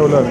உள்ளாரு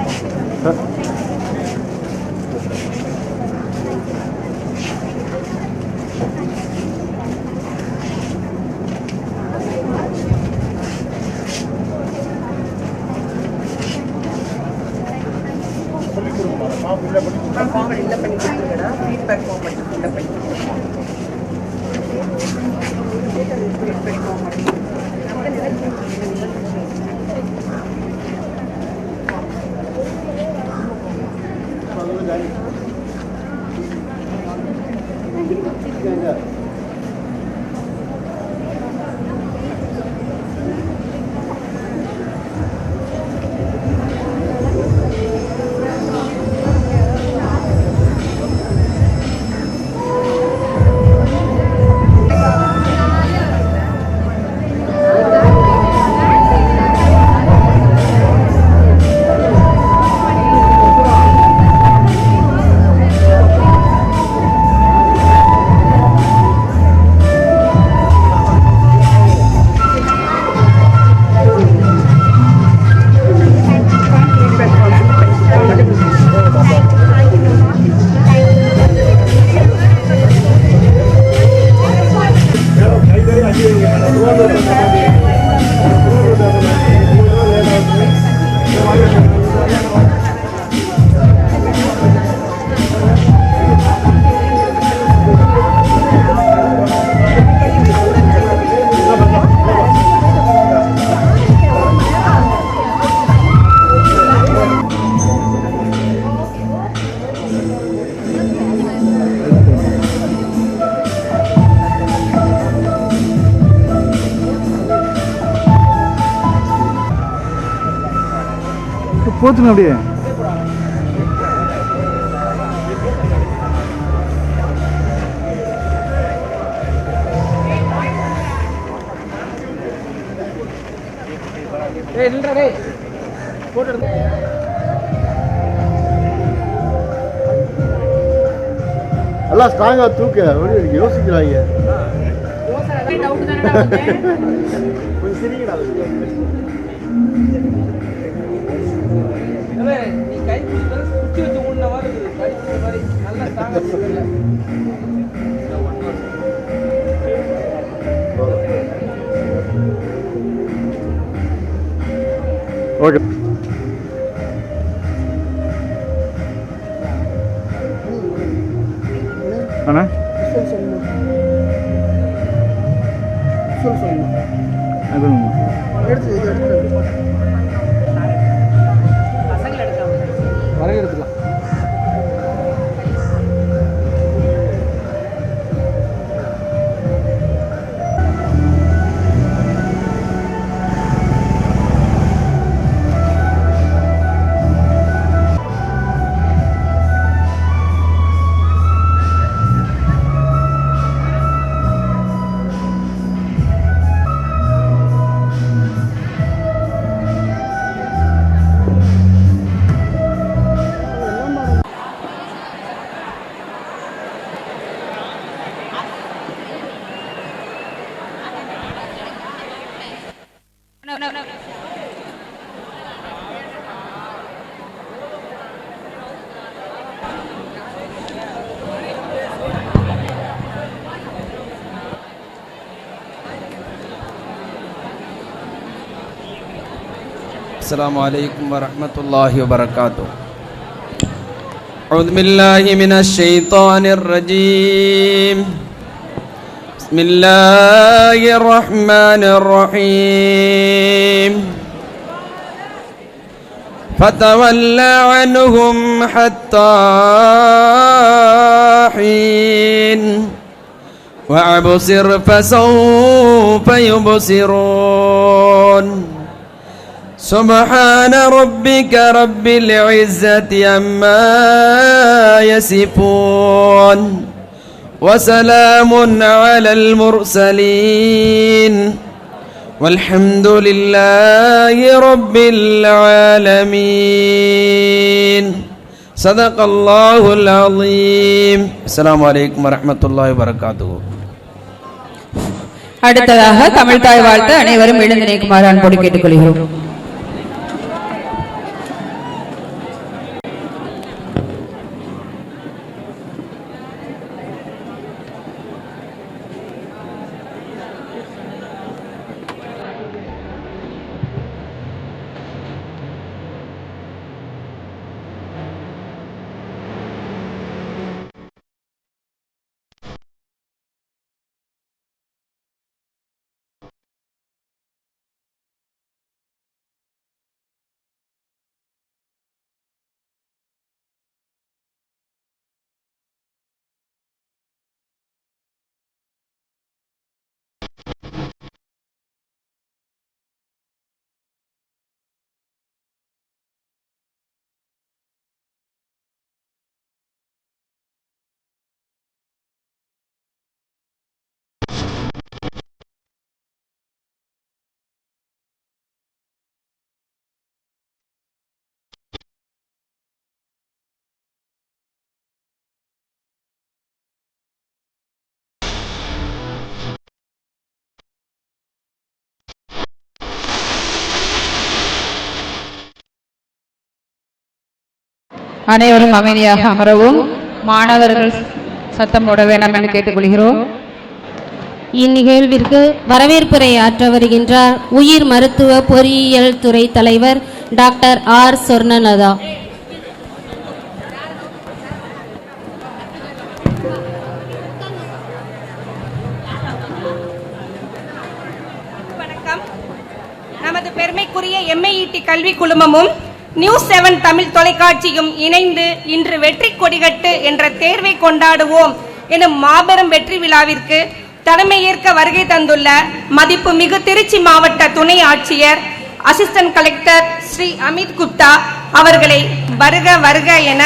போத்துங்க அப்படியே எல்லாம் ஸ்ட்ராங்கா தூக்க யோசிக்கிறாங்க கொஞ்சம் சிரிக்கடா நீ கை குச்சி வச்சு உன்ன மாதிரி நல்லா ஸ்ட்ராங்கா ஓகே அண்ணா வரங்க எடுத்துக்கலாம். السلام عليكم ورحمة الله وبركاته. أعوذ بالله من الشيطان الرجيم. بسم الله الرحمن الرحيم. فتولى عنهم حتى حين وأبصر فسوف يبصرون. سبحان ربك رب العزة عما يصفون وسلام على المرسلين والحمد لله رب العالمين. صدق الله العظيم. السلام عليكم ورحمة الله وبركاته. அடுத்ததாக தமிழ் தாய் வாழ்த்து அனைவரும் எழுந்து நிற்குமாறு அன்போடு கேட்டுக்கொள்கிறோம். அனைவரும் அமைதியாக அமரவும். மாணவர்கள் சத்தம் போட வேண்டாம் என்று கேட்டுக்கொள்கிறோம். இந்நிகழ்விற்கு வரவேற்புரை ஆற்ற வருகின்றார் உயிர் மருத்துவ பொறியியல் துறை தலைவர் டாக்டர் ஆர் சொர்ணலதா. வணக்கம். நமது பெருமைக்குரிய MIET கல்வி குழுமமும் நியூஸ் 7 தமிழ் தொலைக்காட்சியும் இணைந்து இன்று வெற்றி கொடிகட்டு என்ற தேர்வை கொண்டாடுவோம் எனும் மாபெரும் வெற்றி விழாவிற்கு தலைமையேற்க வருகை தந்துள்ள மதிப்புமிகு திருச்சி மாவட்ட துணை ஆட்சியர் அசிஸ்டன்ட் கலெக்டர் ஸ்ரீ அமித் குப்தா அவர்களை வருக வருக என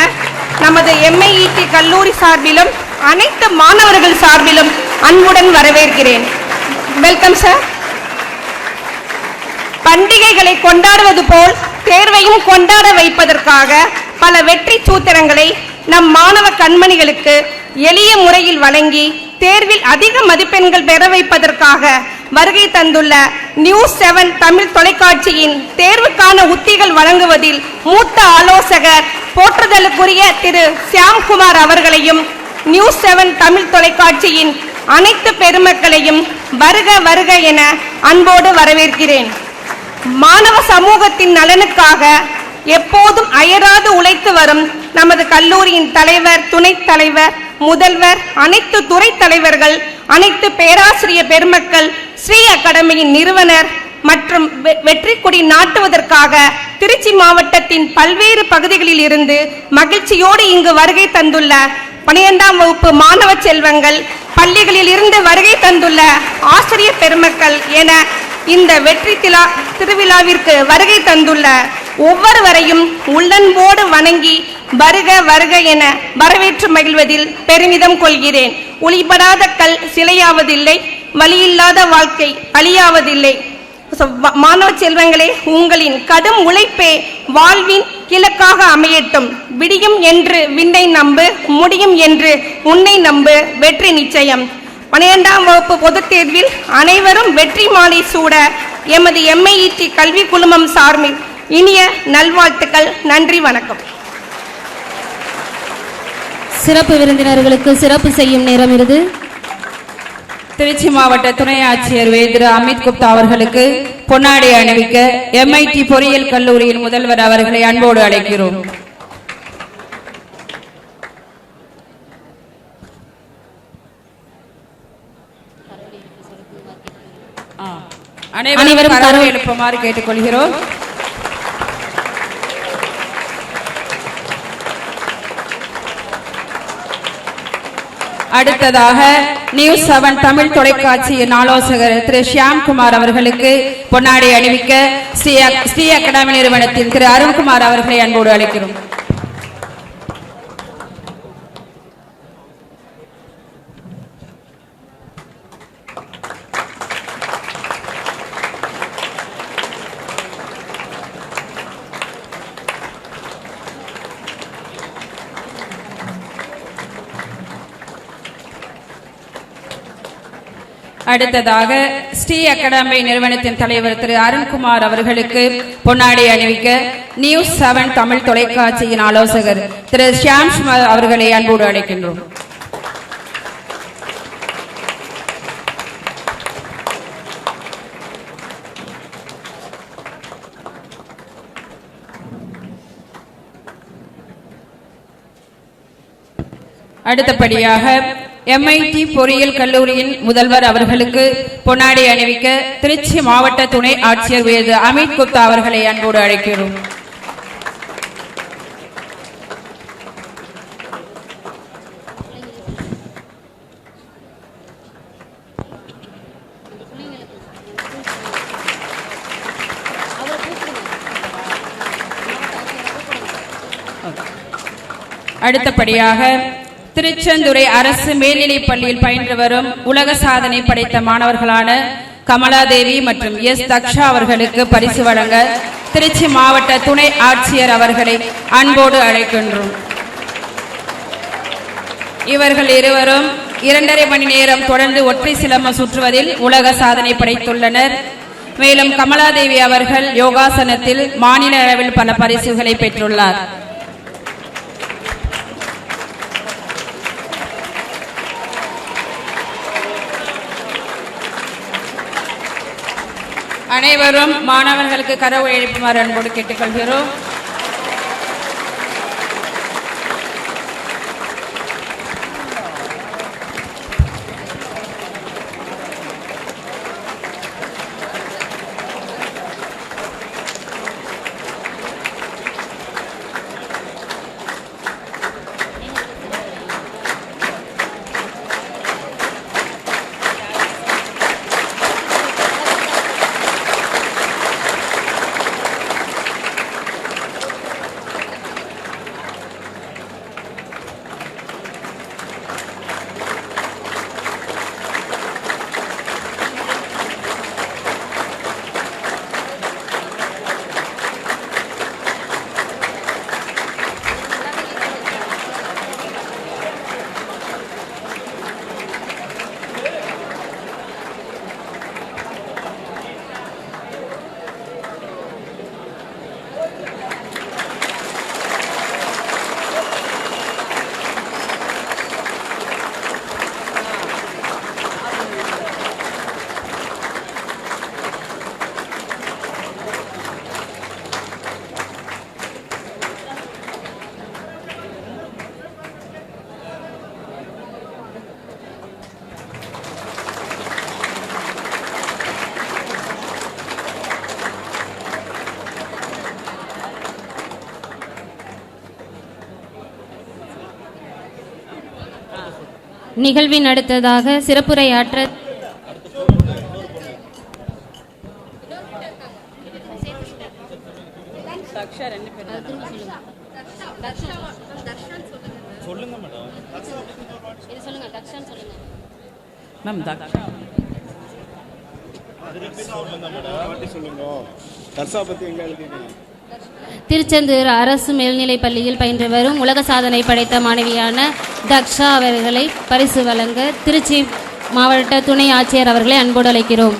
நமது MIET கல்லூரி சார்பிலும் அனைத்து மாணவர்கள் சார்பிலும் அன்புடன் வரவேற்கிறேன். Welcome sir. பண்டிகைகளை கொண்டாடுவது போல் தேர்வையும் கொண்டாட வைப்பதற்காக பல வெற்றி சூத்திரங்களை நம் மாணவ கண்மணிகளுக்கு எளிய முறையில் வழங்கி தேர்வில் அதிக மதிப்பெண்கள் பெற வைப்பதற்காக வருகை தந்துள்ள நியூஸ் 7 தமிழ் தொலைக்காட்சியின் தேர்வுக்கான உத்திகள் வழங்குவதில் மூத்த ஆலோசகர் போற்றுதலுக்குரிய திரு சியாம்குமார் அவர்களையும் நியூஸ் 7 தமிழ் தொலைக்காட்சியின் அனைத்து பெருமக்களையும் வருக வருக என அன்போடு வரவேற்கிறேன். மாணவ சமூகத்தின் நலனுக்காக எப்போதும் அயராது உழைத்து வரும் நமது கல்லூரியின் தலைவர், துணைத் தலைவர், முதல்வர், அனைத்து துறை தலைவர்கள், அனைத்து பேராசிரியர் பெருமக்கள், ஸ்ரீ அகாடமியின் நிறுவனர் மற்றும் வெற்றி கொடி நாட்டுவதற்காக திருச்சி மாவட்டத்தின் பல்வேறு பகுதிகளில் இருந்து மகிழ்ச்சியோடு இங்கு வருகை தந்துள்ள 12ஆம் வகுப்பு மாணவ செல்வங்கள், பள்ளிகளில் இருந்து வருகை தந்துள்ள ஆசிரியர் பெருமக்கள் என இந்த வெற்றி திருவிழாவிற்கு வருகை தந்துள்ள ஒவ்வொருவரையும் உள்ளன்போடு வணங்கி வருக வருக என வரவேற்று மகிழ்வதில் பெருமிதம் கொள்கிறேன். ஒளிபடாத கல் சிலையாவதில்லை, வழியில்லாத வாழ்க்கை பலியாவதில்லை. மாணவ செல்வங்களே, உங்களின் கடும் உழைப்பே வாழ்வின் கிழக்காக அமையட்டும். விடியும் என்று விண்ணை நம்பு, முடியும் என்று உன்னை நம்பு, வெற்றி நிச்சயம். 12ஆம் வகுப்பு பொதுத் தேர்வில் அனைவரும் வெற்றி மாலை சூட எமது MIET கல்வி குழுமம் சார்பில் இனிய நல்வாழ்த்துக்கள். நன்றி, வணக்கம். சிறப்பு விருந்தினர்களுக்கு சிறப்பு செய்யும் நேரம் இது. திருச்சி மாவட்ட துணை ஆட்சியர் திரு அமித் குப்தா அவர்களுக்கு பொன்னாடை அணிவிக்க MIT பொறியியல் கல்லூரியின் முதல்வர் அவர்களை அன்போடு அழைக்கிறோம். அனைவரும் கரவை எழுப்புமாறு கேட்டுக்கொள்கிறோம். அடுத்ததாக நியூஸ் 7 தமிழ் தொலைக்காட்சியின் ஆலோசகர் திரு ஷியாம்குமார் அவர்களுக்கு பொன்னாடை அணிவிக்க ஸ்ரீ அகாடமி நிறுவனத்தின் திரு அருண்குமார் அவர்களை அன்போடு அழைக்கிறோம். அடுத்ததாக ஸ்ரீ அகாடமி நிறுவனத்தின் தலைவர் திரு அருண்குமார் அவர்களுக்கு பொன்னாடை அணிவிக்க நியூஸ் 7 தமிழ் தொலைக்காட்சியின் ஆலோசகர் திரு ஷியாம் அவர்களை அன்போடு அழைக்கின்றோம். அடுத்தபடியாக MIT பொறியியல் கல்லூரியின் முதல்வர் அவர்களுக்கு பொன்னாடை அணிவிக்க திருச்சி மாவட்ட துணை ஆட்சியர் அமித் குப்தா அவர்களை அன்போடு அழைக்கிறோம். அடுத்தபடியாக திருச்செந்துறை அரசு மேல்நிலைப் பள்ளியில் பயின்று வரும் உலக சாதனை படைத்த மாணவர்களான கமலாதேவி மற்றும் தக்ஷா அவர்களுக்கு பரிசு வழங்க திருச்சி மாவட்ட துணை ஆட்சியர் அவர்களை அன்போடு அழைக்கின்றோம். இவர்கள் இருவரும் 2.5 மணி நேரம் தொடர்ந்து ஒற்றை சிலம்பம் சுற்றுவதில் உலக சாதனை படைத்துள்ளனர். மேலும் கமலாதேவி அவர்கள் யோகாசனத்தில் மாநில அளவில் பல பரிசுகளை பெற்றுள்ளார். அனைவரும் மாணவர்களுக்கு கரவொலி எழுப்புமாறு அன்போடு கேட்டுக்கொள்கிறோம். நிகழ்வின் அடுத்ததாக சிறப்புரையாற்ற திருச்செந்தூர் அரசு மேல்நிலைப் பள்ளியில் பயின்று வரும் உலக சாதனை படைத்த மாணவியான தக்ஷா அவர்களை பரிசு வழங்க திருச்சி மாவட்ட துணை ஆட்சியர் அவர்களை அன்போடு அழைக்கிறோம்.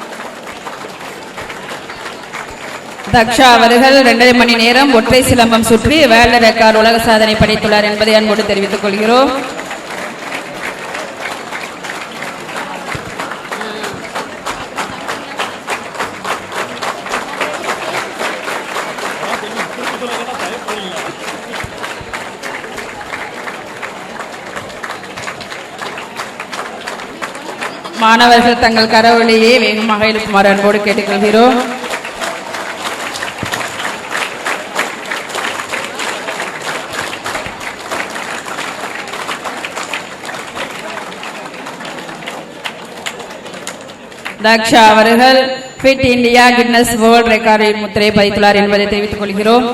தக்ஷா அவர்கள் 2.5 மணி நேரம் ஒற்றை சிலம்பம் சுற்றி வேர்ல்ட் ரெக்கார்ட் உலக சாதனை படைத்துள்ளார் என்பதை அன்போடு தெரிவித்துக் கொள்கிறோம். மாணவர்கள் தங்கள் கரவொலியை வேகமாக எழுப்புமாறு அன்போடு கேட்டுக்கொள்கிறோம். தக்ஷா அவர்கள் ஃபிட் இந்தியா கின்னஸ் வேர்ல்ட் ரெக்கார்டில் முத்திரை பதித்துள்ளார் என்பதை தெரிவித்துக் கொள்கிறோம்.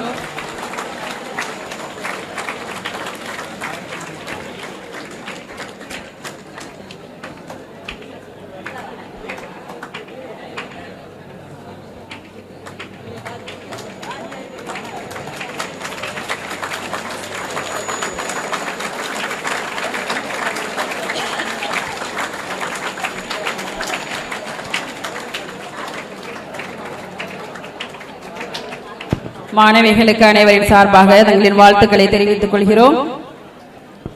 மாணவிகளுக்கு அனைவரின் சார்பாக தங்களின் வாழ்த்துக்களை தெரிவித்துக் கொள்கிறோம்.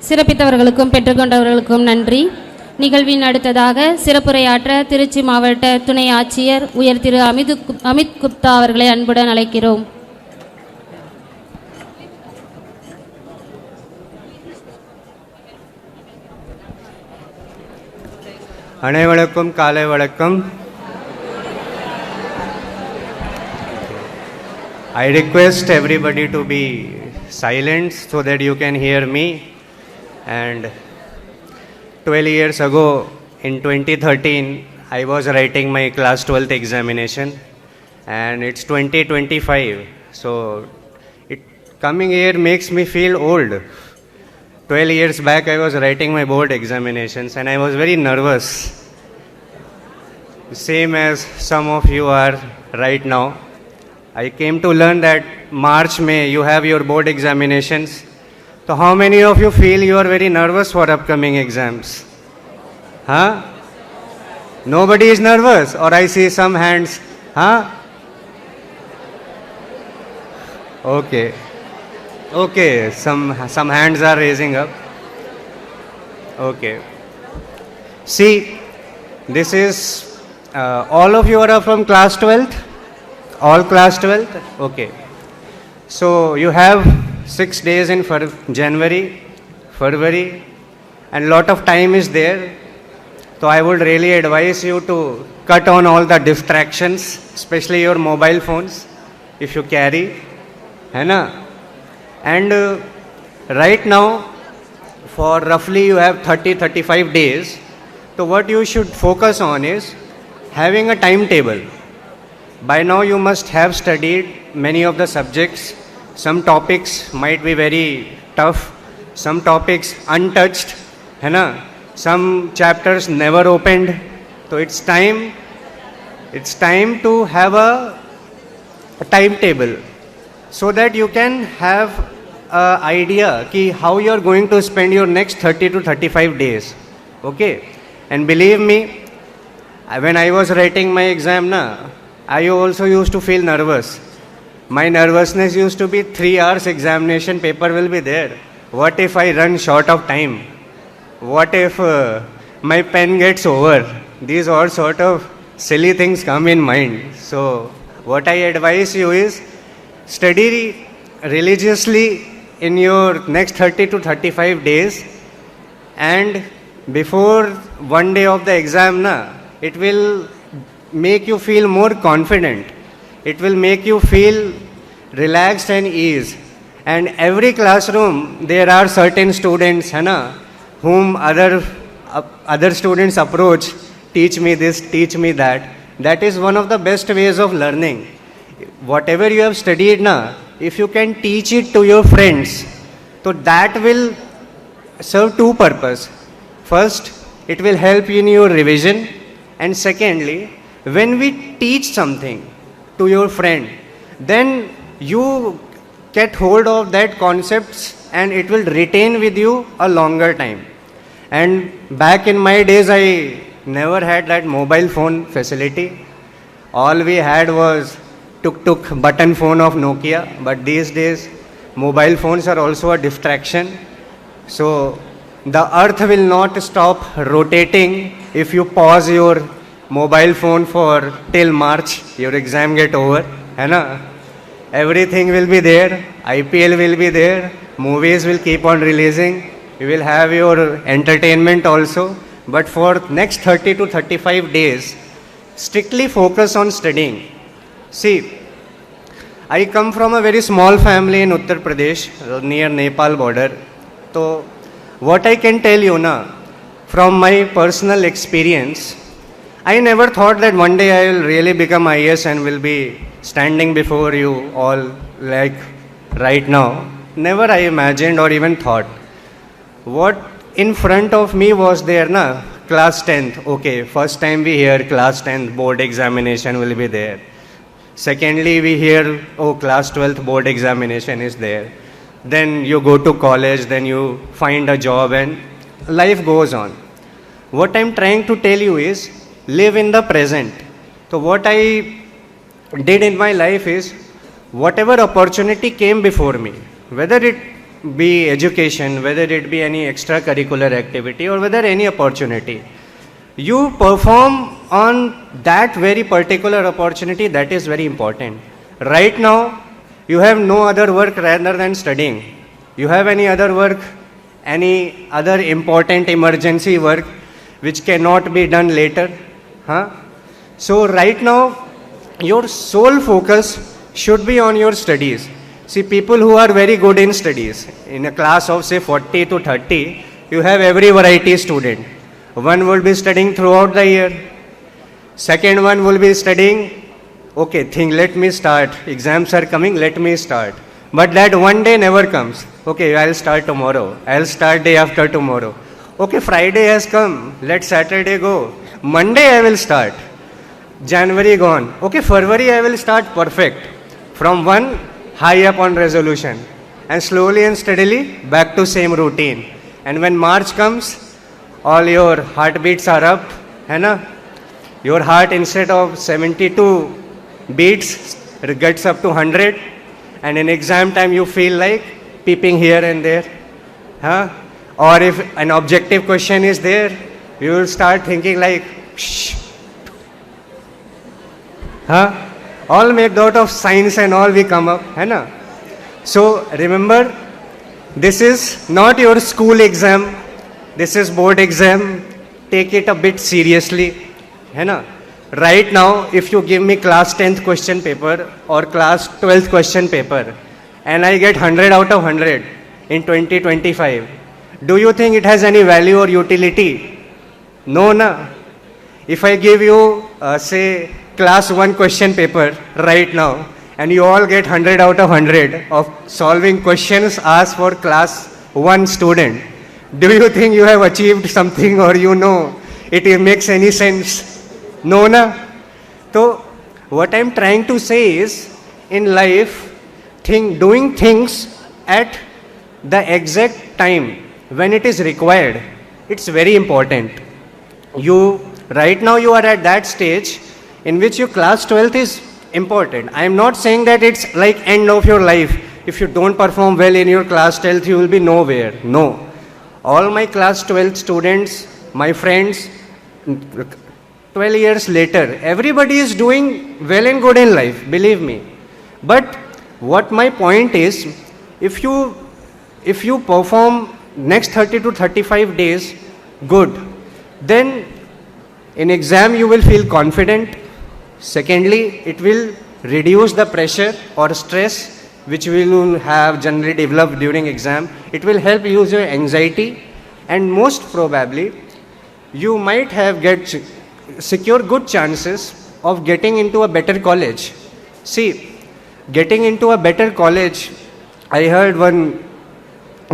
சிறப்பித்தவர்களுக்கும் பெற்றுக்கொண்டவர்களுக்கும் நன்றி. நிகழ்வின் அடுத்ததாக சிறப்புரையாற்ற திருச்சி மாவட்ட துணை ஆட்சியர் உயர் திரு அமித் குப்தா அவர்களை அன்புடன் அழைக்கிறோம். அனைவருக்கும் காலை வணக்கம். I request everybody to be silent so that you can hear me. And 12 years ago, in 2013, I was writing my class 12th examination, and it's 2025. So, coming here makes me feel old. 12 years back, I was writing my board examinations, and I was very nervous. Same as some of you are right now. I came to learn that March, May, you have your board examinations. So how many of you feel you are very nervous for upcoming exams? Huh? Nobody is nervous, or I see some hands. Huh? Okay. Okay, some hands are raising up. Okay. See, this is, all of you are from class 12th? All class 12th? Okay. So you have 6 days in January, February, and lot of time is there. So I would really advise you to cut on all the distractions, especially your mobile phones, if you carry. है ना? And right now, for roughly you have 30-35 days. So what you should focus on is having a timetable. By now you must have studied many of the subjects. Some topics might be very tough, some topics untouched, है ना? Some chapters never opened. So it's time to have a timetable so that you can have an idea ki how you are going to spend your next 30 to 35 days. Okay? And believe me, when I was writing my exam, I also used to feel nervous. My nervousness used to be 3 hours examination paper will be there. What if I run short of time? What if my pen gets over? These all sort of silly things come in mind. So what I advise you is study religiously in your next 30 to 35 days, and before one day of the exam, it will make you feel more confident. It will make you feel relaxed and ease. And every classroom, there are certain students, whom other students approach, teach me this, teach me that. That is one of the best ways of learning. Whatever you have studied, if you can teach it to your friends, so that will serve two purposes. First, it will help you in your revision. And secondly, when we teach something to your friend, then you get hold of that concepts and it will retain with you a longer time. And back in my days, I never had that mobile phone facility. All we had was tuk-tuk button phone of Nokia. But these days, mobile phones are also a distraction. So the earth will not stop rotating if you pause your mobile phone for till March, your exam get over. Everything will be there. IPL will be there. Movies will keep on releasing. You will have your entertainment also. But for next 30 to 35 days, strictly focus on studying. See, I come from a very small family in Uttar Pradesh, near Nepal border. So, what I can tell you from my personal experience, I never thought that one day I will really become IAS and will be standing before you all like right now. Never I imagined or even thought. What in front of me was there, class 10th. Okay, first time we hear class 10th board examination will be there. Secondly, we hear, class 12th board examination is there. Then you go to college, then you find a job and life goes on. What I'm trying to tell you is, live in the present. So what I did in my life is, whatever opportunity came before me, whether it be education, whether it be any extracurricular activity or whether any opportunity, you perform on that very particular opportunity. That is very important. Right now, you have no other work rather than studying. You have any other work, any other important emergency work which cannot be done later? So right now, your sole focus should be on your studies. See, people who are very good in studies, in a class of say 40 to 30, you have every variety student. One will be studying throughout the year. Second one will be studying, let me start. Exams are coming, let me start. But that one day never comes. I'll start tomorrow. I'll start day after tomorrow. Friday has come, let Saturday go. Monday I will start. January gone. February I will start perfect. From one high up on resolution. And slowly and steadily back to same routine. And when March comes, all your heartbeats are up. Your heart instead of 72 beats gets up to 100. And in exam time you feel like peeping here and there. Or if an objective question is there, you will start thinking like, shh. all made out of science and all we come up, है ना? So remember, this is not your school exam, this is board exam. Take it a bit seriously, है ना? Right now, if you give me class 10th question paper or class 12th question paper, and I get 100 out of 100 in 2025, do you think it has any value or utility? No, na. If I give you, say, class 1 question paper right now, and you all get 100 out of 100 of solving questions asked for class 1 student, do you think you have achieved something, or you know it makes any sense? No, na. So, what I'm trying to say is, in life, doing things at the exact time when it is required, it's very important. Right now you are at that stage in which your class 12th is important. I am not saying that it's like end of your life. If you don't perform well in your class 12th, you will be nowhere. No. All my class 12th students, my friends, 12 years later, everybody is doing well and good in life, believe me. But what my point is, if you perform next 30 to 35 days good, then in exam you will feel confident. Secondly, it will reduce the pressure or stress which we will have generally developed during exam. It will help reduce your anxiety, and most probably you might have secure good chances of getting into a better college. See, getting into a better college, I heard one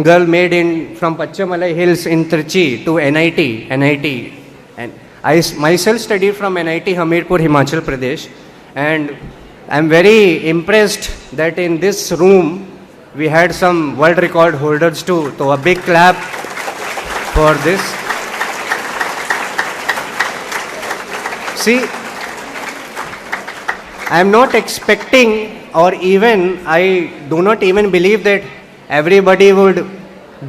girl made from Pachamalai Hills in Trichy to NIT, and I myself studied from NIT Hamirpur, Himachal Pradesh, and I'm very impressed that in this room we had some world record holders too. So a big clap for this. See, I'm not expecting, or even I do not even believe that everybody would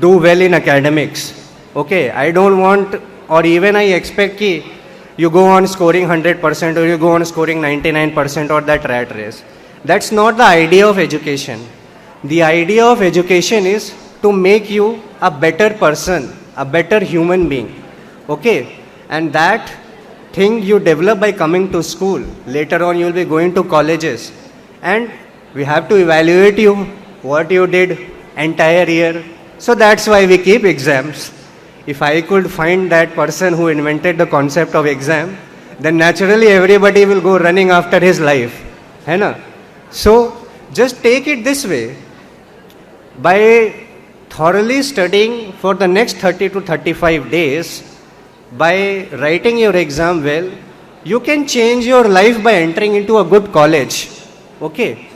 do well in academics. Okay, I don't want, or even I expect ki you go on scoring 100% or you go on scoring 99% or that rat race. That's not the idea of education. The idea of education is to make you a better person, a better human being. Okay, and that thing you develop by coming to school. Later on you will be going to colleges, and we have to evaluate you, what you did entire year. So that's why we keep exams. If I could find that person who invented the concept of exam, then naturally everybody will go running after his life. Hai na? So just take it this way. By thoroughly studying for the next 30 to 35 days, by writing your exam well, you can change your life by entering into a good college. Okay?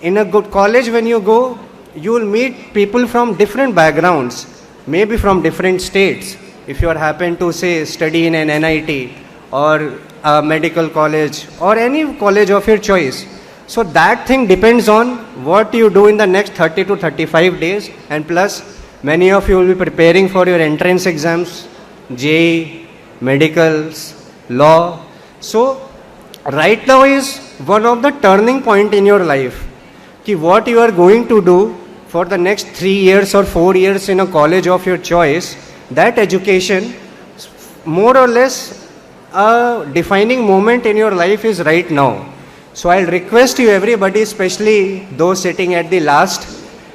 In a good college, when you go, you will meet people from different backgrounds, maybe from different states. If you happen to say study in an NIT or a medical college or any college of your choice. So that thing depends on what you do in the next 30 to 35 days, and plus many of you will be preparing for your entrance exams, JEE, medicals, law. So right now is one of the turning point in your life. Ki what you are going to do for the next 3 years or 4 years in a college of your choice, that education, more or less a defining moment in your life is right now. So I'll request you everybody, especially those sitting at the last,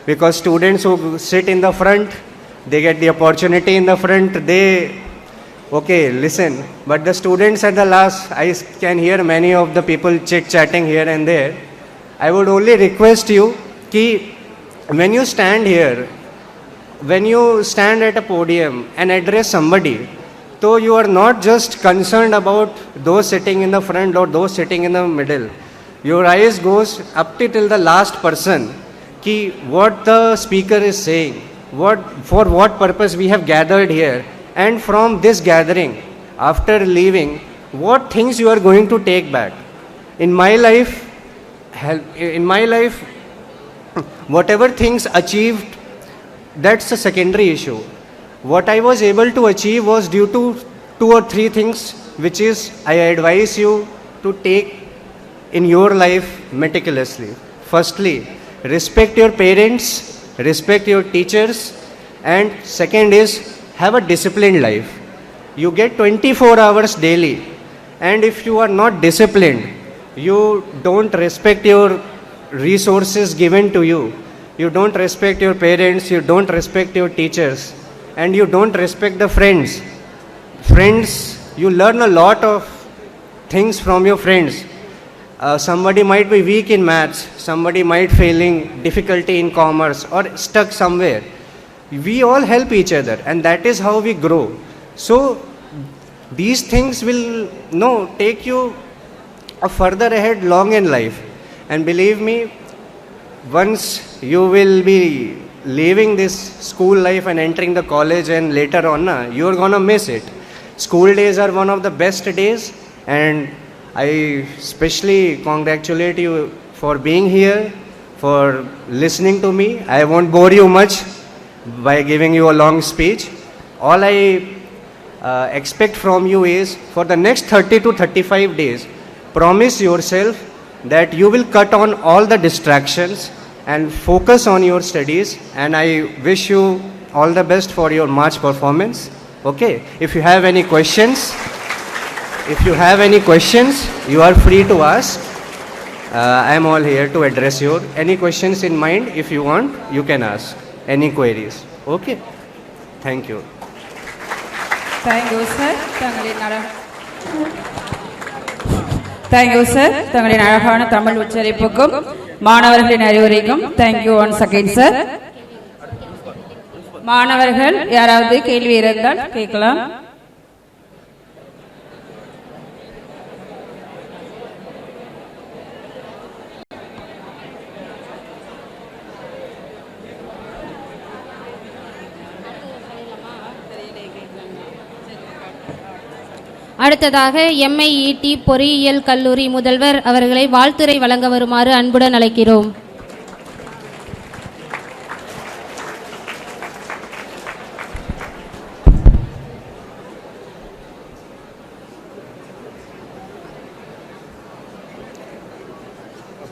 because students who sit in the front, they get the opportunity in the front, okay, listen. But the students at the last, I can hear many of the people chit-chatting here and there. I would only request you ki when you stand here, when you stand at a podium and address somebody, so you are not just concerned about those sitting in the front or those sitting in the middle. Your eyes goes up till the last person, ki what the speaker is saying, for what purpose we have gathered here, and from this gathering, after leaving, what things you are going to take back. In my life, whatever things achieved, that's a secondary issue. What I was able to achieve was due to 2 or 3 things, which is I advise you to take in your life meticulously. Firstly, respect your parents, respect your teachers, and second is have a disciplined life. You get 24 hours daily, and if you are not disciplined, you don't respect your resources given to you, you don't respect your parents, you don't respect your teachers, and you don't respect the friends. You learn a lot of things from your friends. Somebody might be weak in maths, somebody might failing difficulty in commerce or stuck somewhere. We all help each other, and that is how we grow. So these things will take you further ahead long in life. And believe me, once you will be leaving this school life and entering the college and later on, you're gonna miss it. School days are one of the best days, and I especially congratulate you for being here, for listening to me. I won't bore you much by giving you a long speech. All I expect from you is, for the next 30 to 35 days, promise yourself that you will cut on all the distractions and focus on your studies, and I wish you all the best for your March performance. Okay, if you have any questions, you are free to ask. I am all here to address your any questions in mind. If you want, you can ask any queries. Okay, thank you. Thank you sir. Thank you sir. தங்களின் அழகான தமிழ் உச்சரிப்புக்கும் மாணவர்களின் அறிவுரைக்கும் thank you once again sir. மாணவர்கள் யாராவது கேள்வி இருந்தால் கேட்கலாம். அடுத்ததாக MIET பொறியியல் கல்லூரி முதல்வர் அவர்களை வாழ்த்துரை வழங்க வருமாறு அன்புடன் அழைக்கிறோம்.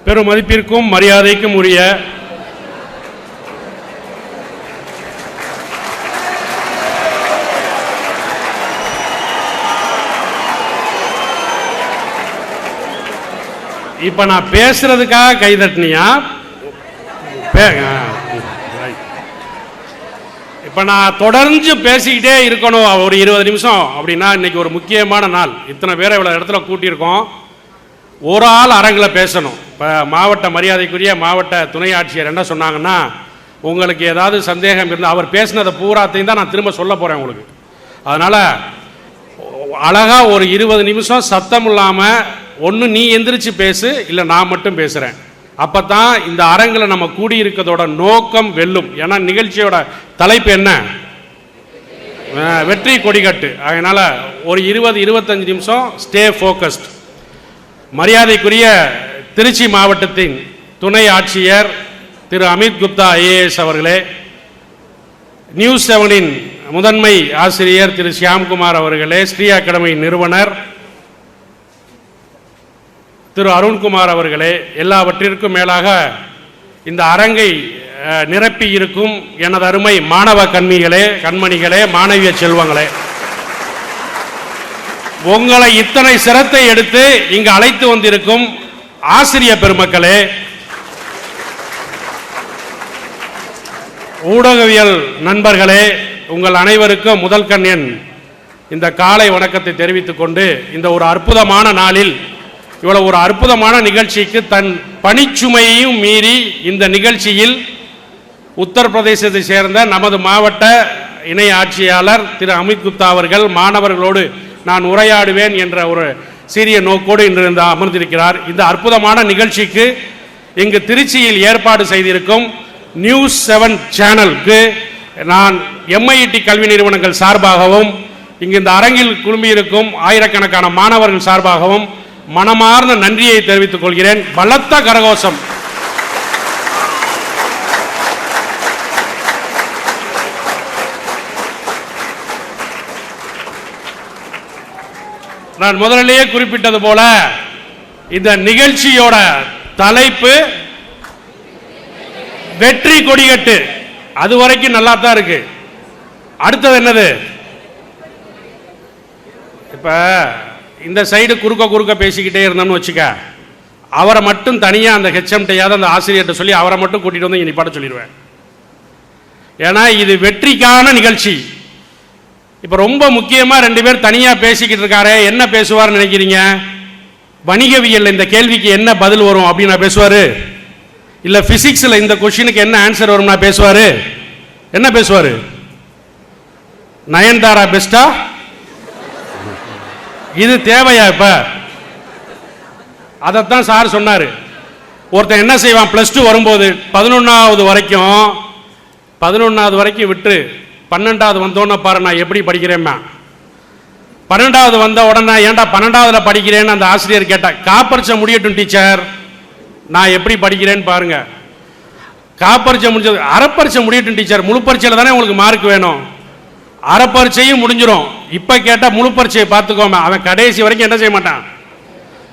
பெரும் மதிப்பிற்கும் மரியாதைக்கும் உரிய இப்ப நான் பேசுறதுக்காக கைதட்டினியா? இப்ப நான் தொடர்ந்து பேசிக்கிட்டே இருக்கணும் ஒரு 20 நிமிஷம் அப்படின்னா, இன்னைக்கு ஒரு முக்கியமான நாள். இத்தனை பேரை இவ்வளவு இடத்துல கூட்டியிருக்கோம். ஒரு ஆள் அரங்கில் பேசணும். இப்போ மாவட்ட மரியாதைக்குரிய மாவட்ட துணை ஆட்சியர் என்ன சொன்னாங்கன்னா, உங்களுக்கு ஏதாவது சந்தேகம் இருந்தால், அவர் பேசினதை பூராத்தையும் தான் நான் திரும்ப சொல்ல போகிறேன் உங்களுக்கு. அதனால் அழகாக ஒரு 20 நிமிஷம் சத்தம் இல்லாமல் ஒன்று நீ எந்திரிச்சு பேசு, இல்லை நான் மட்டும் பேசுகிறேன். அப்போ தான் இந்த அரங்கில் நம்ம கூடியிருக்கிறதோட நோக்கம் வெல்லும். ஏன்னா நிகழ்ச்சியோட தலைப்பு என்ன? வெற்றி கொடிகட்டு. அதனால் ஒரு 20-25 நிமிஷம் ஸ்டே ஃபோக்கஸ்ட். மரியாதைக்குரிய திருச்சி மாவட்டத்தின் துணை ஆட்சியர் திரு அமித் குப்தா IAS அவர்களே, நியூஸ் 7 முதன்மை ஆசிரியர் திரு ஷியாம்குமார் அவர்களே, ஸ்ரீ அகாடமி நிறுவனர் திரு அருண்குமார் அவர்களே, எல்லாவற்றிற்கும் மேலாக இந்த அரங்கை நிரப்பி இருக்கும் எனது அருமை மாணவ கண்மணிகளே, மாணவிய செல்வங்களே, உங்களை இத்தனை சிரத்தை எடுத்து இங்கு அழைத்து வந்திருக்கும் ஆசிரிய பெருமக்களே, ஊடகவியல் நண்பர்களே, உங்கள் அனைவருக்கும் முதல் கண் இந்த காலை வணக்கத்தை தெரிவித்துக் கொண்டு, இந்த ஒரு அற்புதமான நாளில் இவ்வளவு ஒரு அற்புதமான நிகழ்ச்சிக்கு தன் பணிச்சுமையையும் மீறி இந்த நிகழ்ச்சியில் உத்தரப்பிரதேசத்தை சேர்ந்த நமது மாவட்ட இணை ஆட்சியாளர் திரு அமித் குப்தா அவர்கள் மாணவர்களோடு நான் உரையாடுவேன் என்ற ஒரு சீரிய நோக்கோடு இன்று அமர்ந்திருக்கிறார். இந்த அற்புதமான நிகழ்ச்சிக்கு இங்கு திருச்சியில் ஏற்பாடு செய்திருக்கும் நியூஸ் 7 சேனலுக்கு நான் MIET கல்வி நிறுவனங்கள் சார்பாகவும் இங்கு இந்த அரங்கில் குழுமியிருக்கும் ஆயிரக்கணக்கான மாணவர்கள் சார்பாகவும் மனமார்ந்த நன்றியை தெரிவித்துக் கொள்கிறேன். பலத்த கரகோஷம். நான் முதலிலேயே குறிப்பிட்டது போல இந்த நிகழ்ச்சியோட தலைப்பு வெற்றி கொடிகட்டு. அது வரைக்கும் நல்லா தான் இருக்கு. அடுத்தது என்னது? இப்ப இந்த சைடு குறுக்க பேசிக்கிட்டே இருந்தோம்னு வச்சுக்க, அவரை மட்டும் தனியா அந்த ஹெச்எம்டையாவது அந்த ஆசிரியர்கிட்ட சொல்லி அவரை மட்டும் கூட்டிட்டு வந்து இங்க நிப்பாட்ட சொல்லிடுவேன். ஏன்னா இது வெற்றிக்கான நிகழ்ச்சி. இப்ப ரொம்ப முக்கியமா 2 பேர் தனியா பேசிக்கிட்டு இருக்காரு. என்ன பேசுவார்னு நினைக்கிறீங்க? வணிகவியல் இந்த கேள்விக்கு என்ன பதில் வரும் அப்படின்னு பேசுவாரு? இல்ல பிசிக்ஸ்ல இந்த கொஸ்டினுக்கு என்ன ஆன்சர் வரும் பேசுவாரு? என்ன பேசுவாரு? நயன்தாரா பெஸ்டா? இது தேவையா? இப்ப அதைத்தான் சார் சொன்னாரு. ஒருத்தன் என்ன செய்வான், +2 வரும்போது 11வது வரைக்கும் விட்டு 12வது வந்தோன்னு பாரு நான் எப்படி படிக்கிறேன். 12வது வந்த உடனே ஏன்டா 12வதுல படிக்கிறேன்னு அந்த ஆசிரியர் கேட்டா, காப்பரிச்சை முடியட்டும் டீச்சர் நான் எப்படி படிக்கிறேன்னு பாருங்க. காப்பரிச்சை முடிஞ்சது, அரைப்பரிச்சை முடியட்டும் டீச்சர், முழு பரீட்சையில தானே உங்களுக்கு மார்க் வேணும். அரைப்பரிச்சையும் முடிஞ்சிடும். இப்ப கேட்டா முழு பரீட்சையை பார்த்துக்கோமே, அவன் கடைசி வரைக்கும் என்ன செய்ய மாட்டான்,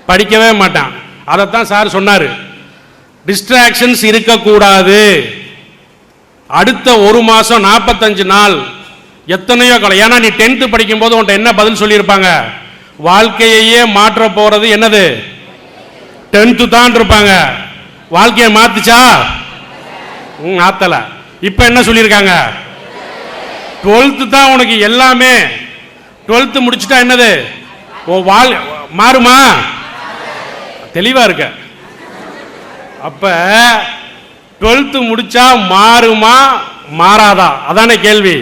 படிக்கவே மாட்டான். அதைத்தான் சார் சொன்னாரு, டிஸ்ட்ராக்ஷன்ஸ் இருக்கக்கூடாது. அடுத்த 1 மாசம் 45 நாள் எத்தனையோ காலம். ஏன்னா நீ 10th படிக்கும் போது உன்ட்ட என்ன பதில் சொல்லியிருப்பாங்க, வாழ்க்கையே மாற்ற போறது என்னது 10th தான் இருப்பாங்க. வாழ்க்கையை மாத்துச்சா? ஆத்தல. இப்ப என்ன சொல்லியிருக்காங்க, 12th தான் உனக்கு எல்லாமே. 12th முடிச்சுட்டா என்னது மாறுமா? தெளிவா இருக்க. அப்ப 12th முடிச்சா மாறுமா மாறாதா? அதானே கேள்வி.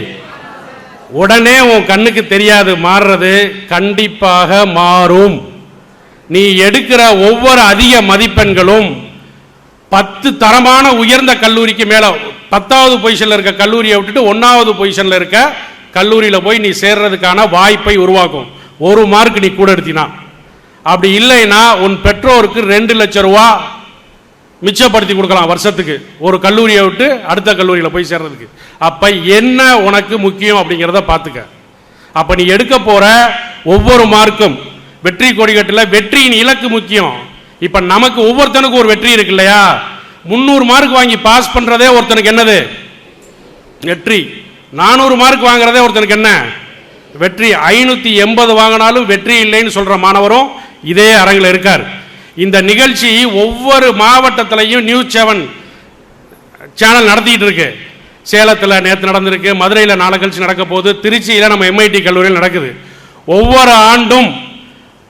உடனே உன் கண்ணுக்கு தெரியாது, மாறுறது கண்டிப்பாக மாறும். நீ எடுக்கிற ஒவ்வொரு அதிக மதிப்பெண்களும் 10 தரமான உயர்ந்த கல்லூரிக்கு மேல 10வது பொசிஷன்ல இருக்க கல்லூரியை விட்டுட்டு 1வது பொசிஷன்ல இருக்க கல்லூரியில போய் நீ சேர்றதுக்கான வாய்ப்பை உருவாக்கும். 1 மார்க் நீ கூட எடுத்தினா. அப்படி இல்லைன்னா உன் பெற்றோருக்கு 2 லட்சம் ரூபாய் மிச்சப்படுத்தி கொடுக்கலாம் வருஷத்துக்கு, ஒரு கல்லூரியை விட்டு அடுத்த கல்லூரியில போய் சேர்றதுக்கு. அப்ப என்ன உனக்கு முக்கியம் அப்படிங்கிறத பாத்துக்க. அப்ப நீ எடுக்க போற ஒவ்வொரு மார்க்கும் வெற்றி கொடிகட்டுல வெற்றியின் இலக்கு முக்கியம். இப்ப நமக்கு ஒவ்வொருத்தனுக்கும் ஒரு வெற்றி இருக்கு இல்லையா? 300 மார்க் வாங்கி பாஸ் பண்றதே ஒருத்தனுக்கு என்னது வெற்றி. 400 மார்க் வாங்குறதே ஒருத்தனுக்கு என்ன வெற்றி. 580 வாங்கினாலும் வெற்றி இல்லைன்னு சொல்ற மாணவரும் இதே அரங்கில் இருக்கார். இந்த நிகழ்ச்சி ஒவ்வொரு மாவட்டத்திலையும் நியூஸ் 7 சேனல் நடத்திட்டு இருக்கு. சேலத்தில் நேற்று நடந்திருக்கு, மதுரையில் நாளை கழிச்சு நடக்க போகுது, திருச்சியில் நம்ம MIT கல்லூரியில் நடக்குது. ஒவ்வொரு ஆண்டும்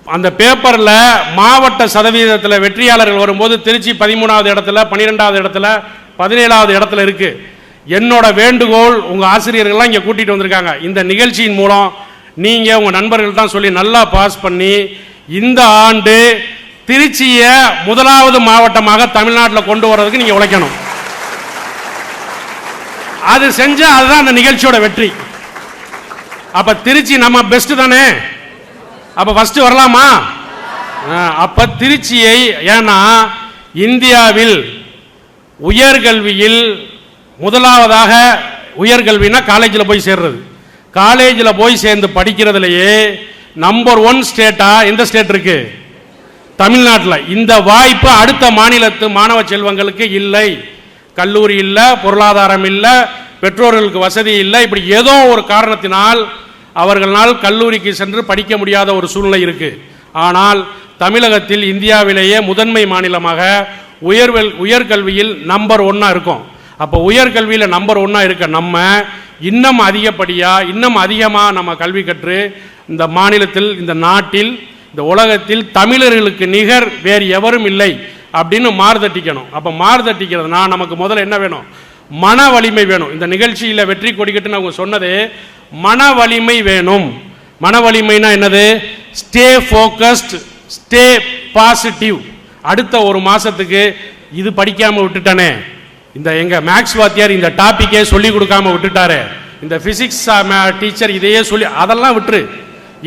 அந்த பேப்பரில் மாவட்ட சதவீதத்தில் வெற்றியாளர்கள் வரும்போது திருச்சி 13வது இடத்துல, 12வது இடத்துல, 17வது இடத்துல இருக்கு. என்னோட வேண்டுகோள், உங்க ஆசிரியர்கள்லாம் இங்கே கூட்டிட்டு வந்திருக்காங்க. இந்த நிகழ்ச்சியின் மூலம் நீங்க உங்க நண்பர்கள் தான் சொல்லி நல்லா பாஸ் பண்ணி இந்த ஆண்டு திருச்சியை 1வது மாவட்டமாக தமிழ்நாட்டில் கொண்டு வர்றதுக்கு நீங்க உழைக்கணும். அது செஞ்சா அதுதான் அந்த நிகழ்ச்சியோட வெற்றி. அப்ப திருச்சி நம்ம பெஸ்ட் தானே, அப்ப ஃபர்ஸ்ட் வரலாமா? அப்ப திருச்சியை, ஏன்னா இந்தியாவில் உயர்கல்வியில் 1வதாக உயர்கல்வினா காலேஜில் போய் சேர்றது. காலேஜில் போய் சேர்ந்து படிக்கிறதுலையே நம்பர் 1 ஸ்டேட்டா எந்த ஸ்டேட் இருக்கு? தமிழ்நாட்டில். இந்த வாய்ப்பு அடுத்த மாநிலத்து மாணவ செல்வங்களுக்கு இல்லை. கல்லூரி இல்லை, பொருளாதாரம் இல்லை, பெற்றோர்களுக்கு வசதி இல்லை, இப்படி ஏதோ ஒரு காரணத்தினால் அவர்களால் கல்லூரிக்கு சென்று படிக்க முடியாத ஒரு சூழ்நிலை இருக்கு. ஆனால் தமிழகத்தில் இந்தியாவிலேயே முதன்மை மாநிலமாக உயர்கல்வியில் நம்பர் 1 இருக்கும். அப்போ உயர்கல்வியில் நம்பர் 1 இருக்க நம்ம இன்னும் அதிகப்படியா இன்னும் அதிகமாக நம்ம கல்வி கற்று இந்த மாநிலத்தில், இந்த நாட்டில், இந்த உலகத்தில் தமிழர்களுக்கு நிகர் வேறு எவரும் இல்லை அப்படின்னு மாறுதட்டிக்கணும். அப்போ மாறுதட்டிக்கிறதுனா நமக்கு முதல்ல என்ன வேணும்? மன வலிமை வேணும். இந்த நிகழ்ச்சியில் வெற்றி கொடிக்கட்டுன்னு அவங்க சொன்னது மன வலிமை வேணும். மன வலிமைனா என்னது? Stay focused, stay positive. அடுத்த 1 மாசத்துக்கு இது படிக்காம விட்டுட்டானே, இந்த எங்க மேக்ஸ் வாத்தியார் இந்த டாபிக்கே சொல்லி கொடுக்காம விட்டுட்டாரு, இந்த பிசிக்ஸ் டீச்சர் இதையே சொல்லி, அதெல்லாம் விட்டுரு.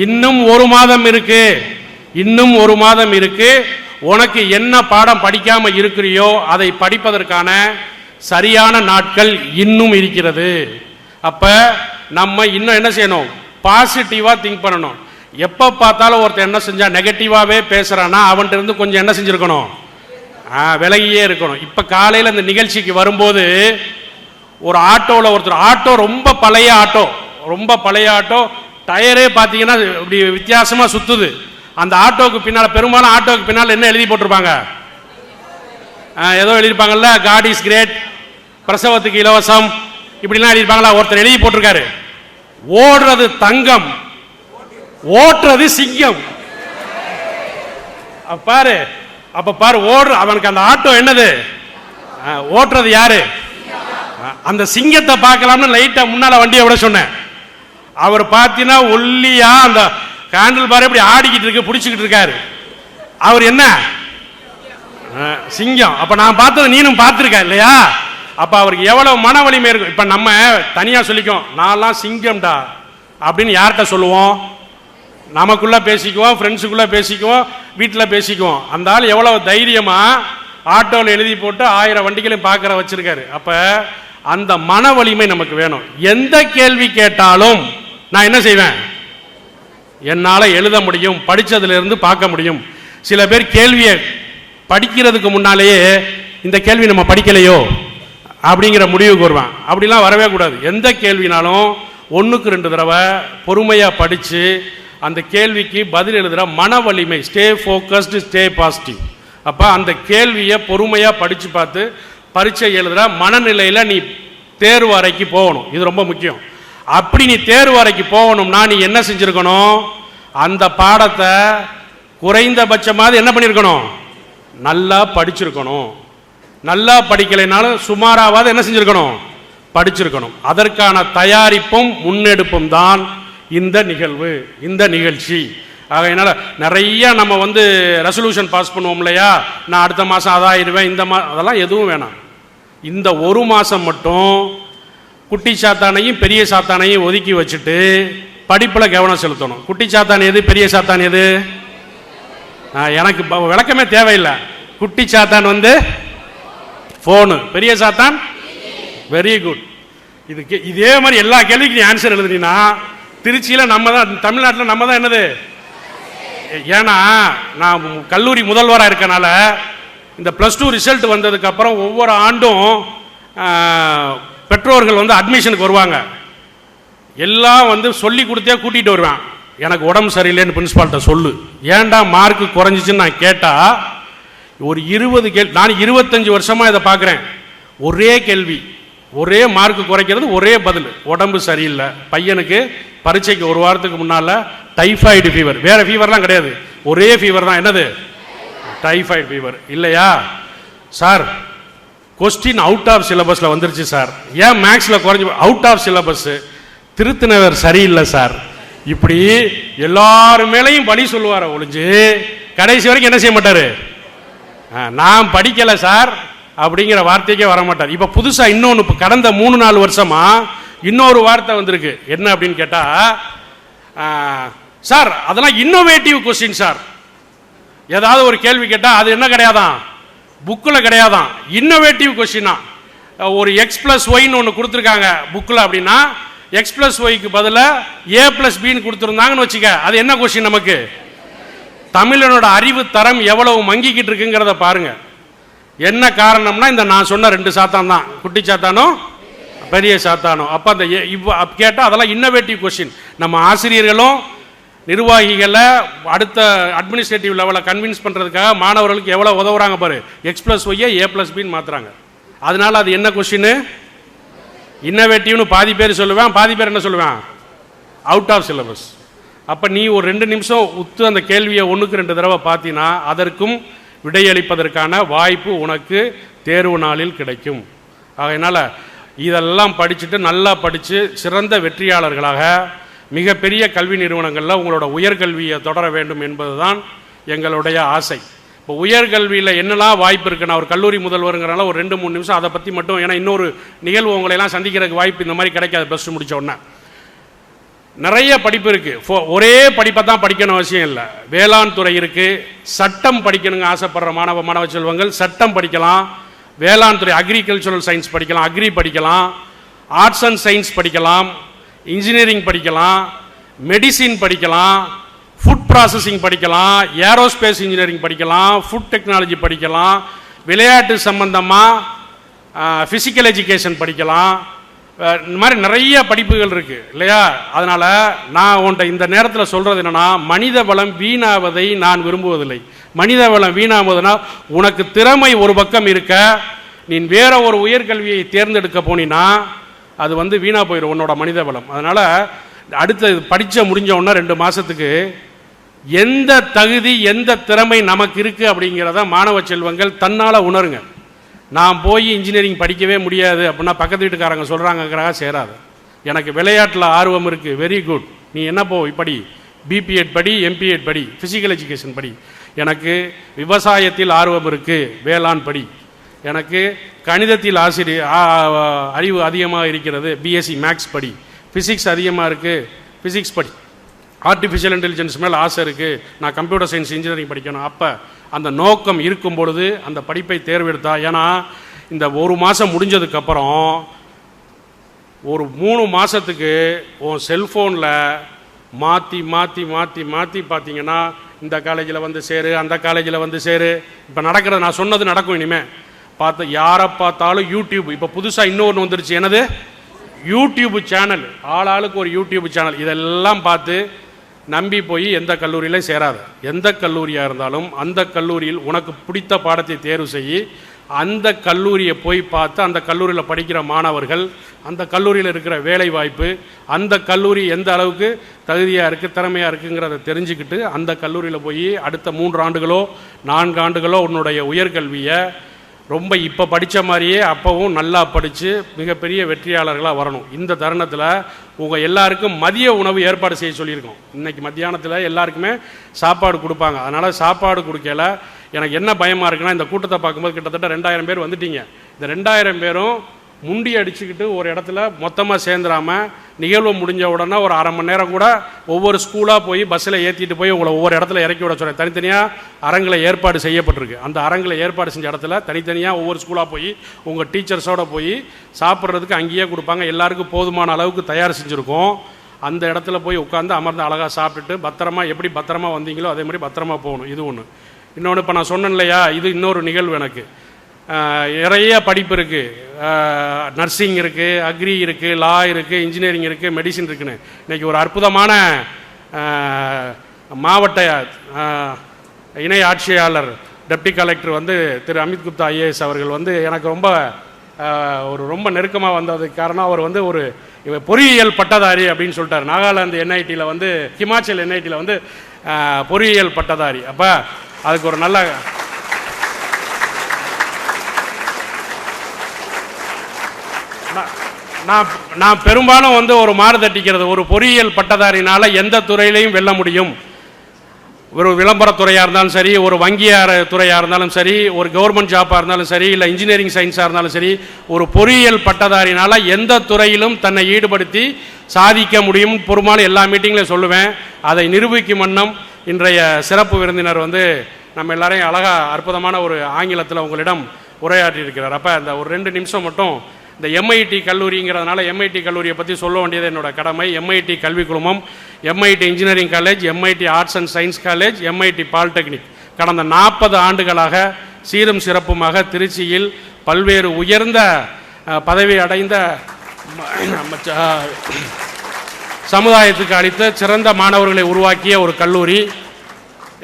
இன்னும் 1 மாதம் இருக்கு, இன்னும் 1 மாதம் இருக்கு. உனக்கு என்ன பாடம் படிக்காம இருக்கிறியோ அதை படிப்பதற்கான சரியான நாட்கள் இன்னும் இருக்கிறது. அப்ப நம்ம இன்னும் என்ன செய்யணும்? பாசிட்டிவா திங்க் பண்ணணும். எப்போ பார்த்தாலும் ஒருத்தர் என்ன செஞ்சா நெகட்டிவாகவே பேசுகிறான்னா அவன்கிட்ட இருந்து கொஞ்சம் என்ன செஞ்சுருக்கணும், விலகியே இருக்கணும். இப்போ காலையில் இந்த நிகழ்ச்சிக்கு வரும்போது ஒரு ஆட்டோவில் ஒருத்தர், ஆட்டோ ரொம்ப பழைய ஆட்டோ, டயரே பார்த்தீங்கன்னா இப்படி வித்தியாசமாக சுற்றுது. அந்த ஆட்டோவுக்கு பின்னால், பெரும்பாலும் ஆட்டோவுக்கு பின்னால் என்ன எழுதி போட்டிருப்பாங்க, ஏதோ எழுதியிருப்பாங்கல்ல, காட் இஸ் கிரேட், பிரசவத்துக்கு இலவசம், இப்படிலாம் எழுதியிருப்பாங்களா. ஒருத்தர் எழுதி போட்டிருக்காரு, ஓடுறது தங்கம், ஓட்டுறது சிங்கம். பாரு, அப்ப பாரு, அவனுக்கு அந்த ஆட்டோ என்னது, ஓட்டுறது யாரு, அந்த சிங்கத்தை பார்க்கலாம்னு லைட்டா முன்னால வண்டியை விட சொன்னேன். அவர் பார்த்தீங்கன்னா ஒல்லியா அந்த கேண்டில் பாரு இப்படி ஆடிக்கிட்டு இருக்கு, பிடிச்சிக்கிட்டு இருக்காரு. அவர் என்ன, சிங்கம். அப்ப நான் பார்த்தது நீனும் பார்த்திருக்க இல்லையா? அப்ப அவருக்கு எவ்வளவு மன வலிமை இருக்கும். இப்ப நம்ம தனியா சொல்லிக்கோம், நான்லாம் சிங்கம்டா அப்படின்னு யார்கிட்ட சொல்லுவோம், நமக்குள்ள பேசிக்குவோம், ஃப்ரெண்ட்ஸுக்குள்ள பேசிக்குவோம், வீட்டில் பேசிக்குவோம். அந்த ஆள் எவ்வளவு தைரியமா ஆட்டோவில் எழுதி போட்டு 1000 வண்டிகளையும் பார்க்கற வச்சிருக்காரு. அப்ப அந்த மன வலிமை நமக்கு வேணும். எந்த கேள்வி கேட்டாலும் நான் என்ன செய்வேன், என்னால எழுத முடியும், படிச்சதுல இருந்து பார்க்க முடியும். சில பேர் கேள்வியை படிக்கிறதுக்கு முன்னாலேயே இந்த கேள்வி நம்ம படிக்கலையோ அப்படிங்கிற முடிவுக்கு வருவான். அப்படிலாம் வரவே கூடாது. எந்த கேள்வினாலும் 1க்கு 2 தடவை பொறுமையா படிச்சு அந்த கேள்விக்கு பதில் எழுதுற மன வலிமை, ஸ்டே ஃபோக்கஸ்டு, ஸ்டே பாசிட்டிவ். அப்ப அந்த கேள்வியை பொறுமையா படிச்சு பார்த்து பரீட்சை எழுதுற மனநிலையில நீ தேர்வு அறைக்கு போகணும். இது ரொம்ப முக்கியம். அப்படி நீ தேர்வு அறைக்கு போகணும்னா நீ என்ன செஞ்சிருக்கணும், அந்த பாடத்தை குறைந்தபட்சமாவது என்ன பண்ணிருக்கணும், நல்லா படிச்சிருக்கணும். நல்லா படிக்கலைனாலும் சுமாராவது என்ன செஞ்சிருக்கணும், படிச்சிருக்கணும். அதற்கான தயாரிப்பும் முன்னெடுப்பும் தான் இந்த நிகழ்வு, இந்த நிகழ்ச்சி. ஆகையினால நிறைய நம்ம ரெசல்யூஷன் பாஸ் பண்ணுவோம் இல்லையா, நான் அடுத்த மாதம் அதாயிடுவேன், இந்த அதெல்லாம் எதுவும் வேணாம். இந்த ஒரு மாதம் மட்டும் குட்டி சாத்தானையும் பெரிய சாத்தானையும் ஒதுக்கி வச்சுட்டு படிப்பில் கவனம் செலுத்தணும். குட்டி சாத்தான் எது, பெரிய சாத்தான் எது, எனக்கு விளக்கமே தேவையில்லை. குட்டி சாத்தான் ஃபோனு, பெரிய சாத்தான் வெரி குட். இதுக்கு இதே மாதிரி எல்லா கேள்விக்கும் நீ ஆன்சர் எழுதுனீங்கன்னா திருச்சியில் நம்ம தான், தமிழ்நாட்டில் நம்ம தான் என்னது. ஏன்னா நான் கல்லூரி முதல்வராக இருக்கனால இந்த +2 ரிசல்ட் வந்ததுக்கு அப்புறம் ஒவ்வொரு ஆண்டும் பெற்றோர்கள் அட்மிஷனுக்கு வருவாங்க. எல்லாம் சொல்லி கொடுத்தே கூட்டிகிட்டு வருவேன். எனக்கு உடம்பு சரியில்லைன்னு பிரின்சிபால்கிட்ட சொல்லு, ஏன்டா மார்க்கு குறைஞ்சிச்சுன்னு நான் கேட்டா ஒரு 20 கேள்வி, நான் 25 வருஷமா இதை பார்க்குறேன். ஒரே கேள்வி, ஒரே மார்க்கு குறைக்கிறது, ஒரே பதில், உடம்பு சரியில்லை. பையனுக்கு பரீட்சைக்கு ஒரு வாரத்துக்கு முன்னால டைஃபாய்டு ஃபீவர், வேற ஃபீவர்லாம் கிடையாது, ஒரே ஃபீவர் தான். என்னது, டைஃபாய்டு ஃபீவர். இல்லையா சார், கொஸ்டின் அவுட் ஆஃப் சிலபஸ்ல வந்துருச்சு சார், ஏன் மேக்ஸ்ல குறைஞ்சி, அவுட் ஆஃப் சிலபஸ், திருத்தினவர் சரியில்லை சார். இப்படி எல்லாரு மேலையும் பழி சொல்லுவார ஒழிஞ்சு கடைசி வரைக்கும் என்ன செய்ய மாட்டாரு, நான் படிக்கல சார் அப்படிங்கிற வார்த்தைக்கே வர மாட்டார். இப்ப புதுசா இன்னொன்னு கடந்த 3-4 வருஷமா இன்னொரு வார்த்தை வந்திருக்கு. என்ன அப்படின்னு கேட்டா, சார் அதெல்லாம் இன்னோவேட்டிவ் கொஸ்டின் சார். ஏதாவது ஒரு கேள்வி கேட்டா அது என்ன கிடையாதான், புக்கில் கிடையாதான், இன்னோவேட்டிவ் கொஸ்டினா. ஒரு x+y ஒன்று கொடுத்துருக்காங்க புக்கில் அப்படின்னா x+y பதிலாக a+b கொடுத்துருந்தாங்கன்னு வச்சுக்க, அது என்ன கொஸ்டின் நமக்கு, தமிழனோட அறிவு தரம் எவ்வளவு மங்கிக்கிட்டு இருக்குங்கிறத பாருங்க. என்ன காரணம்னா இந்த நான் சொன்ன 2 சாத்தான் தான், குட்டி சாத்தானும் பெரிய சாத்தானும். அப்ப அந்த கேட்டா அதெல்லாம் இன்னோவேட்டிவ் கொஸ்டின். நம்ம ஆசிரியர்களும் நிர்வாகிகளை அடுத்த அட்மினிஸ்ட்ரேட்டிவ் லெவலில் கன்வின்ஸ் பண்றதுக்காக மாணவர்களுக்கு எவ்வளவு உதவுறாங்க பாரு, x+y a+b மாத்துறாங்க. அதனால அது என்ன கொஸ்டின், இன்னோவேட்டிவ்னு பாதி பேர் சொல்லுவேன், பாதி பேர் என்ன சொல்லுவேன், அவுட் ஆஃப் சிலபஸ். அப்ப நீ ஒரு 2 நிமிஷம் உத்து அந்த கேள்வியை 1க்கு 2 தடவை பார்த்தீங்கன்னா அதற்கும் விடையளிப்பதற்கான வாய்ப்பு உனக்கு தேர்வு நாளில் கிடைக்கும். அதனால இதெல்லாம் படிச்சுட்டு நல்லா படிச்சு சிறந்த வெற்றியாளர்களாக மிகப்பெரிய கல்வி நிறுவனங்களில் உங்களோட உயர்கல்வியை தொடர வேண்டும் என்பதுதான் எங்களுடைய ஆசை. இப்போ உயர்கல்வியில் என்னெல்லாம் வாய்ப்பு இருக்கு, நான் ஒரு கல்லூரி முதல்வருங்கிறனால ஒரு 2-3 நிமிஷம் அதை பற்றி மட்டும், ஏன்னா இன்னொரு நிகழ்வு உங்களையெல்லாம் சந்திக்கிறதுக்கு வாய்ப்பு இந்த மாதிரி கிடைக்காது. +2 முடிச்ச உடனே நிறைய படிப்பு இருக்கு. ஒரே படிப்பை தான் படிக்கணும் அவசியம் இல்லை. வேளாண் துறை இருக்கு, சட்டம் படிக்கணுங்க ஆசைப்படுற மாணவ செல்வங்கள் சட்டம் படிக்கலாம், வேளாண் துறை அக்ரிகல்ச்சரல் சயின்ஸ் படிக்கலாம், அக்ரி படிக்கலாம், ஆர்ட்ஸ் அண்ட் சயின்ஸ் படிக்கலாம், இன்ஜினியரிங் படிக்கலாம், மெடிசின் படிக்கலாம், ஃபுட் ப்ராசஸிங் படிக்கலாம், ஏரோஸ்பேஸ் இன்ஜினியரிங் படிக்கலாம், ஃபுட் டெக்னாலஜி படிக்கலாம், விளையாட்டு சம்பந்தமாக ஃபிசிக்கல் எஜுகேஷன் படிக்கலாம். இந்த மாதிரி நிறைய படிப்புகள் இருக்குது இல்லையா? அதனால் நான் உன்ட்ட இந்த நேரத்தில் சொல்கிறது என்னென்னா, மனித வளம் வீணாவதை நான் விரும்புவதில்லை. மனித வளம் வீணாவதுனா உனக்கு திறமை ஒரு பக்கம் இருக்க, நீ வேற ஒரு உயர்கல்வியை தேர்ந்தெடுக்க போனீன்னா அது வந்து வீணாக போயிடும் உன்னோட மனித வளம். அதனால் அடுத்து படித்த முடிஞ்ச உடனே 2 மாதத்துக்கு எந்த தகுதி எந்த திறமை நமக்கு இருக்குது அப்படிங்கிறத மாணவ செல்வங்கள் தன்னால் உணருங்க. நான் போய் இன்ஜினியரிங் படிக்கவே முடியாது அப்படின்னா பக்கத்து வீட்டுக்காரங்க சொல்கிறாங்கிறக்காக சேராது. எனக்கு விளையாட்டில் ஆர்வம் இருக்குது, வெரி குட், நீ என்ன படி, பிபிஎட் படி, எம்பிஎட் படி, ஃபிசிக்கல் எஜுகேஷன் படி. எனக்கு விவசாயத்தில் ஆர்வம் இருக்குது, வேளாண் படி. எனக்கு கணிதத்தில் அறிவு அதிகமாக இருக்கிறது, பிஎஸ்சி மேக்ஸ் படி. ஃபிசிக்ஸ் அதிகமாக இருக்குது, ஃபிசிக்ஸ் படி. ஆர்டிஃபிஷியல் இன்டெலிஜென்ஸ் மேலே ஆசை இருக்குது, நான் கம்ப்யூட்டர் சயின்ஸ் இன்ஜினியரிங் படிக்கணும். அப்போ அந்த நோக்கம் இருக்கும் பொழுது அந்த படிப்பை தேர்வெடுத்தா, ஏன்னா இந்த 1 மாதம் முடிஞ்சதுக்கப்புறம் ஒரு 3 மாதத்துக்கு உன் செல்ஃபோனில் மாற்றி மாற்றி மாற்றி மாற்றி பார்த்தீங்கன்னா இந்த காலேஜில் வந்து சேரு, அந்த காலேஜில் வந்து சேரு. இப்போ நடக்கிறது நான் சொன்னது நடக்கும். இனிமேல் யாரை பார்த்தாலும் யூடியூப். இப்போ புதுசாக இன்னொன்று வந்துருச்சு, என்னது? YouTube channel. ஆளாளுக்கு ஒரு யூடியூப் சேனல். இதெல்லாம் பார்த்து நம்பி போய் எந்த கல்லூரியிலையும் சேராத. எந்த கல்லூரியாக இருந்தாலும் அந்த கல்லூரியில் உனக்கு பிடித்த பாடத்தை தேர்வு செய்யி, அந்த கல்லூரியை போய் பார்த்து அந்த கல்லூரியில் படிக்கிற மாணவர்கள், அந்த கல்லூரியில் இருக்கிற வேலை வாய்ப்பு, அந்த கல்லூரி எந்த அளவுக்கு தகுதியாக இருக்குது, திறமையாக இருக்குங்கிறத தெரிஞ்சுக்கிட்டு அந்த கல்லூரியில் போய் அடுத்த 3 ஆண்டுகளோ 4 ஆண்டுகளோ உன்னுடைய உயர்கல்வியை ரொம்ப இப்போ படித்த மாதிரியே அப்போவும் நல்லா படித்து மிகப்பெரிய வெற்றியாளர்களாக வரணும். இந்த தருணத்தில் உங்கள் எல்லாருக்கும் மதிய உணவு ஏற்பாடு செய்ய சொல்லியிருக்கோம். இன்றைக்கி மத்தியானத்தில் எல்லாருக்குமே சாப்பாடு கொடுப்பாங்க. அதனால் சாப்பாடு கொடுக்கல எனக்கு என்ன பயமாக இருக்குன்னா, இந்த கூட்டத்தை பார்க்கும்போது கிட்டத்தட்ட 2000 பேர் வந்துட்டீங்க. இந்த 2000 பேரும் முண்டி அடிச்சுக்கிட்டு ஒரு இடத்துல மொத்தமாக சேர்ந்துடாமல் நிகழ்வு முடிஞ்ச உடனே ஒரு 1/2 மணி நேரம் கூட ஒவ்வொரு ஸ்கூலாக போய் பஸ்ஸில் ஏற்றிட்டு போய் உங்களை ஒவ்வொரு இடத்துல இறக்கி விட சொல்கிறேன். தனித்தனியாக அரங்களை ஏற்பாடு செய்யப்பட்டிருக்கு. அந்த அரங்களை ஏற்பாடு செஞ்ச இடத்துல தனித்தனியாக ஒவ்வொரு ஸ்கூலாக போய் உங்கள் டீச்சர்ஸோடு போய் சாப்பிட்றதுக்கு அங்கேயே கொடுப்பாங்க. எல்லாருக்கும் போதுமான அளவுக்கு தயார் செஞ்சுருக்கோம். அந்த இடத்துல போய் உட்காந்து அமர்ந்து அழகாக சாப்பிட்டுட்டு பத்திரமா, எப்படி பத்திரமா வந்தீங்களோ அதே மாதிரி பத்திரமா போகணும். இது ஒன்று. இன்னொன்று, இப்போ நான் சொன்னேன் இல்லையா, இது இன்னொரு நிகழ்வு. எனக்கு நிறைய படிப்பு இருக்குது. நர்சிங் இருக்குது, அக்ரி இருக்குது, லா இருக்குது, இன்ஜினியரிங் இருக்குது, மெடிசின் இருக்குன்னு. இன்றைக்கி ஒரு அற்புதமான மாவட்ட இணை ஆட்சியாளர் டெப்டி கலெக்டர் வந்து திரு அமித் குப்தா ஐஏஎஸ் அவர்கள் வந்து எனக்கு ரொம்ப நெருக்கமாக வந்ததுக்கு காரணம், அவர் வந்து ஒரு பொறியியல் பட்டதாரி அப்படின்னு சொல்லிட்டார். நாகாலாந்து என்ஐடியில் வந்து, ஹிமாச்சல் என்ஐடியில் வந்து பொறியியல் பட்டதாரி. அப்போ அதுக்கு ஒரு நல்ல நான் பெரும்பாலும் வந்து ஒரு மாறுதட்டிக்கிறது, ஒரு பொறியியல் பட்டதாரினால எந்த துறையிலையும் வெல்ல முடியும். ஒரு விளம்பரத்துறையாக இருந்தாலும் சரி, ஒரு வங்கியார் துறையாக இருந்தாலும் சரி, ஒரு கவர்மெண்ட் ஜாப்பாக இருந்தாலும் சரி, இல்லை இன்ஜினியரிங் சயின்ஸாக இருந்தாலும் சரி, ஒரு பொறியியல் பட்டதாரினால் எந்த துறையிலும் தன்னை ஈடுபடுத்தி சாதிக்க முடியும். பெரும்பாலும் எல்லா மீட்டிங்லையும் சொல்லுவேன். அதை நிரூபிக்கும் வண்ணம் இன்றைய சிறப்பு விருந்தினர் வந்து நம்ம எல்லாரையும் அழகாக அற்புதமான ஒரு ஆங்கிலத்தில் உங்களிடம் உரையாற்றி இருக்கிறார். அப்போ இந்த ஒரு 2 நிமிஷம் மட்டும் இந்த எம்ஐடி கல்லூரிங்கிறதுனால எம்ஐடி கல்லூரியை பற்றி சொல்ல வேண்டியது என்னோட கடமை. எம்ஐடி கல்வி குழுமம், MIT engineering college, MIT arts and science college, MIT polytechnic கடந்த 40 ஆண்டுகளாக சீரும் சிறப்புமாக திருச்சியில் பல்வேறு உயர்ந்த பதவி அடைந்த சமுதாயத்துக்கு அளித்த சிறந்த மாணவர்களை உருவாக்கிய ஒரு கல்லூரி.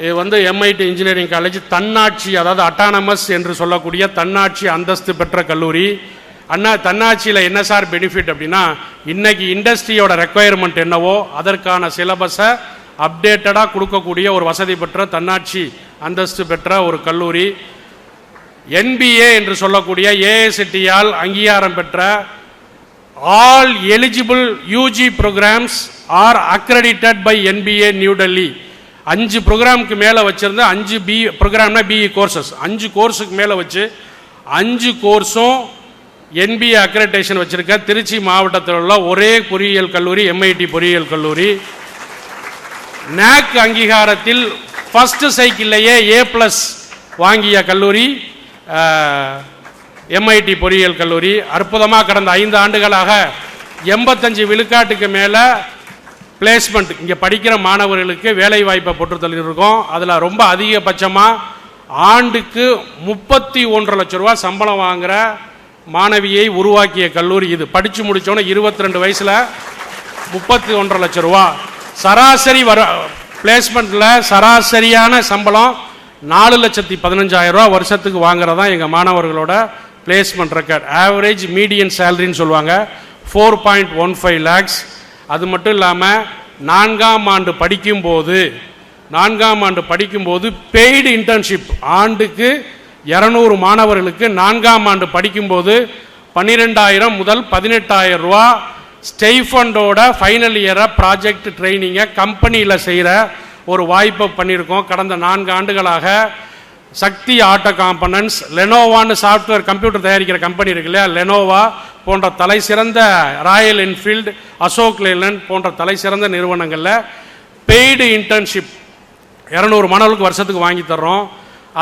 இது வந்து எம்ஐடி இன்ஜினியரிங் காலேஜ் தன்னாட்சி, அதாவது அட்டானமஸ் என்று சொல்லக்கூடிய தன்னாட்சி அந்தஸ்து பெற்ற கல்லூரி. தன்னாட்சியில் என்ன சார் பெனிஃபிட் அப்படின்னா, இன்னைக்கு இண்டஸ்ட்ரியோட ரெக்குயர்மெண்ட் என்னவோ அதற்கான சிலபஸை அப்டேட்டடாக கொடுக்கக்கூடிய ஒரு வசதி பெற்ற தன்னாட்சி அந்தஸ்து பெற்ற ஒரு கல்லூரி. என்பிஏ என்று சொல்லக்கூடிய ஏஐசிடியால் அங்கீகாரம் பெற்ற all eligible UG programmes are accredited by NBA new Delhi. 5 ப்ரோக்ராமுக்கு மேலே வச்சிருந்த 5 ப்ரோக்ராம்னா பிஇ கோர்சஸ், 5 கோர்ஸுக்கு மேலே வச்சு 5 கோர்ஸும் என்பிஏ அக்ரெடிட்டேஷன் வச்சிருக்க திருச்சி மாவட்டத்தில் உள்ள ஒரே பொறியியல் கல்லூரி எம்ஐடி பொறியியல் கல்லூரி. NAC அங்கீகாரத்தில் ஃபர்ஸ்ட் சைக்கிள்லேயே A+ வாங்கிய கல்லூரி எம்ஐடி பொறியியல் கல்லூரி. அற்புதமாக கடந்த 5 ஆண்டுகளாக 85 விழுக்காட்டுக்கு மேலே பிளேஸ்மெண்ட் இங்கே படிக்கிற மாணவர்களுக்கு வேலை வாய்ப்பை போட்டு தள்ளியிருக்கோம். அதில் ரொம்ப அதிகபட்சமாக ஆண்டுக்கு 31 லட்ச ரூபா சம்பளம் வாங்குகிற மாணவியை உருவாக்கிய கல்லூரி இது. படித்து முடித்தோன்னே 22 வயசில் 31 லட்ச ரூபா சராசரி பிளேஸ்மெண்ட்டில் சராசரியான சம்பளம் 4,15,000 ரூபா வருஷத்துக்கு வாங்குறதான் எங்கள் மாணவர்களோட பிளேஸ்மெண்ட் ரெக்கார்ட். ஆவரேஜ் மீடியன் சேலரின்னு சொல்லுவாங்க 4.15 lakhs. அது மட்டும் இல்லாமல் 4ஆம் ஆண்டு படிக்கும்போது பெய்டு இன்டர்ன்ஷிப் ஆண்டுக்கு 200 மாணவர்களுக்கு 4ஆம் ஆண்டு படிக்கும்போது 12,000 முதல் 18,000 ரூபா ஸ்டைஃபண்டோட ஃபைனல் இயரை ப்ராஜெக்ட் ட்ரைனிங்கை கம்பெனியில் செய்கிற ஒரு வாய்ப்பை பண்ணியிருக்கோம். கடந்த 4 ஆண்டுகளாக சக்தி ஆட்டோ காம்பனன்ட்ஸ், லெனோவான்னு சாஃப்ட்வேர் கம்ப்யூட்டர் தயாரிக்கிற கம்பெனி இருக்கு இல்லையா, லெனோவா போன்ற தலை சிறந்த, ராயல் என்ஃபீல்டு, அசோக் லேலண்ட் போன்ற தலை சிறந்த நிறுவனங்களில் பெய்டு இன்டர்ன்ஷிப் 200 மாணவர்களுக்கு வருஷத்துக்கு வாங்கி தர்றோம்.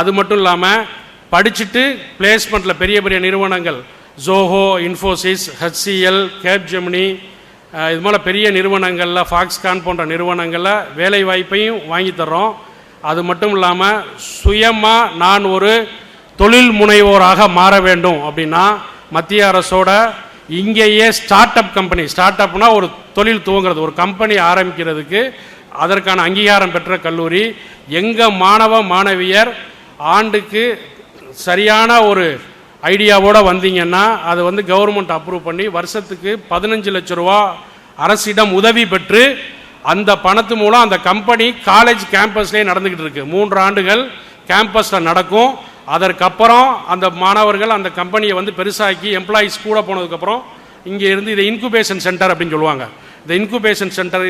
அது மட்டும் இல்லாமல் படிச்சுட்டு பிளேஸ்மெண்ட்டில் பெரிய பெரிய நிறுவனங்கள் ஜோஹோ, இன்ஃபோசிஸ், HCL, கேப்ஜெமினி, இது போல் பெரிய நிறுவனங்களில் ஃபாக்ஸ்கான் போன்ற நிறுவனங்களில் வேலை வாய்ப்பையும் வாங்கி தர்றோம். அது மட்டும் இல்லாமல் சுயமாக நான் ஒரு தொழில் முனைவோராக மாற வேண்டும் அப்படின்னா மத்திய அரசோட இங்கேயே ஸ்டார்ட் அப் கம்பெனி, ஸ்டார்ட் அப்னா ஒரு தொழில் துவங்கிறது, ஒரு கம்பெனி ஆரம்பிக்கிறதுக்கு அதற்கான அங்கீகாரம் பெற்ற கல்லூரி. எங்கள் மாணவ மாணவியர் ஆண்டுக்கு சரியான ஒரு ஐடியாவோடு வந்தீங்கன்னா அது கவர்மெண்ட் அப்ரூவ் பண்ணி வருஷத்துக்கு 15 லட்ச ரூபா அரசிடம் உதவி பெற்று அந்த பணத்து மூலம் அந்த கம்பெனி காலேஜ் கேம்பஸ்லேயே நடந்துக்கிட்டு இருக்கு. 3 ஆண்டுகள் கேம்பஸில் நடக்கும். அதற்கப்புறம் அந்த மாணவர்கள் அந்த கம்பெனியை பெருசாக்கி எம்ப்ளாயீஸ் கூட போனதுக்கப்புறம் இங்கே இருந்து இதை இன்குபேஷன் சென்டர் அப்படின்னு சொல்லுவாங்க. இந்த இன்குபேஷன் சென்டர்,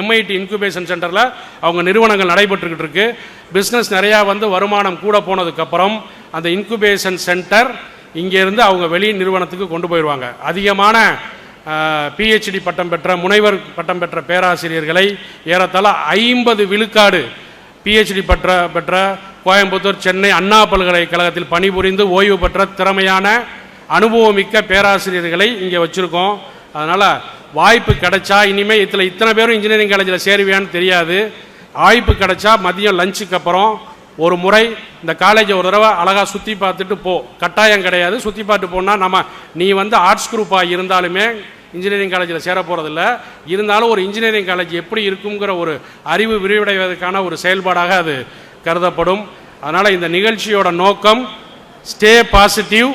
MIT இன்குபேஷன் சென்டரில் அவங்க நிறுவனங்கள் நடைபெற்றுக்கிட்டு இருக்கு. பிஸ்னஸ் நிறையா வருமானம் கூட போனதுக்கப்புறம் அந்த இன்குபேஷன் சென்டர் இங்கேருந்து அவங்க வெளி நிறுவனத்துக்கு கொண்டு போயிடுவாங்க. அதிகமான PhD பட்டம் பெற்ற, முனைவர் பட்டம் பெற்ற பேராசிரியர்களை ஏறத்தாழ 50 விழுக்காடு PhD பெற்ற கோயம்புத்தூர், சென்னை அண்ணா பல்கலைக்கழகத்தில் பணிபுரிந்து ஓய்வு பெற்ற திறமையான அனுபவமிக்க பேராசிரியர்களை இங்கே வச்சுருக்கோம். அதனால் வாய்ப்பு கிடைச்சா, இனிமேல் இத்தனை பேரும் இன்ஜினியரிங் காலேஜில் சேருவியான்னு தெரியாது, வாய்ப்பு கிடைச்சா மதியம் லஞ்சுக்கு அப்புறம் ஒரு முறை இந்த காலேஜை ஒரு தடவை அழகாக சுற்றி பார்த்துட்டு போ. கட்டாயம் கிடையாது, சுற்றி பார்த்துட்டு போனால் நீ ஆர்ட்ஸ் குரூப்பாக இருந்தாலுமே இன்ஜினியரிங் காலேஜில் சேர போகிறதில்ல. இருந்தாலும் ஒரு இன்ஜினியரிங் காலேஜ் எப்படி இருக்குங்கிற ஒரு அறிவு விரிவடைவதற்கான ஒரு செயல்பாடாக அது கருதப்படும். அதனால் இந்த நிகழ்ச்சியோட நோக்கம் ஸ்டே பாசிட்டிவ்,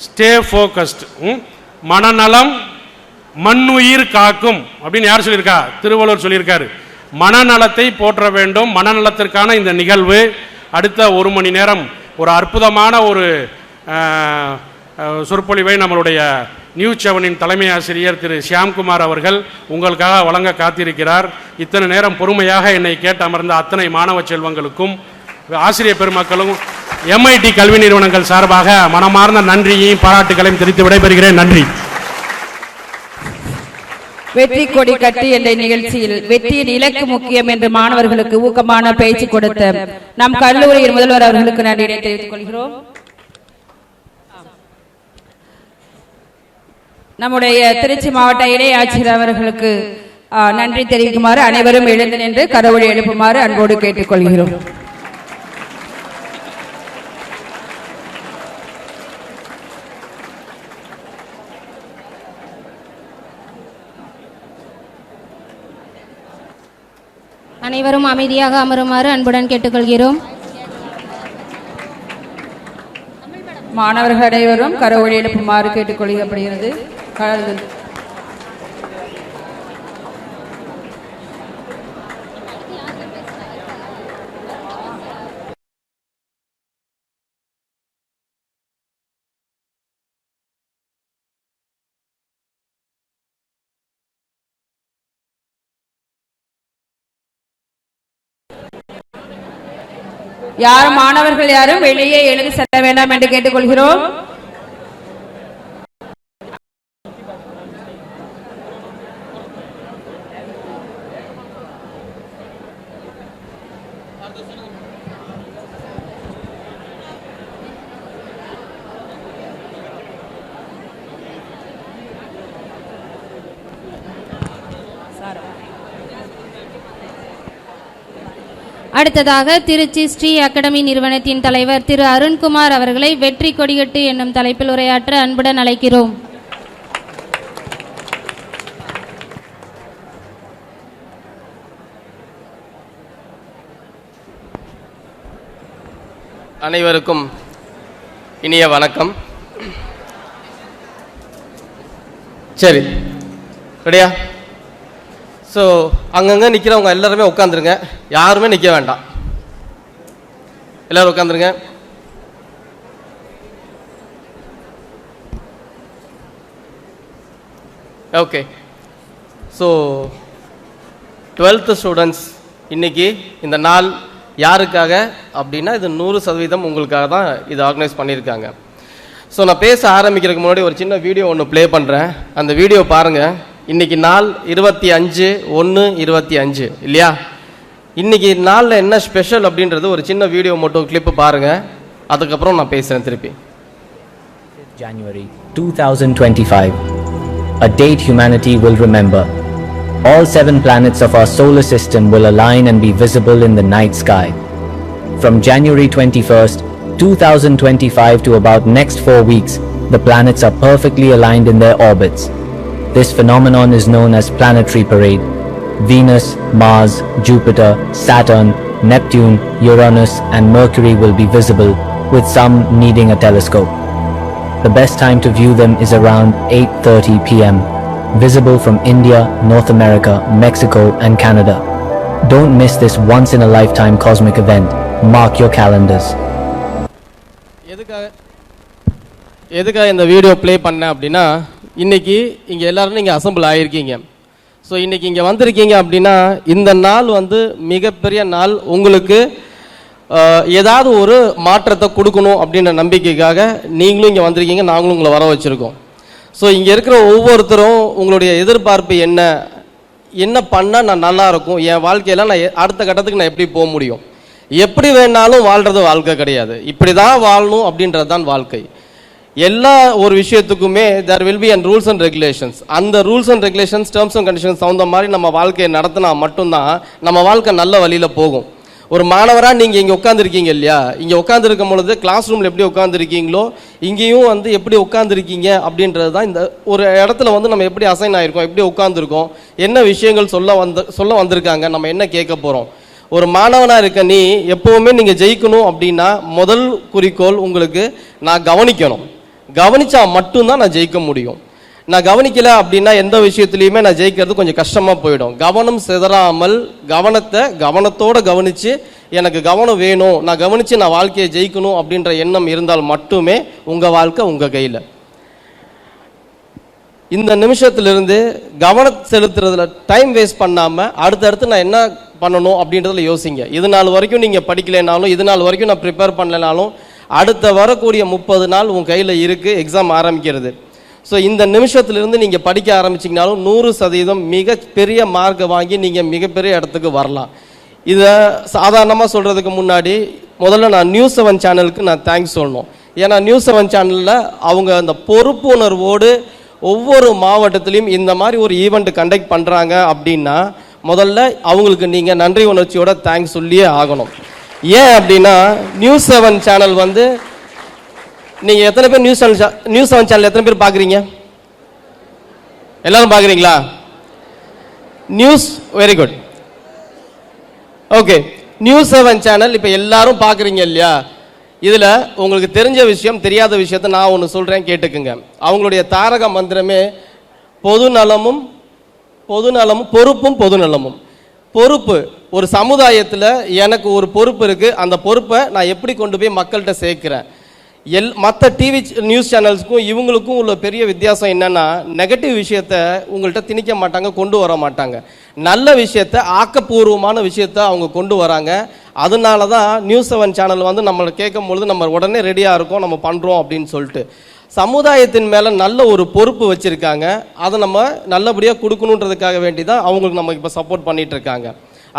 ஸ்டே ஃபோக்கஸ்ட். மனநலம் மண்ணுயிர் காக்கும் அப்படின்னு யார் சொல்லியிருக்கா? திருவள்ளுவர் சொல்லியிருக்காரு. மனநலத்தை போற்ற வேண்டும். மனநலத்திற்கான இந்த நிகழ்வு அடுத்த 1 மணி நேரம் ஒரு அற்புதமான ஒரு சொற்பொழிவை நம்மளுடைய நியூஸ் 7 தலைமை ஆசிரியர் திரு ஷியாம்குமார் அவர்கள் உங்களுக்காக வழங்க காத்திருக்கிறார். இத்தனை நேரம் பொறுமையாக என்னை கேட்டு அமர்ந்த அத்தனை மாணவ செல்வங்களுக்கும் ஆசிரியர் பெருமக்களும் MIT கல்வி நிறுவனங்கள் சார்பாக மனமார்ந்த நன்றியையும் பாராட்டுகளையும் தெரிவித்து விடைபெறுகிறேன். நன்றி. வெற்றி கொடி கட்டி என்ற நிகழ்ச்சியில் வெற்றியின் இலக்கு முக்கியம் என்று மாணவர்களுக்கு ஊக்கமான பேச்சு கொடுத்த நம் கல்லூரியின் முதல்வர் அவர்களுக்கு நன்றியை தெரிவித்துக் கொள்கிறோம். நம்முடைய திருச்சி மாவட்ட இணை ஆட்சியர் அவர்களுக்கு நன்றி தெரிவிக்குமாறு அனைவரும் எழுந்து நின்று கரவொலி எழுப்புமாறு அன்போடு கேட்டுக்கொள்கிறோம். அனைவரும் அமைதியாக அமருமாறு அன்புடன் கேட்டுக்கொள்கிறோம். மாணவர்கள் அனைவரும் கரவொலி எழுப்புமாறு கேட்டுக்கொள்ளப்படுகிறது. யாரும் மாணவர்கள் யாரும் வெளியே எழுதி செல்ல வேண்டாம் என்று கேட்டுக்கொள்கிறோம். அடுத்ததாக திருச்சி ஸ்ரீ அகாடமி நிறுவனத்தின் தலைவர் திரு அருண்குமார் அவர்களை வெற்றி கொடிகட்டு என்னும் தலைப்பில் உரையாற்ற அன்புடன் அழைக்கிறோம். அனைவருக்கும் இனிய வணக்கம். சரி, ரெடியா? ஸோ அங்கங்கே நிற்கிறவங்க எல்லாருமே உட்காந்துருங்க, யாருமே நிற்க வேண்டாம், எல்லோரும் உட்காந்துருங்க. ஓகே, ஸோ 12th ஸ்டூடெண்ட்ஸ், இன்னைக்கு இந்த நாள் யாருக்காக அப்படின்னா இது 100% உங்களுக்காக தான் இது ஆர்கனைஸ் பண்ணியிருக்காங்க. ஸோ நான் பேச ஆரம்பிக்கிறதுக்கு முன்னாடி ஒரு சின்ன வீடியோ ஒன்று ப்ளே பண்ணுறேன், அந்த வீடியோ பாருங்கள். இன்னைக்கு நாள் 25/1/25 இல்லையா? இன்னைக்கு நாளில் என்ன ஸ்பெஷல் அப்படின்றது ஒரு சின்ன வீடியோ மட்டும் கிளிப்பு பாருங்கள், அதுக்கப்புறம் நான் பேசுகிறேன் திருப்பி. January 2025, a date humanity will remember. All 7 planets of our solar system will align and be visible in the night sky. From January 21st, 2025 to about next 4 weeks, the planets are perfectly aligned in their orbits. This phenomenon is known as planetary parade. Venus, Mars, Jupiter, Saturn, Neptune, Uranus and Mercury will be visible, with some needing a telescope. The best time to view them is around 8:30 p.m. Visible from India, North America, Mexico and Canada. Don't miss this once-in-a-lifetime cosmic event. Mark your calendars. எதுக்காக இந்த video play பண்ணேன் அப்படின்னா, இன்றைக்கி இங்கே எல்லோரும் நீங்கள் assemble ஆகியிருக்கீங்க. So இன்றைக்கி இங்கே வந்திருக்கீங்க அப்படின்னா இந்த நாள் மிகப்பெரிய நாள், உங்களுக்கு ஏதாவது ஒரு மாற்றத்தை கொடுக்கணும் அப்படின்ற நம்பிக்கைக்காக நீங்களும் இங்கே வந்திருக்கீங்க, நாங்களும் உங்களை வர வச்சுருக்கோம். ஸோ இங்கே இருக்கிற ஒவ்வொருத்தரும் உங்களுடைய எதிர்பார்ப்பு என்ன பண்ணால் நான் நல்லாயிருக்கும், என் வாழ்க்கையில் நான் அடுத்த கட்டத்துக்கு நான் எப்படி போக முடியும். எப்படி வேணாலும் வாழ்கிறது வாழ்க்கை கிடையாது, இப்படி தான் வாழணும் அப்படின்றது தான் வாழ்க்கை. எல்லா ஒரு விஷயத்துக்குமே there will be rules and regulations. அந்த rules and regulations, terms and conditions தகுந்த மாதிரி நம்ம வாழ்க்கையை நடத்தினா மட்டும்தான் நம்ம வாழ்க்கை நல்ல வழியில் போகும். ஒரு மாணவராக நீங்கள் இங்கே உட்காந்துருக்கீங்க இல்லையா, இங்கே உட்காந்துருக்கும் பொழுது கிளாஸ் ரூமில் எப்படி உட்காந்துருக்கீங்களோ இங்கேயும் எப்படி உட்காந்துருக்கீங்க அப்படின்றது தான். இந்த ஒரு இடத்துல நம்ம எப்படி அசைன் ஆகிருக்கோம், எப்படி உட்காந்துருக்கோம், என்ன விஷயங்கள் சொல்ல வந்திருக்காங்க, நம்ம என்ன கேட்க போகிறோம். ஒரு மாணவனாக இருக்க நீ எப்போவுமே நீங்கள் ஜெயிக்கணும் அப்படின்னா முதல் குறிக்கோள் உங்களுக்கு நான் கவனிக்கணும். கவனிச்சா மட்டும்தான் நான் ஜெயிக்க முடியும். நான் கவனிக்கல அப்படின்னா எந்த விஷயத்துலையுமே நான் ஜெயிக்கிறது கொஞ்சம் கஷ்டமாக போயிடும். கவனம் சிதறாமல் கவனத்தோடு கவனித்து எனக்கு கவனம் வேணும், நான் கவனித்து நான் வாழ்க்கையை ஜெயிக்கணும் அப்படின்ற எண்ணம் இருந்தால் மட்டுமே உங்கள் வாழ்க்கை உங்கள் கையில். இந்த நிமிஷத்துலேருந்து கவனம் செலுத்துறதுல டைம் வேஸ்ட் பண்ணாமல் அடுத்தடுத்து நான் என்ன பண்ணணும் அப்படின்றதுல யோசிங்க. இது நாள் வரைக்கும் நீங்கள் படிக்கலைனாலும், இது நாள் வரைக்கும் நான் ப்ரிப்பேர் பண்ணலைனாலும், அடுத்த வரக்கூடிய 30 நாள் உங்கள் கையில் இருக்குது எக்ஸாம் ஆரம்பிக்கிறது. ஸோ இந்த நிமிஷத்துலேருந்து நீங்கள் படிக்க ஆரம்பிச்சிங்கனாலும் 100% மிகப்பெரிய மார்க்கை வாங்கி நீங்கள் மிகப்பெரிய இடத்துக்கு வரலாம். இதை சாதாரணமாக சொல்கிறதுக்கு முன்னாடி முதல்ல நான் நியூஸ் 7 சேனலுக்கு நான் தேங்க்ஸ் சொல்லணும். ஏன்னா நியூஸ் 7 சேனலில் அவங்க அந்த பொறுப்புணர்வோடு ஒவ்வொரு மாவட்டத்திலையும் இந்த மாதிரி ஒரு ஈவெண்ட் கண்டக்ட் பண்ணுறாங்க அப்படின்னா முதல்ல அவங்களுக்கு நீங்கள் நன்றி உணர்ச்சியோட தேங்க்ஸ் சொல்லியே ஆகணும். ஏன் அப்படின்னா நியூஸ் 7 சேனல் நீங்கள் எத்தனை பேர் நியூஸ் 7 சேனல் எத்தனை பேர் பார்க்குறீங்க? எல்லாரும் பார்க்குறீங்களா? News very good. Okay, news 7 channel இப்போ எல்லாரும் பார்க்குறீங்க இல்லையா? இதில் உங்களுக்கு தெரிஞ்ச விஷயம், தெரியாத விஷயத்தை நான் ஒன்று சொல்கிறேன், கேட்டுக்குங்க. அவங்களுடைய தாரக மந்திரமே பொதுநலமும் பொறுப்பும் பொதுநலமும். பொறுப்பு, ஒரு சமுதாயத்தில் எனக்கு ஒரு பொறுப்பு இருக்குது, அந்த பொறுப்பை நான் எப்படி கொண்டு போய் மக்கள்கிட்ட சேர்க்குறேன். மற்ற டிவி நியூஸ் சேனல்ஸுக்கும் இவங்களுக்கும் உள்ள பெரிய வித்தியாசம் என்னென்னா, நெகட்டிவ் விஷயத்தை உங்கள்கிட்ட திணிக்க மாட்டாங்க, கொண்டு வர மாட்டாங்க. நல்ல விஷயத்தை, ஆக்கப்பூர்வமான விஷயத்தை அவங்க கொண்டு வராங்க. அதனால தான் நியூஸ் 7 சேனல் நம்மளை கேட்கும் பொழுது நம்ம உடனே ரெடியாக இருக்கோம், நம்ம பண்ணுறோம் அப்படின்னு சொல்லிட்டு. சமுதாயத்தின் மேலே நல்ல ஒரு பொறுப்பு வச்சுருக்காங்க, அதை நம்ம நல்லபடியாக கொடுக்கணுன்றதுக்காக வேண்டி தான் அவங்களுக்கு நம்ம இப்போ சப்போர்ட் பண்ணிகிட்டு இருக்காங்க.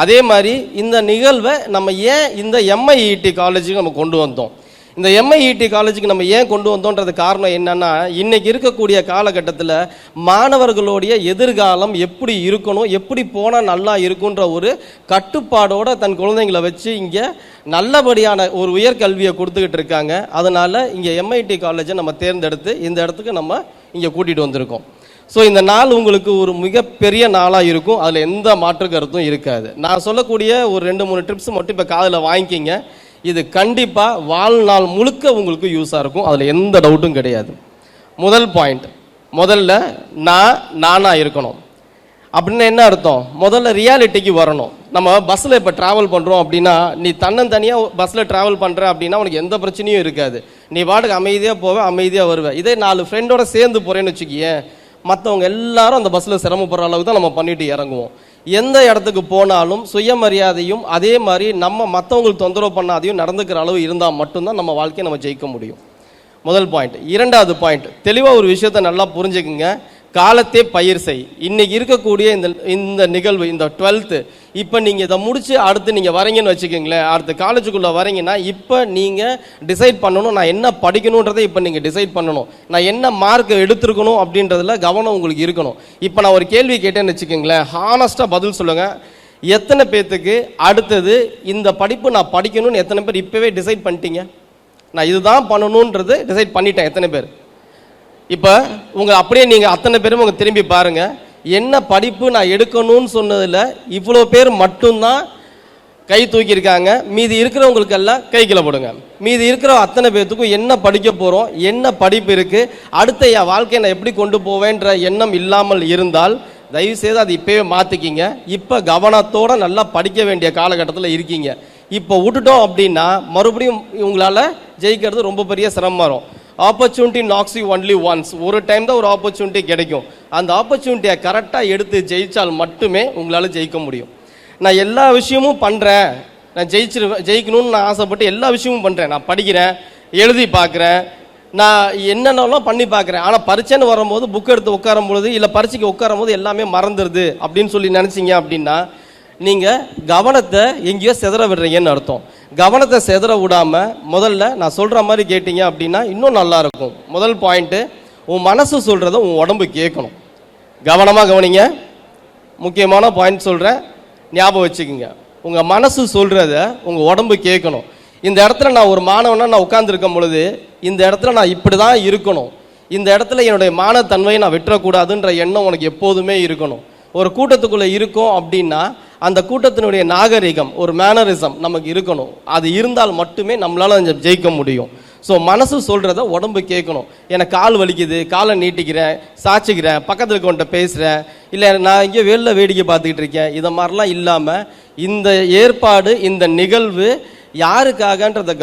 அதே மாதிரி இந்த நிகழ்வை நம்ம ஏன் இந்த MIET காலேஜுக்கு நம்ம கொண்டு வந்தோம், இந்த எம்ஐஇடி காலேஜுக்கு நம்ம ஏன் கொண்டு வந்தோன்றது காரணம் என்னன்னா, இன்னைக்கு இருக்கக்கூடிய காலகட்டத்தில் மாணவர்களுடைய எதிர்காலம் எப்படி இருக்கணும், எப்படி போனால் நல்லா இருக்குன்ற ஒரு கட்டுப்பாடோட தன் குழந்தைங்களை வச்சு இங்கே நல்லபடியான ஒரு உயர்கல்வியை கொடுத்துக்கிட்டு இருக்காங்க. அதனால இங்கே எம்ஐடி காலேஜை நம்ம தேர்ந்தெடுத்து இந்த இடத்துக்கு நம்ம இங்கே கூட்டிகிட்டு வந்திருக்கோம். ஸோ இந்த நாள் உங்களுக்கு ஒரு மிகப்பெரிய நாளாக இருக்கும், அதில் எந்த மாற்று கருத்தும் இருக்காது. நான் சொல்லக்கூடிய ஒரு 2-3 டிப்ஸ் மட்டும் இப்போ காதில் வாங்கிக்கிங்க. இது கண்டிப்பாக வாழ்நாள் முழுக்க உங்களுக்கு யூஸாக இருக்கும், அதில் எந்த டவுட்டும் கிடையாது. முதல் பாயிண்ட், முதல்ல நானாக இருக்கணும். அப்படின்னு என்ன அர்த்தம்? முதல்ல ரியாலிட்டிக்கு வரணும். நம்ம பஸ்ஸில் இப்போ ட்ராவல் பண்ணுறோம் அப்படின்னா, நீ தன்னந்தனியாக பஸ்ஸில் ட்ராவல் பண்ணுற அப்படின்னா உனக்கு எந்த பிரச்சனையும் இருக்காது. நீ பாட்டுக்கு அமைதியாக போவ, அமைதியாக வருவேன். இதே 4 ஃப்ரெண்டோட சேர்ந்து போகிறேன்னு வச்சுக்கியேன், மற்றவங்க எல்லாரும் அந்த பஸ்ஸில் சிரமப்படுற அளவுக்கு தான் நம்ம பண்ணிட்டு இறங்குவோம். எந்த இடத்துக்கு போனாலும் சுயமரியாதையும் அதே மாதிரி நம்ம மற்றவங்களுக்கு தொந்தரவு பண்ணாதையும் நடந்துக்கிற அளவு இருந்தால் மட்டும்தான் நம்ம வாழ்க்கையை நம்ம ஜெயிக்க முடியும். முதல் பாயிண்ட். இரண்டாவது பாயிண்ட், தெளிவாக ஒரு விஷயத்தை நல்லா புரிஞ்சுக்குங்க. காலத்தே பயிர் செய். இன்னைக்கு இருக்கக்கூடிய இந்த நிகழ்வு, இந்த 12th, இப்போ நீங்கள் இதை முடிச்சு அடுத்து நீங்கள் வரீங்கன்னு வச்சுக்கோங்களேன், அடுத்த காலேஜுக்குள்ளே வரீங்கன்னா இப்போ நீங்கள் டிசைட் பண்ணணும், நான் என்ன படிக்கணுன்றதை இப்போ நீங்கள் டிசைட் பண்ணணும், நான் என்ன மார்க் எடுத்துருக்கணும் அப்படின்றதுல கவனம் உங்களுக்கு இருக்கணும். இப்போ நான் ஒரு கேள்வி கேட்டேன்னு வச்சுக்கோங்களேன், ஹானஸ்ட்டாக பதில் சொல்லுங்கள். எத்தனை பேர்த்துக்கு அடுத்தது இந்த படிப்பு நான் படிக்கணும்னு எத்தனை பேர் இப்போவே டிசைட் பண்ணிட்டீங்க? நான் இதுதான் பண்ணணுன்றது டிசைட் பண்ணிட்டேன். எத்தனை பேர்? இப்போ உங்கள் அப்படியே நீங்கள் அத்தனை பேரும் உங்கள் திரும்பி பாருங்கள், என்ன படிப்பு நான் எடுக்கணும்னு சொன்னதில் இவ்வளோ பேர் மட்டும்தான் கை தூக்கியிருக்காங்க. மீதி இருக்கிறவங்களுக்கெல்லாம் கை கீழே போடுங்க. மீதி இருக்கிற அத்தனை பேர்த்துக்கும் என்ன படிக்க போகிறோம், என்ன படிப்பு இருக்குது, அடுத்த என் வாழ்க்கையை நான் எப்படி கொண்டு போவேன்ற எண்ணம் இல்லாமல் இருந்தால் தயவுசெய்து அது இப்போவே மாற்றிக்கிங்க. இப்போ கவனத்தோடு நல்லா படிக்க வேண்டிய காலகட்டத்தில் இருக்கீங்க. இப்போ விட்டுட்டோம் அப்படின்னா மறுபடியும் உங்களால் ஜெயிக்கிறது ரொம்ப பெரிய சிரமம் வரும். Opportunity knocks you only once. ஒரு டைம் தான் ஒரு ஆப்பர்ச்சுனிட்டி கிடைக்கும். அந்த ஆப்பர்ச்சுனிட்டியை கரெக்டாக எடுத்து ஜெயித்தால் மட்டுமே உங்களால் ஜெயிக்க முடியும். நான் எல்லா விஷயமும் பண்ணுறேன், நான் ஜெயிக்கணும்னு நான் ஆசைப்பட்டு எல்லா விஷயமும் பண்ணுறேன், நான் படிக்கிறேன், எழுதி பார்க்குறேன், நான் என்னென்னலாம் பண்ணி பார்க்குறேன், ஆனால் பரீட்சைன்னு வரும்போது புக் எடுத்து உட்காரும் பொழுது இல்லை பரீட்சைக்கு உட்காரும் போது எல்லாமே மறந்துடுது அப்படின்னு சொல்லி நினச்சிங்க அப்படின்னா நீங்கள் கவனத்தை எங்கேயோ செதற விடுறீங்கன்னு அர்த்தம். கவனத்தை செதற விடாமல் முதல்ல நான் சொல்கிற மாதிரி கேட்டீங்க அப்படின்னா இன்னும் நல்லாயிருக்கும். முதல் பாயிண்ட்டு, உன் மனசு சொல்கிறத உன் உடம்பு கேட்கணும். கவனமாக கவனிங்க, முக்கியமான பாயிண்ட் சொல்கிறேன், ஞாபகம் வச்சுக்கோங்க. உங்கள் மனசு சொல்கிறத உங்கள் உடம்பு கேட்கணும். இந்த இடத்துல நான் ஒரு மாணவனாக நான் உட்கார்ந்துருக்கும் பொழுது இந்த இடத்துல நான் இப்படி தான் இருக்கணும், இந்த இடத்துல என்னுடைய மானத்தன்மையை நான் விட்டுறக்கூடாதுன்ற எண்ணம் உனக்கு எப்போதுமே இருக்கணும். ஒரு கூட்டத்துக்குள்ளே இருக்கோம் அப்படின்னா அந்த கூட்டத்தினுடைய நாகரிகம், ஒரு மேனரிசம் நமக்கு இருக்கணும். அது இருந்தால் மட்டுமே நம்மளால் ஜெயிக்க முடியும். ஸோ மனசு சொல்கிறத உடம்பு கேட்கணும். எனக்கு கால் வலிக்குது, காலை நீட்டிக்கிறேன், சாச்சிக்கிறேன், பக்கத்தில் இருக்கவன்ட்ட பேசுகிறேன், இல்லை நான் இங்கே வெளில வேடிக்கை பார்த்துக்கிட்டு இருக்கேன், இதை மாதிரிலாம் இல்லாமல் இந்த ஏற்பாடு, இந்த நிகழ்வு யாருக்காகன்றதை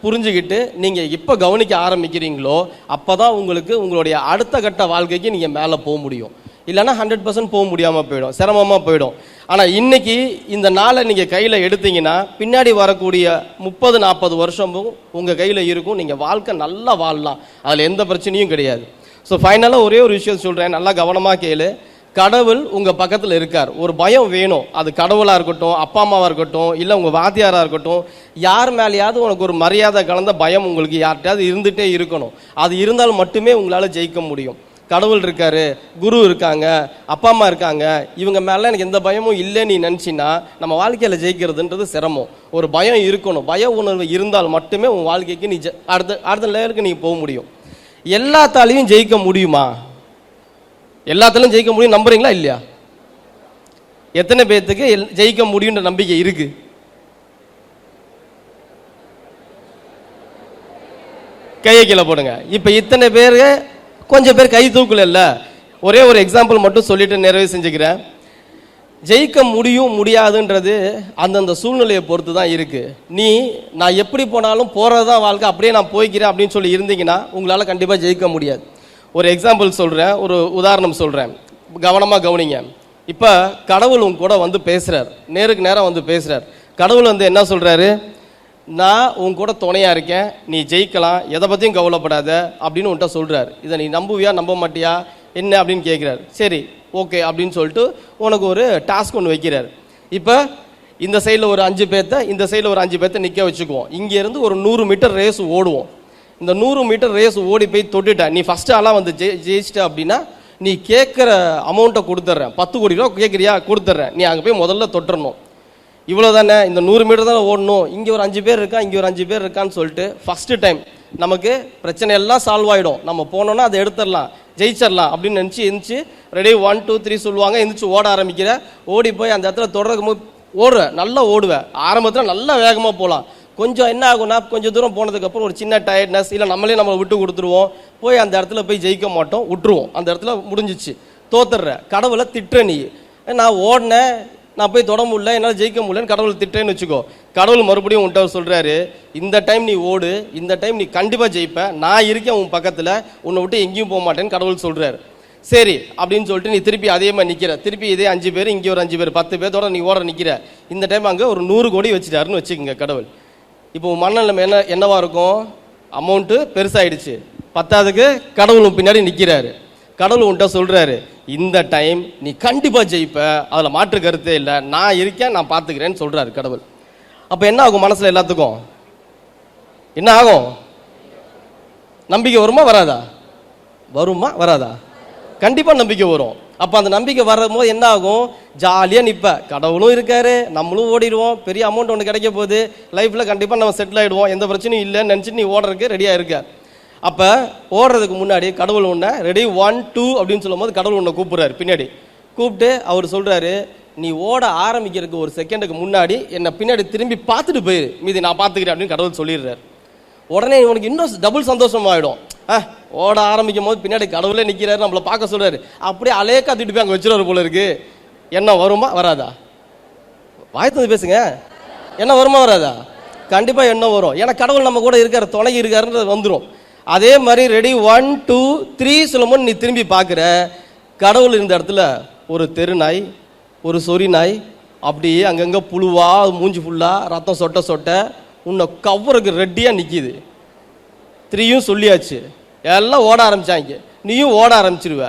புரிஞ்சுக்கிட்டு நீங்கள் எப்போ கவனிக்க ஆரம்பிக்கிறீங்களோ அப்போ தான் உங்களுக்கு உங்களுடைய அடுத்த கட்ட வாழ்க்கைக்கு நீங்கள் மேலே போக முடியும். இல்லைன்னா 100% போக முடியாமல் போயிடும், சிரமமாக போயிடும். ஆனால் இன்னைக்கு இந்த நாளை நீங்கள் கையில் எடுத்தீங்கன்னா பின்னாடி வரக்கூடிய 30-40 வருஷமும் உங்கள் கையில் இருக்கும். நீங்கள் வாழ்க்கை நல்லா வாழலாம், அதில் எந்த பிரச்சனையும் கிடையாது. ஸோ ஃபைனலாக ஒரே ஒரு விஷயம் சொல்கிறேன், நல்லா கவனமாக கேளு. கடவுள் உங்கள் பக்கத்தில் இருக்கார். ஒரு பயம் வேணும், அது கடவுளாக இருக்கட்டும், அப்பா அம்மாவாக இருக்கட்டும், இல்லை உங்கள் வாத்தியாராக இருக்கட்டும், யார் மேலேயாவது உனக்கு ஒரு மரியாதை கலந்த பயம் உங்களுக்கு யார்கிட்டையாவது இருந்துகிட்டே இருக்கணும். அது இருந்தால் மட்டுமே உங்களால் ஜெயிக்க முடியும். கடவுள் இருக்காரு, குரு இருக்காங்க, அப்பா அம்மா இருக்காங்க, இவங்க மேலே எனக்கு எந்த பயமும் இல்லைன்னு நீ நினச்சின்னா நம்ம வாழ்க்கையில் ஜெயிக்கிறதுன்றது சிரமம். ஒரு பயம் இருக்கணும், பய உணர்வு இருந்தால் மட்டுமே உன் வாழ்க்கைக்கு நீ அடுத்த லெவலுக்கு நீ போக முடியும். எல்லாத்தாலையும் ஜெயிக்க முடியுமா? எல்லாத்தாலையும் ஜெயிக்க முடியும் நம்புறீங்களா இல்லையா? எத்தனை பேர்த்துக்கு ஜெயிக்க முடியுன்ற நம்பிக்கை இருக்கு? கையை கீழே போடுங்க. இப்போ இத்தனை பேர், கொஞ்சம் பேர் கை தூக்கல. ஒரே ஒரு எக்ஸாம்பிள் மட்டும் சொல்லிட்டு நிறைவு செஞ்சுக்கிறேன். ஜெயிக்க முடியும் முடியாதுன்றது அந்தந்த சூழ்நிலையை பொறுத்து தான் இருக்கு. நான் எப்படி போனாலும் போறதுதான் வாழ்க்கை, அப்படியே நான் போய்க்கிறேன் அப்படின்னு சொல்லி இருந்தீங்கன்னா உங்களால் கண்டிப்பாக ஜெயிக்க முடியாது. ஒரு எக்ஸாம்பிள் சொல்கிறேன், ஒரு உதாரணம் சொல்கிறேன், கவனமாக கவனிங்க. இப்போ கடவுள் உங்க கூட வந்து பேசுகிறார், நேருக்கு நேரம் வந்து பேசுகிறார். கடவுள் வந்து என்ன சொல்கிறாரு? நான் உன் கூட துணையாக இருக்கேன், நீ ஜெயிக்கலாம், எதை பற்றியும் கவலைப்படாத அப்படின்னு உன்கிட்ட சொல்கிறார். இதை நீ நம்புவியா நம்ப மாட்டியா என்ன அப்படின்னு கேட்குறாரு. சரி ஓகே அப்படின்னு சொல்லிட்டு உனக்கு ஒரு டாஸ்க் ஒன்று வைக்கிறார். இப்போ இந்த சைடில் ஒரு 5 பேர்த்த, இந்த சைடில் ஒரு 5 பேர்த்த நிற்க வச்சுக்குவோம். இங்கேருந்து ஒரு 100 மீட்டர் ரேஸ் ஓடுவோம். இந்த 100 மீட்டர் ரேஸ் ஓடி போய் தொட்டுட்ட, நீ ஃபஸ்ட்டு ஆளாக வந்து ஜெயிச்சிட்ட அப்படின்னா நீ கேட்குற அமௌண்ட்டை கொடுத்துட்றேன். 10 கோடி ரூபா கேட்குறியா, கொடுத்துட்றேன். நீ அங்கே போய் முதல்ல தொட்டுறணும். இவ்வளோ தானே, இந்த 100 மீட்டர் தானே ஓடணும். இங்கே ஒரு 5 பேர் இருக்கா, இங்கே ஒரு 5 பேர் இருக்கான்னு சொல்லிட்டு ஃபஸ்ட்டு டைம் நமக்கு பிரச்சனை எல்லாம் சால்வ் ஆகிடும். நம்ம போனோன்னா அதை எடுத்துடலாம், ஜெயிச்சிடலாம் அப்படின்னு நினச்சி ரெடி 1 2 3 சொல்லுவாங்க. எந்திரிச்சு ஓட ஆரம்பிக்கிற. ஓடி போய் அந்த இடத்துல தொடர்க்கு ஓடுவேன், நல்லா ஓடுவேன். ஆரம்பத்தில் நல்லா வேகமாக போகலாம். கொஞ்சம் என்ன ஆகும்னா, கொஞ்சம் தூரம் போனதுக்கப்புறம் ஒரு சின்ன டயர்ட்னஸ், இல்லை நம்மளே நம்மளை விட்டு கொடுத்துருவோம். போய் அந்த இடத்துல போய் ஜெயிக்க மாட்டோம், விட்டுருவோம். அந்த இடத்துல முடிஞ்சிச்சு, தோத்துடுற. கடவுளை திட்டுற நீ, நான் ஓடினேன், நான் போய் தொட முடியல, என்னால் ஜெயிக்க முடியலன்னு கடவுள் திட்டேன்னு வச்சுக்கோ. கடவுள் மறுபடியும் உன்ட்ட சொல்கிறாரு, இந்த டைம் நீ ஓடு, இந்த டைம் நீ கண்டிப்பாக ஜெயிப்ப, நான் இருக்கேன் உன் பக்கத்தில், உன்னை விட்டு எங்கேயும் போக மாட்டேன்னு கடவுள் சொல்கிறாரு. சரி அப்படின்னு சொல்லிட்டு நீ திருப்பி அதே மாதிரி நிற்கிற. திருப்பி இதே 5 பேர், இங்கே ஒரு 5 பேர், 10 பேர்த்தோட நீ ஓட நிற்கிற. இந்த டைம் அங்கே ஒரு 100 கோடி வச்சுட்டாருன்னு வச்சுக்கோங்க கடவுள். இப்போ மனநிலைமை என்னவா இருக்கும்? அமௌண்ட்டு பெருசாகிடுச்சு, பத்தாவதுக்கு கடவுள் பின்னாடி நிற்கிறாரு. கடவுள் உன்ட்ட சொல்கிறாரு, இந்த டைம் நீ கண்டிப்பாக ஜெயிப்ப, அதில் மாற்று கருத்தே இல்லை, நான் இருக்கேன், நான் பார்த்துக்கிறேன்னு சொல்கிறாரு கடவுள். அப்போ என்ன ஆகும் மனசில் எல்லாத்துக்கும்? என்ன ஆகும்? நம்பிக்கை வருமா வராதா? வருமா வராதா? கண்டிப்பாக நம்பிக்கை வரும். அப்போ அந்த நம்பிக்கை வரும்போது என்ன ஆகும்? ஜாலியாக நிற்ப, கடவுளும் இருக்காரு, நம்மளும் ஓடிடுவோம், பெரிய அமௌண்ட் ஒன்று கிடைக்க போகுது, லைஃப்பில் கண்டிப்பாக நம்ம செட்டில் ஆகிடுவோம், எந்த பிரச்சனையும் இல்லைன்னு நினச்சிட்டு நீ ஓடுறதுக்கு ரெடியாக இருக்க. அப்போ ஓடுறதுக்கு முன்னாடி கடவுள் ஒன்று ரெடி 1 2 அப்படின்னு சொல்லும் போது கடவுள் ஒன்று கூப்பிட்றாரு. பின்னாடி கூப்பிட்டு அவர் சொல்கிறாரு, நீ ஓட ஆரம்பிக்கிறதுக்கு ஒரு செகண்டுக்கு முன்னாடி என்னை பின்னாடி திரும்பி பார்த்துட்டு போயிரு, மீதி நான் பார்த்துக்கிறேன் அப்படின்னு கடவுள் சொல்லிடுறாரு. உடனே உனக்கு இன்னும் டபுள் சந்தோஷமாயிடும். ஓட ஆரம்பிக்கும் போது பின்னாடி கடவுளே நிற்கிறாரு, நம்மளை பார்க்க சொல்கிறாரு. அப்படியே அலேக்கா தூக்கிட்டு போய் அங்கே வச்சுருவாரு போல இருக்கு. என்ன வருமா வராதா? வாய்த்து பேசுங்க. என்ன வருமா வராதா? கண்டிப்பாக என்ன வரும். ஏன்னா கடவுள் நம்ம கூட இருக்காரு, துணை இருக்காருன்றது வந்துடும். அதே மாதிரி ரெடி 1 2 3 சொல்லும்போது நீ திரும்பி பார்க்குற, கடவுள் இந்த இடத்துல ஒரு தெரு நாய், ஒரு சொறி நாய், அப்படியே அங்கங்கே புழுவா, மூஞ்சி ஃபுல்லாக ரத்தம் சொட்ட சொட்ட உன்னை கவருக்கு ரெட்டியாக நிற்கிது. 3யும் சொல்லியாச்சு, எல்லாம் ஓட ஆரம்பிச்சாங்க. நீயும் ஓட ஆரம்பிச்சிருவ.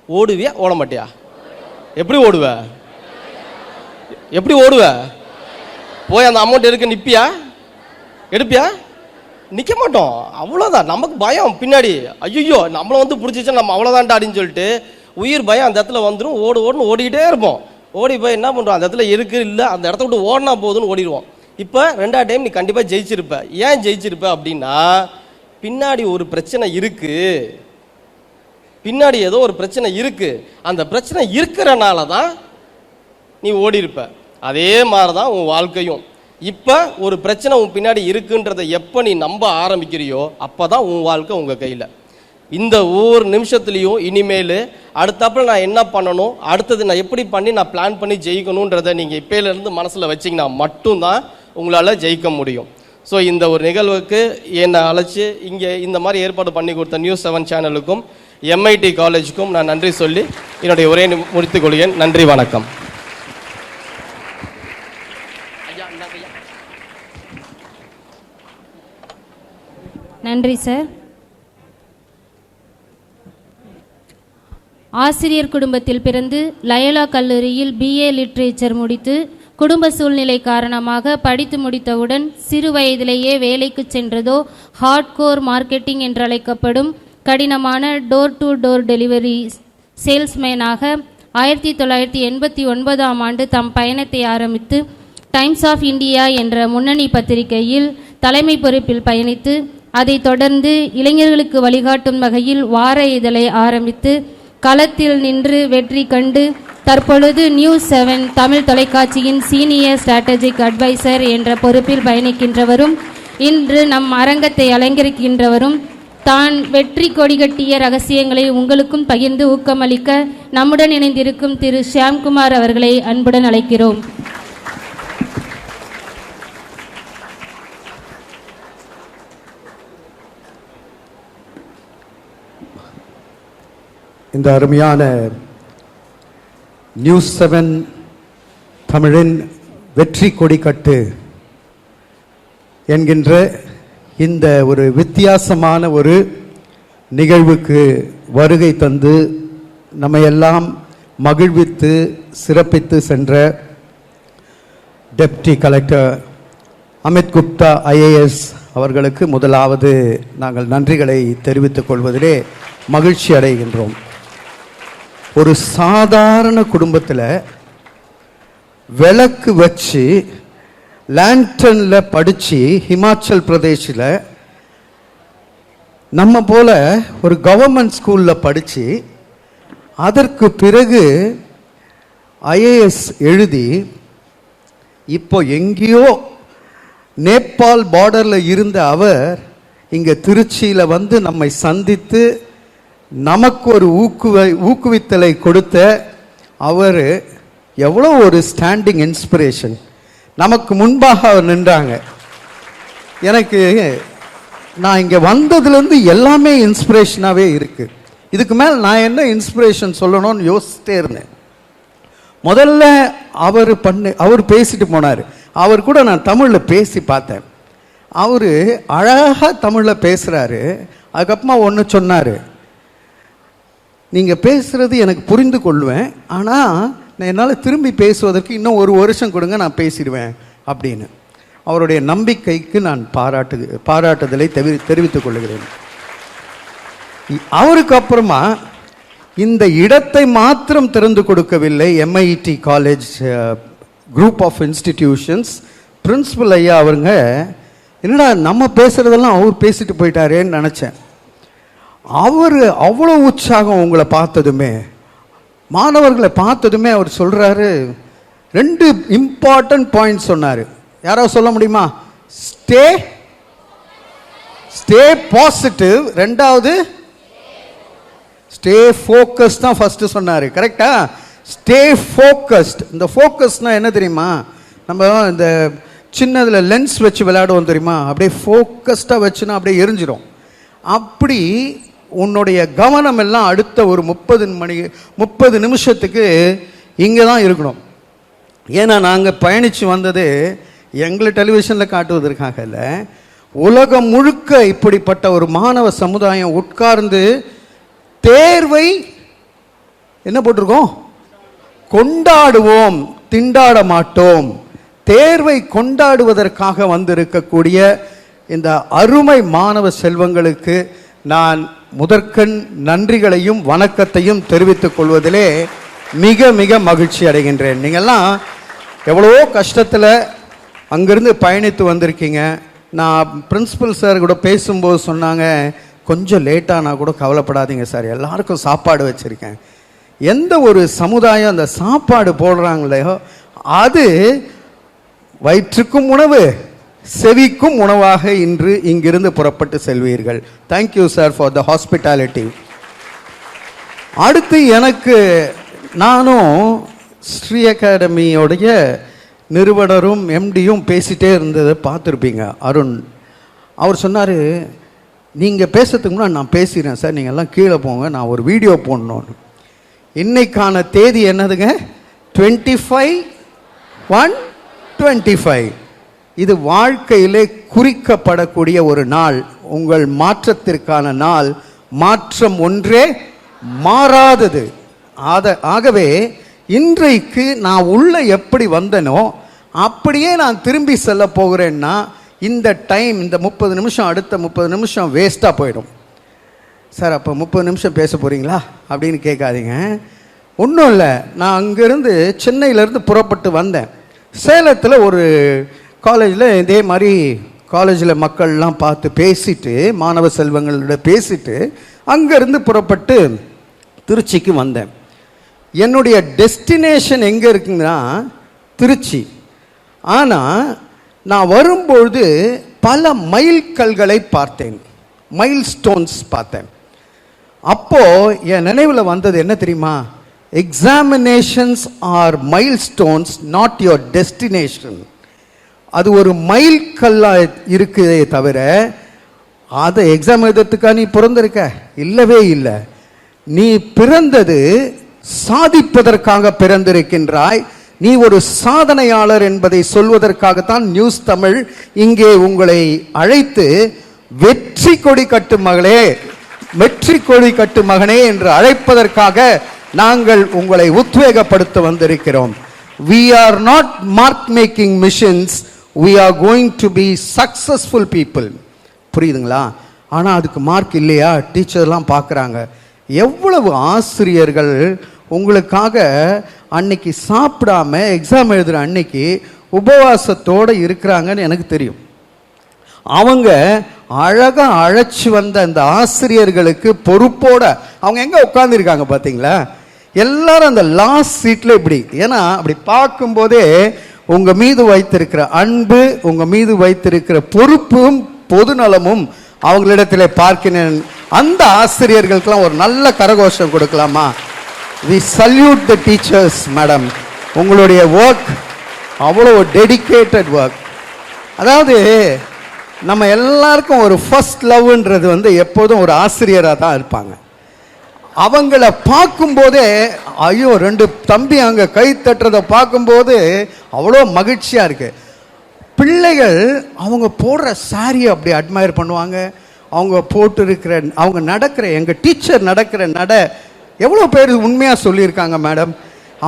ஓடுவியா ஓட மாட்டியா? எப்படி ஓடுவ? எப்படி ஓடுவ? போய் அந்த அமௌண்ட் எடுக்க நிற்பியா? எடுப்பியா? நிற்க மாட்டோம், அவ்வளோதான். நமக்கு பயம் பின்னாடி, ஐயோ நம்மளை வந்து பிடிச்சிச்சா நம்ம அவ்வளோதான்டா அப்படின்னு சொல்லிட்டு உயிர் பயம் அந்த இடத்துல வந்துடும். ஓடுன்னு ஓடிக்கிட்டே இருப்போம். ஓடி போய் என்ன பண்ணுறோம், அந்த இடத்துல இருக்கு இல்லை, அந்த இடத்த விட்டு ஓடினா போதுன்னு ஓடிடுவோம். இப்போ 2வது டைம் நீ கண்டிப்பாக ஜெயிச்சிருப்ப. ஏன் ஜெயிச்சிருப்ப அப்படின்னா, பின்னாடி ஒரு பிரச்சனை இருக்கு, பின்னாடி ஏதோ ஒரு பிரச்சனை இருக்கு. அந்த பிரச்சனை இருக்கிறனால தான் நீ ஓடி இருப்ப. அதே மாதிரி தான் உன் வாழ்க்கையும். இப்போ ஒரு பிரச்சனை உன் பின்னாடி இருக்குன்றதை எப்போ நீ நம்ப ஆரம்பிக்கிறியோ அப்போ தான் உன் வாழ்க்கை உங்கள் கையில். இந்த ஒவ்வொரு நிமிஷத்துலையும் இனிமேல் அடுத்தாப்புல நான் என்ன பண்ணணும், அடுத்தது நான் எப்படி பண்ணி நான் பிளான் பண்ணி ஜெயிக்கணுன்றதை நீங்கள் இப்போலேருந்து மனசில் வச்சிங்கன்னா மட்டும்தான் உங்களால் ஜெயிக்க முடியும். ஸோ இந்த ஒரு நிகழ்வுக்கு என்னை அழைச்சி இங்கே இந்த மாதிரி ஏற்பாடு பண்ணி கொடுத்த நியூஸ் 7 சேனலுக்கும் MIT காலேஜுக்கும் நான் நன்றி சொல்லி என்னுடைய உரையை முடித்துக் கொள்கிறேன். நன்றி, வணக்கம். நன்றி சார். ஆசிரியர் குடும்பத்தில் பிறந்து லயோலா கல்லூரியில் BA லிட்ரேச்சர் முடித்து குடும்ப சூழ்நிலை காரணமாக படித்து முடித்தவுடன் சிறு வயதிலேயே வேலைக்கு சென்றதோ ஹார்ட்கோர் மார்க்கெட்டிங் என்றழைக்கப்படும் கடினமான டோர் டு டோர் டெலிவரி சேல்ஸ்மேனாக 1989ஆம் ஆண்டு தம் பயணத்தை ஆரம்பித்து டைம்ஸ் ஆஃப் இந்தியா என்ற முன்னணி பத்திரிகையில் தலைமை பொறுப்பில் பயணித்து அதைத் தொடர்ந்து இளைஞர்களுக்கு வழிகாட்டும் வகையில் வார இதழை ஆரம்பித்து களத்தில் நின்று வெற்றி கண்டு தற்பொழுது நியூஸ் 7 தமிழ் தொலைக்காட்சியின் சீனியர் ஸ்ட்ராட்டஜிக் அட்வைசர் என்ற பொறுப்பில் பயணிக்கின்றவரும் இன்று நம் அரங்கத்தை அலங்கரிக்கின்றவரும் தான் வெற்றி கொடிகட்டிய ரகசியங்களை உங்களுக்கும் பகிர்ந்து ஊக்கமளிக்க நம்முடன் இணைந்திருக்கும் திரு ஷியாம்குமார் அவர்களை அன்புடன் அழைக்கிறோம். இந்த அருமையான நியூஸ் 7 தமிழின் வெற்றி கொடிக்கட்டு என்கின்ற இந்த ஒரு வித்தியாசமான ஒரு நிகழ்வுக்கு வருகை தந்து நம்மையெல்லாம் மகிழ்வித்து சிறப்பித்து சென்ற deputy collector Amit Gupta IAS அவர்களுக்கு முதலாவது நாங்கள் நன்றிகளை தெரிவித்துக் கொள்வதிலே மகிழ்ச்சி அடைகின்றோம். ஒரு சாதாரண குடும்பத்தில் விளக்கு வச்சு லேண்டனில் படித்து ஹிமாச்சல் பிரதேஷில் நம்ம போல ஒரு கவர்மெண்ட் ஸ்கூலில் படித்து அதற்கு பிறகு ஐஏஎஸ் எழுதி இப்போ எங்கேயோ நேபாள் பார்டரில் இருந்த அவர் இங்கே திருச்சியில் வந்து நம்மை சந்தித்து நமக்கு ஒரு ஊக்குவித்தலை கொடுத்த அவர் எவ்வளோ ஒரு ஸ்டாண்டிங் இன்ஸ்பிரேஷன். நமக்கு முன்பாக அவர் நின்றாங்க. எனக்கு நான் இங்கே வந்ததுலேருந்து எல்லாமே இன்ஸ்பிரேஷனாகவே இருக்குது. இதுக்கு மேலே நான் என்ன இன்ஸ்பிரேஷன் சொல்லணும்னு யோசிச்சிட்டே இருந்தேன். முதல்ல அவர் பேசிட்டு போனார். அவர் கூட நான் தமிழில் பேசி பார்த்தேன். அவர் அழகாக தமிழில் பேசுகிறாரு. அதுக்கப்புறமா ஒன்று சொன்னார், நீங்கள் பேசுகிறது எனக்கு புரிந்து கொள்வேன், ஆனால் நான் என்னால் திரும்பி பேசுவதற்கு இன்னும் 1 வருஷம் கொடுங்க, நான் பேசிடுவேன் அப்படின்னு. அவருடைய நம்பிக்கைக்கு நான் பாராட்டுதலை தெரிவித்துக் கொள்கிறேன். அவருக்கு அப்புறமா இந்த இடத்தை மாத்திரம் திறந்து கொடுக்கவில்லை. MIT college group of institutions principal ஐயா அவருங்க, என்னடா நம்ம பேசுகிறதெல்லாம் அவர் பேசிட்டு போயிட்டாரேன்னு நினச்சேன். அவர் அவ்வளோ உற்சாகம் உங்களை பார்த்ததுமே, மாணவர்களை பார்த்ததுமே அவர் சொல்கிறாரு, 2 இம்பார்ட்டன்ட் பாயிண்ட் சொன்னார். யாராவது சொல்ல முடியுமா? ஸ்டே பாசிட்டிவ், ரெண்டாவது ஸ்டே ஃபோக்கஸ் தான் ஃபர்ஸ்ட் சொன்னார். கரெக்டா? Stay focused. இந்த ஃபோக்கஸ்னால் என்ன தெரியுமா? நம்ம இந்த சின்னதில் லென்ஸ் வச்சு விளையாடுவோம் தெரியுமா? அப்படியே ஃபோக்கஸ்டாக வச்சுன்னா அப்படியே எரிஞ்சிடும். அப்படி உன்னுடைய கவனம் எல்லாம் அடுத்த ஒரு 30 நிமிஷத்துக்கு இங்கே தான் இருக்கணும். ஏன்னா நாங்கள் பயணித்து வந்தது எங்களை டெலிவிஷனில் காட்டுவதற்காக இல்லை, உலகம் முழுக்க இப்படிப்பட்ட ஒரு மாணவ சமுதாயம் உட்கார்ந்து தேர்வை என்ன போட்டிருக்கோம்? கொண்டாடுவோம், திண்டாட மாட்டோம். தேர்வை கொண்டாடுவதற்காக வந்திருக்கக்கூடிய இந்த அருமை மாணவ செல்வங்களுக்கு நான் முதற்கண் நன்றிகளையும் வணக்கத்தையும் தெரிவித்துக் கொள்வதிலே மிக மிக மகிழ்ச்சி அடைகின்றேன். நீங்கள்லாம் எவ்வளவோ கஷ்டத்தில் அங்கேருந்து பயணித்து வந்திருக்கீங்க. நான் பிரின்சிபல் சார் கூட பேசும்போது சொன்னாங்க, கொஞ்சம் லேட்டானா கூட கவலைப்படாதீங்க சார், எல்லாருக்கும் சாப்பாடு வச்சுருக்கேன். எந்த ஒரு சமுதாயம் அந்த சாப்பாடு போடுறாங்களோ அது வயிற்றுக்கும் உணவு, செவிக்கும் உணவாக இன்று இங்கிருந்து புறப்பட்டு செல்வீர்கள். Thank you sir for the hospitality. அடுத்து எனக்கு, நானும் ஸ்ரீ அகாடமியோடைய நிறுவனரும் எம்டியும் பேசிகிட்டே இருந்ததை பார்த்துருப்பீங்க. அருண் அவர் சொன்னார், நீங்கள் பேசுறதுக்கு முன்னாடி நான் பேசிடுறேன் சார், நீங்கள் எல்லாம் கீழே போங்க, நான் ஒரு வீடியோ போடணுன்னு. இன்னைக்கான தேதி என்னதுங்க? 25/1/25. இது வாழ்க்கையிலே குறிக்கப்படக்கூடிய ஒரு நாள், உங்கள் மாற்றத்திற்கான நாள். மாற்றம் ஒன்றே மாறாதது. ஆகவே இன்றைக்கு நான் உள்ள எப்படி வந்தனோ அப்படியே நான் திரும்பி செல்ல போகிறேன்னா இந்த டைம், இந்த 30 நிமிஷம், அடுத்த 30 நிமிஷம் வேஸ்ட்டாக போயிடும். சார் அப்போ 30 நிமிஷம் பேச போகிறீங்களா அப்படின்னு கேட்காதீங்க. ஒன்றும் இல்லை, நான் அங்கேருந்து சென்னையிலேருந்து புறப்பட்டு வந்தேன். சேலத்தில் ஒரு காலேஜில் இதே மாதிரி காலேஜில் மக்கள்லாம் பார்த்து பேசிட்டு, மாணவ செல்வங்களோட பேசிட்டு அங்கேருந்து புறப்பட்டு திருச்சிக்கு வந்தேன். என்னுடைய டெஸ்டினேஷன் எங்கே இருக்குங்கன்னா திருச்சி. ஆனால் நான் வரும்பொழுது பல மைல்கல்களை பார்த்தேன், மைல் ஸ்டோன்ஸ் பார்த்தேன். அப்போது என் நினைவில் வந்தது என்ன தெரியுமா? Examinations are milestones, not your destination. அது ஒரு மைல் கல்லாக இருக்குதே தவிர அதை எக்ஸாம் எழுதுறதுக்காக நீ பிறந்திருக்க இல்லவே இல்லை. நீ பிறந்தது சாதிப்பதற்காக பிறந்திருக்கின்றாய். நீ ஒரு சாதனையாளர் என்பதை சொல்வதற்காகத்தான் நியூஸ் தமிழ் இங்கே உங்களை அழைத்து வெற்றி கொடி கட்டு மகளே, வெற்றி கொடி கட்டு மகனே என்று அழைப்பதற்காக நாங்கள் உங்களை உத்வேகப்படுத்த வந்திருக்கிறோம். we are not mark making missions, we are going to be successful people. புரியுதுங்களா? ஆனால் அதுக்கு மார்க் இல்லையா டீச்சர்லாம் பார்க்குறாங்க. எவ்வளவு ஆசிரியர்கள் உங்களுக்காக அன்னைக்கு சாப்பிடாம எக்ஸாம் எழுதுகிற அன்னைக்கு உபவாசத்தோடு இருக்கிறாங்கன்னு எனக்கு தெரியும். அவங்க அழகாக அழைச்சி வந்த அந்த ஆசிரியர்களுக்கு பொறுப்போட அவங்க எங்கே உட்காந்துருக்காங்க பார்த்தீங்களா? எல்லாரும் அந்த லாஸ்ட் சீட்டில் இப்படி. ஏன்னா அப்படி பார்க்கும்போதே உங்கள் மீது வைத்திருக்கிற அன்பு, உங்கள் மீது வைத்திருக்கிற பொறுப்பும் பொதுநலமும் அவங்களிடத்தில் பார்க்கிறேன். அந்த ஆசிரியர்களுக்கெல்லாம் ஒரு நல்ல கரகோஷம் கொடுக்கலாமா? We salute the teachers madam. உங்களுடைய ஒர்க் அவ்வளோ டெடிக்கேட்டட் ஒர்க். அதாவது நம்ம எல்லாருக்கும் ஒரு ஃபர்ஸ்ட் லவ்ன்றது எப்போதும் ஒரு ஆசிரியராக தான் இருப்பாங்க. அவங்கள பார்க்கும்போதே ஐயோ 2 தம்பி அங்கே கை தட்டுறதை பார்க்கும்போது அவ்வளோ மகிழ்ச்சியாக இருக்குது. பிள்ளைகள் அவங்க போடுற சாரியை அப்படி அட்மையர் பண்ணுவாங்க. அவங்க போட்டு இருக்கிற அவங்க நடக்கிற எங்கள் டீச்சர் நடக்கிற எவ்வளோ பேர் உண்மையாக சொல்லியிருக்காங்க மேடம்.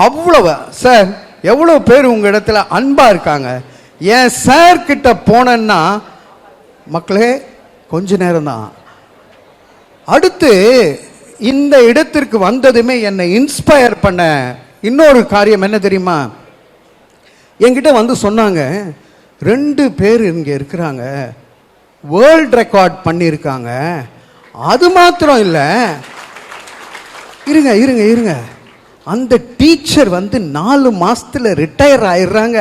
அவ்வளோ சார் எவ்வளோ பேர் உங்கள் இடத்துல அன்பாக இருக்காங்க. என் சார் கிட்ட போனேன்னா மக்களே கொஞ்ச நேரம் தான். அடுத்து இந்த இடத்திற்கு வந்ததுமே என்னை இன்ஸ்பயர் பண்ண இன்னொரு காரியம் என்ன தெரியுமா? என்கிட்ட வந்து சொன்னாங்க 2 பேர் இங்கே இருக்கிறாங்க, வேர்ல்ட் ரெக்கார்ட் பண்ணியிருக்காங்க. அது மாத்திரம் இல்லை, இருங்க அந்த டீச்சர் 4 மாசத்துல ரிட்டையர் ஆயிடுறாங்க.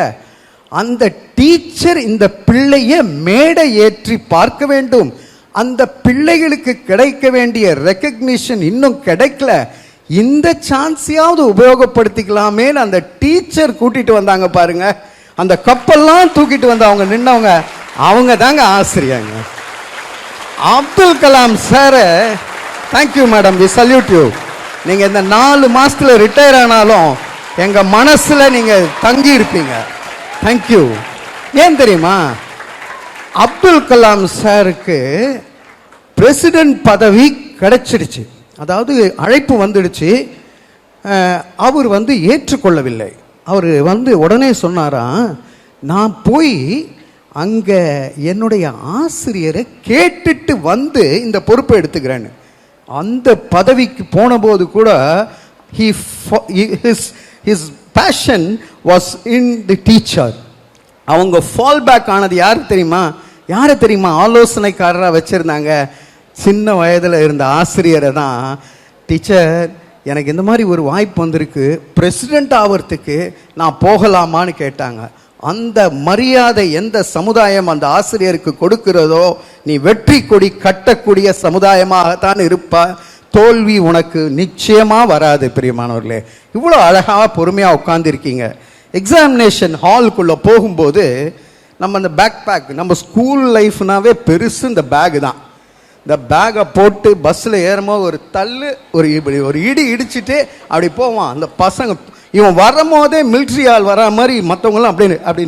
அந்த டீச்சர் இந்த பிள்ளைய மேடை ஏற்றி பார்க்க வேண்டும். அந்த பிள்ளைகளுக்கு கிடைக்க வேண்டிய ரெக்கக்னிஷன் இன்னும் கிடைக்கல. இந்த சான்ஸையாவது உபயோகப்படுத்திக்கலாமே அந்த டீச்சர் கூட்டிட்டு வந்தாங்க பாருங்க. அந்த கப்பெல்லாம் தூக்கிட்டு வந்து அவங்க நின்னவங்க அவங்க தாங்க ஆசிரியங்க. Abdul Kalam sir, thank you madam, we salute you. நீங்க இந்த 4 மாசத்துல ரிட்டையர் ஆனாலும் எங்க மனசுல நீங்க தங்கி இருப்பீங்க. தேங்க்யூ. ஏன் தெரியுமா? அப்துல் கலாம் சாருக்கு பிரசிடென்ட் பதவி கிடைச்சிடுச்சு. அதாவது அழைப்பு வந்துடுச்சு. அவர் ஏற்றுக்கொள்ளவில்லை. அவர் உடனே சொன்னாராம், நான் போய் அங்கே என்னுடைய ஆசிரியரை கேட்டுட்டு வந்து இந்த பொறுப்பை எடுத்துக்கிறேன்னு. அந்த பதவிக்கு போன போது கூட his passion was in the teacher. அவங்க ஃபால் பேக் ஆனது யாரை தெரியுமா? ஆலோசனைக்காரராக வச்சுருந்தாங்க. சின்ன வயதில் இருந்த ஆசிரியரை தான் டீச்சர் எனக்கு இந்த மாதிரி ஒரு வாய்ப்பு வந்திருக்கு, பிரசிடெண்ட் ஆகிறதுக்கு நான் போகலாமான்னு கேட்டாங்க. அந்த மரியாதை எந்த சமுதாயம் அந்த ஆசிரியருக்கு கொடுக்கிறதோ நீ வெற்றி கொடி கட்டக்கூடிய சமுதாயமாகத்தான் இருப்ப. தோல்வி உனக்கு நிச்சயமாக வராது. பிரியமானவர்களே, இவ்வளோ அழகாக பொறுமையாக உட்காந்துருக்கீங்க. எக்ஸாமினேஷன் ஹாலுக்குள்ளே போகும்போது நம்ம அந்த பேக் நம்ம ஸ்கூல் லைஃப்னாவே பெருசு இந்த பேகு தான். இந்த பேகை போட்டு பஸ்ஸில் ஏறும்போது ஒரு தள்ளு ஒரு இடி இடிச்சுட்டு அப்படி போவான் அந்த பசங்க. இவன் வரும்போதே மிலிட்ரி ஆள் வர மாதிரி மற்றவங்களாம் அப்படி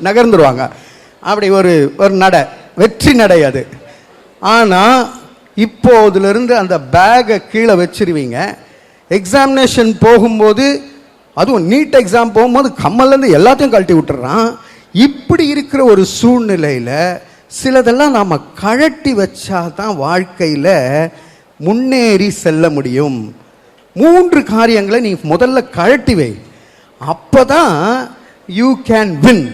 நகர்ந்துருவாங்க. அப்படி ஒரு வெற்றி நடை அது. ஆனால் இப்போதுலேருந்து அந்த பேகை கீழே வச்சிருவீங்க. எக்ஸாமினேஷன் போகும்போது, அதுவும் நீட் எக்ஸாம் போகும்போது கம்மல்லேருந்து எல்லாத்தையும் கழட்டி விட்டுறான். இப்படி இருக்கிற ஒரு சூழ்நிலையில் சிலதெல்லாம் நாம் கழட்டி வச்சா தான் வாழ்க்கையில் முன்னேறி செல்ல முடியும். 3 காரியங்களை நீ முதல்ல கழட்டி வை. அப்போ தான் யூ கேன் வின்.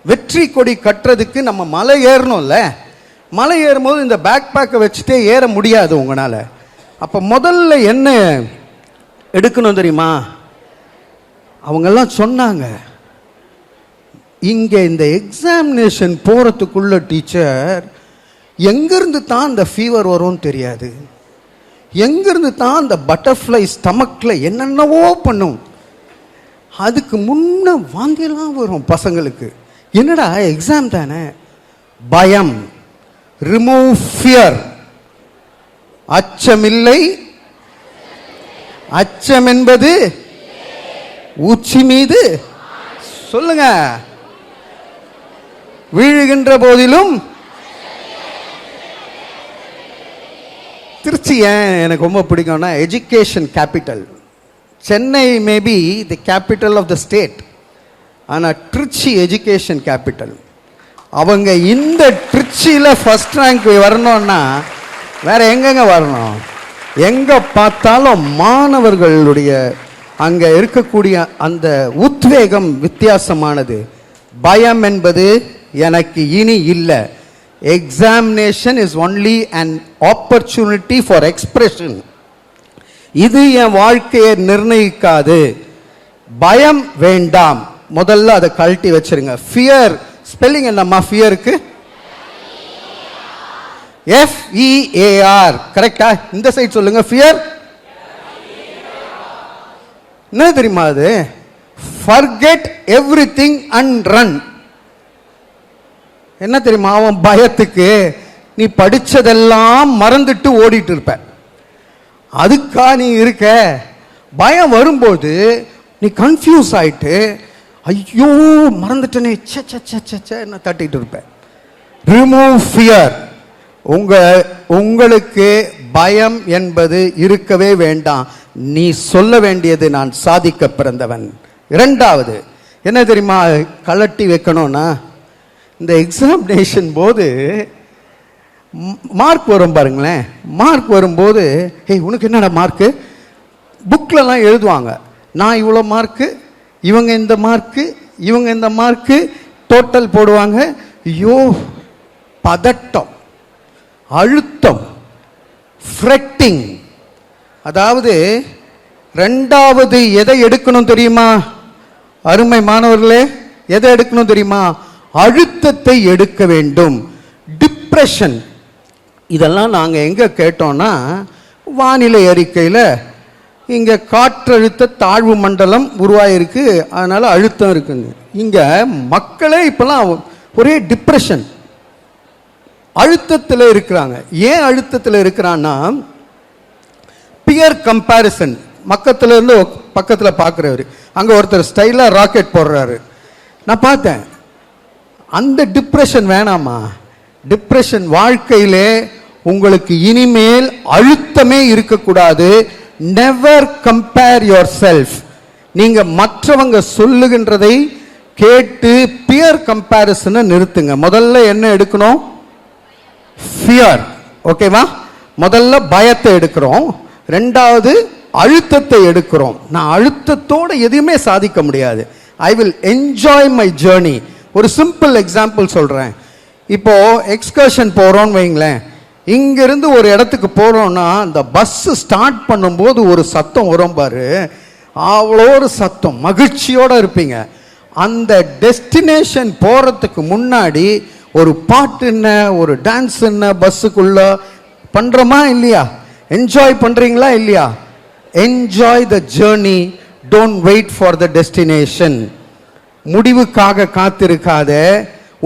வெற்றி கொடி கட்டுறதுக்கு நம்ம மலை ஏறணும்ல. மலை ஏறும்போது இந்த பேக்கை வச்சுட்டே ஏற முடியாது உங்களால். அப்போ முதல்ல என்ன எடுக்கணும் தெரியுமா? அவங்கெல்லாம் சொன்னாங்க, இங்கே இந்த எக்ஸாமினேஷன் போகிறதுக்குள்ள டீச்சர் எங்கேருந்து தான் இந்த ஃபீவர் வரும்னு தெரியாது, எங்கேருந்து தான் அந்த பட்டர்ஃப்ளை ஸ்டமக்கில் என்னென்னவோ பண்ணும். அதுக்கு முன்ன வாங்கலாம் வரும் பசங்களுக்கு. என்னடா எக்ஸாம் தானே, பயம், ரிமூவ் ஃபியர். அச்சமில்லை, அச்சம் என்பது உச்சி மீது சொல்லுங்க, வீழுகின்ற போதிலும். திருச்சி ஏன் எனக்கு ரொம்ப பிடிக்கும்னா education capital. Chennai maybe the capital of the state, ஆனால் ட்ரிச்சி எஜுகேஷன் கேபிட்டல். அவங்க இந்த ட்ரிச்சியில் ஃபஸ்ட் ரேங்க் வரணும்னா வேற எங்கெங்க வரணும்? எங்கே பார்த்தாலும் மாணவர்களுடைய அங்கே இருக்கக்கூடிய அந்த உத்வேகம் வித்தியாசமானது. பயம் என்பது எனக்கு இனி இல்லை. Examination is only an opportunity for expression. இது என் வாழ்க்கையை நிர்ணயிக்காது. பயம் வேண்டாம். முதல்ல அதை கழட்டி வச்சிருங்க. ஃபியர் ஸ்பெல்லிங் என்னம்மா? ஃபியருக்கு FEAR கரெக்டா? இந்த சைட் சொல்லுங்க. ஃபியர் என்ன தெரியுமா? அது ஃபர்கெட் எவ்ரிதிங் அண்ட் ரன். என்ன தெரியுமா? அவன் பயத்துக்கு நீ படிச்சதெல்லாம் மறந்துட்டு ஓடிட்டு இருப்ப. அதுக்கா நீ இருக்க? பயம் வரும்போது நீ கன்ஃபியூஸ் ஆயிட்டு ஐயோ மறந்துட்டனே என்ன தட்டிட்டு இருப்ப. Remove fear. உங்களுக்கு பயம் என்பது இருக்கவே வேண்டாம். நீ சொல்ல வேண்டியது நான் சாதிக்க பிறந்தவன். இரண்டாவது என்ன தெரியுமா கலட்டி வைக்கணும்னா, இந்த எக்ஸாமினேஷன் போது மார்க் வரும் பாருங்களேன். மார்க் வரும்போது உனக்கு என்னடா மார்க்கு? புக்லலாம் எழுதுவாங்க, நான் இவ்வளோ மார்க்கு, இவங்க இந்த மார்க்கு, இவங்க இந்த மார்க்கு, டோட்டல் போடுவாங்க. ஐயோ பதட்டம், அழுத்தம், ஃப்ரெட்டிங். அதாவது ரெண்டாவது எதை எடுக்கணும் தெரியுமா அருமை மாணவர்களே? எதை எடுக்கணும் தெரியுமா? அழுத்தத்தை எடுக்க வேண்டும். டிப்ரெஷன் இதெல்லாம் நாங்கள் எங்கே கேட்டோம்னா, வானிலை அறிக்கையில் இங்கே காற்றழுத்த தாழ்வு மண்டலம் உருவாயிருக்கு, அதனால அழுத்தம் இருக்குங்க. இங்கே மக்களே இப்போலாம் ஒரே டிப்ரெஷன், அழுத்தத்தில் இருக்கிறாங்க. ஏன் அழுத்தத்தில் இருக்கிறான்னா, பியர் கம்பேரிசன். பக்கத்தில் இருந்து பக்கத்தில் பார்க்குறவர் அங்கே ஒருத்தர் ஸ்டைலாக ராக்கெட் போடுறாரு, நான் பார்த்தேன். அந்த டிப்ரெஷன் வேணாமா? டிப்ரெஷன் வாழ்க்கையிலே உங்களுக்கு இனிமேல் அழுத்தமே இருக்கக்கூடாது. Never compare your self. நீங்க மற்றவங்க சொல்லுகின்றதை கேட்டு பியர் கம்பேரிசனை நிறுத்துங்க. முதல்ல என்ன எடுக்கணும்? ஃபியர். ஓகேவா? முதல்ல பயத்தை எடுக்கிறோம், ரெண்டாவது அழுத்தத்தை எடுக்கிறோம். நான் அழுத்தத்தோட எதுவுமே சாதிக்க முடியாது. I will enjoy my journey. ஒரு சிம்பிள் எக்ஸாம்பிள் சொல்றேன். இப்போ எக்ஸ்கர்ஷன் போறோம்னு வைங்களேன். இங்கிருந்து ஒரு இடத்துக்கு போறோம்னா அந்த பஸ் ஸ்டார்ட் பண்ணும்போது ஒரு சத்தம் வரும் பாரு, அவ்வளோ ஒரு சத்தம், மகிழ்ச்சியோட இருப்பீங்க. அந்த டெஸ்டினேஷன் போறதுக்கு முன்னாடி ஒரு பாட்டு என்ன, ஒரு டான்ஸ் என்ன, பஸ்ஸுக்குள்ள பண்றோமா இல்லையா? என்ஜாய் பண்றீங்களா இல்லையா? Enjoy the journey, don't wait for the destination. முடிவுக்காக காத்திருக்காத,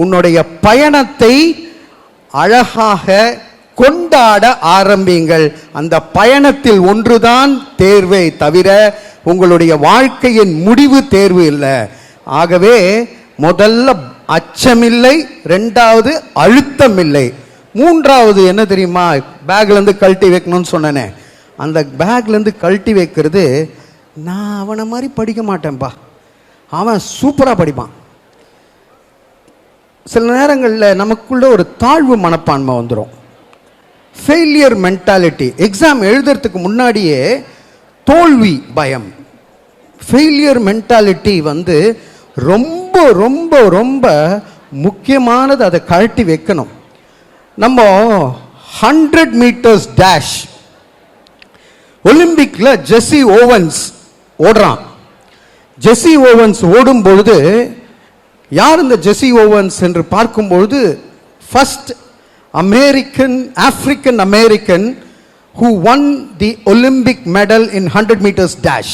உன்னுடைய பயணத்தை அழகாக கொண்டாட ஆரம்பிங்கள். அந்த பயணத்தில் ஒன்றுதான் தேர்வே தவிர உங்களுடைய வாழ்க்கையின் முடிவு தேர்வு இல்லை. ஆகவே முதல்ல அச்சமில்லை, ரெண்டாவது அழுத்தம் இல்லை, மூன்றாவது என்ன தெரியுமா? பேக்ல இருந்து கழட்டி வைக்கணும்னு சொன்னேனே, அந்த பேக்ல இருந்து கழட்டி வைக்கிறது. நான் அவனை மாதிரி படிக்க மாட்டேன்பா, அவன் சூப்பரா படிப்பான். சில நேரங்களில் நமக்குள்ள ஒரு தாழ்வு மனப்பான்மை வந்துடும், ஃபெயிலியர் மென்டாலிட்டி. எக்ஸாம் எழுதுறதுக்கு முன்னாடியே தோல்வி பயம், ஃபெயிலியர் மென்டாலிட்டி வந்து ரொம்ப ரொம்ப ரொம்ப முக்கியமானது. அதை கழட்டி வைக்கணும். நம்ம 100 மீட்டர்ஸ் டேஷ் ஒலிம்பிக்ல ஜெஸ்ஸி ஓவன்ஸ் ஓடுறான். ஜெஸ்ஸி ஓவன்ஸ் ஓடும் பொழுது யார் இந்த ஜெஸ்ஸி ஓவன்ஸ் என்று பார்க்கும்பொழுது, first African American who won the Olympic medal in 100 meters dash.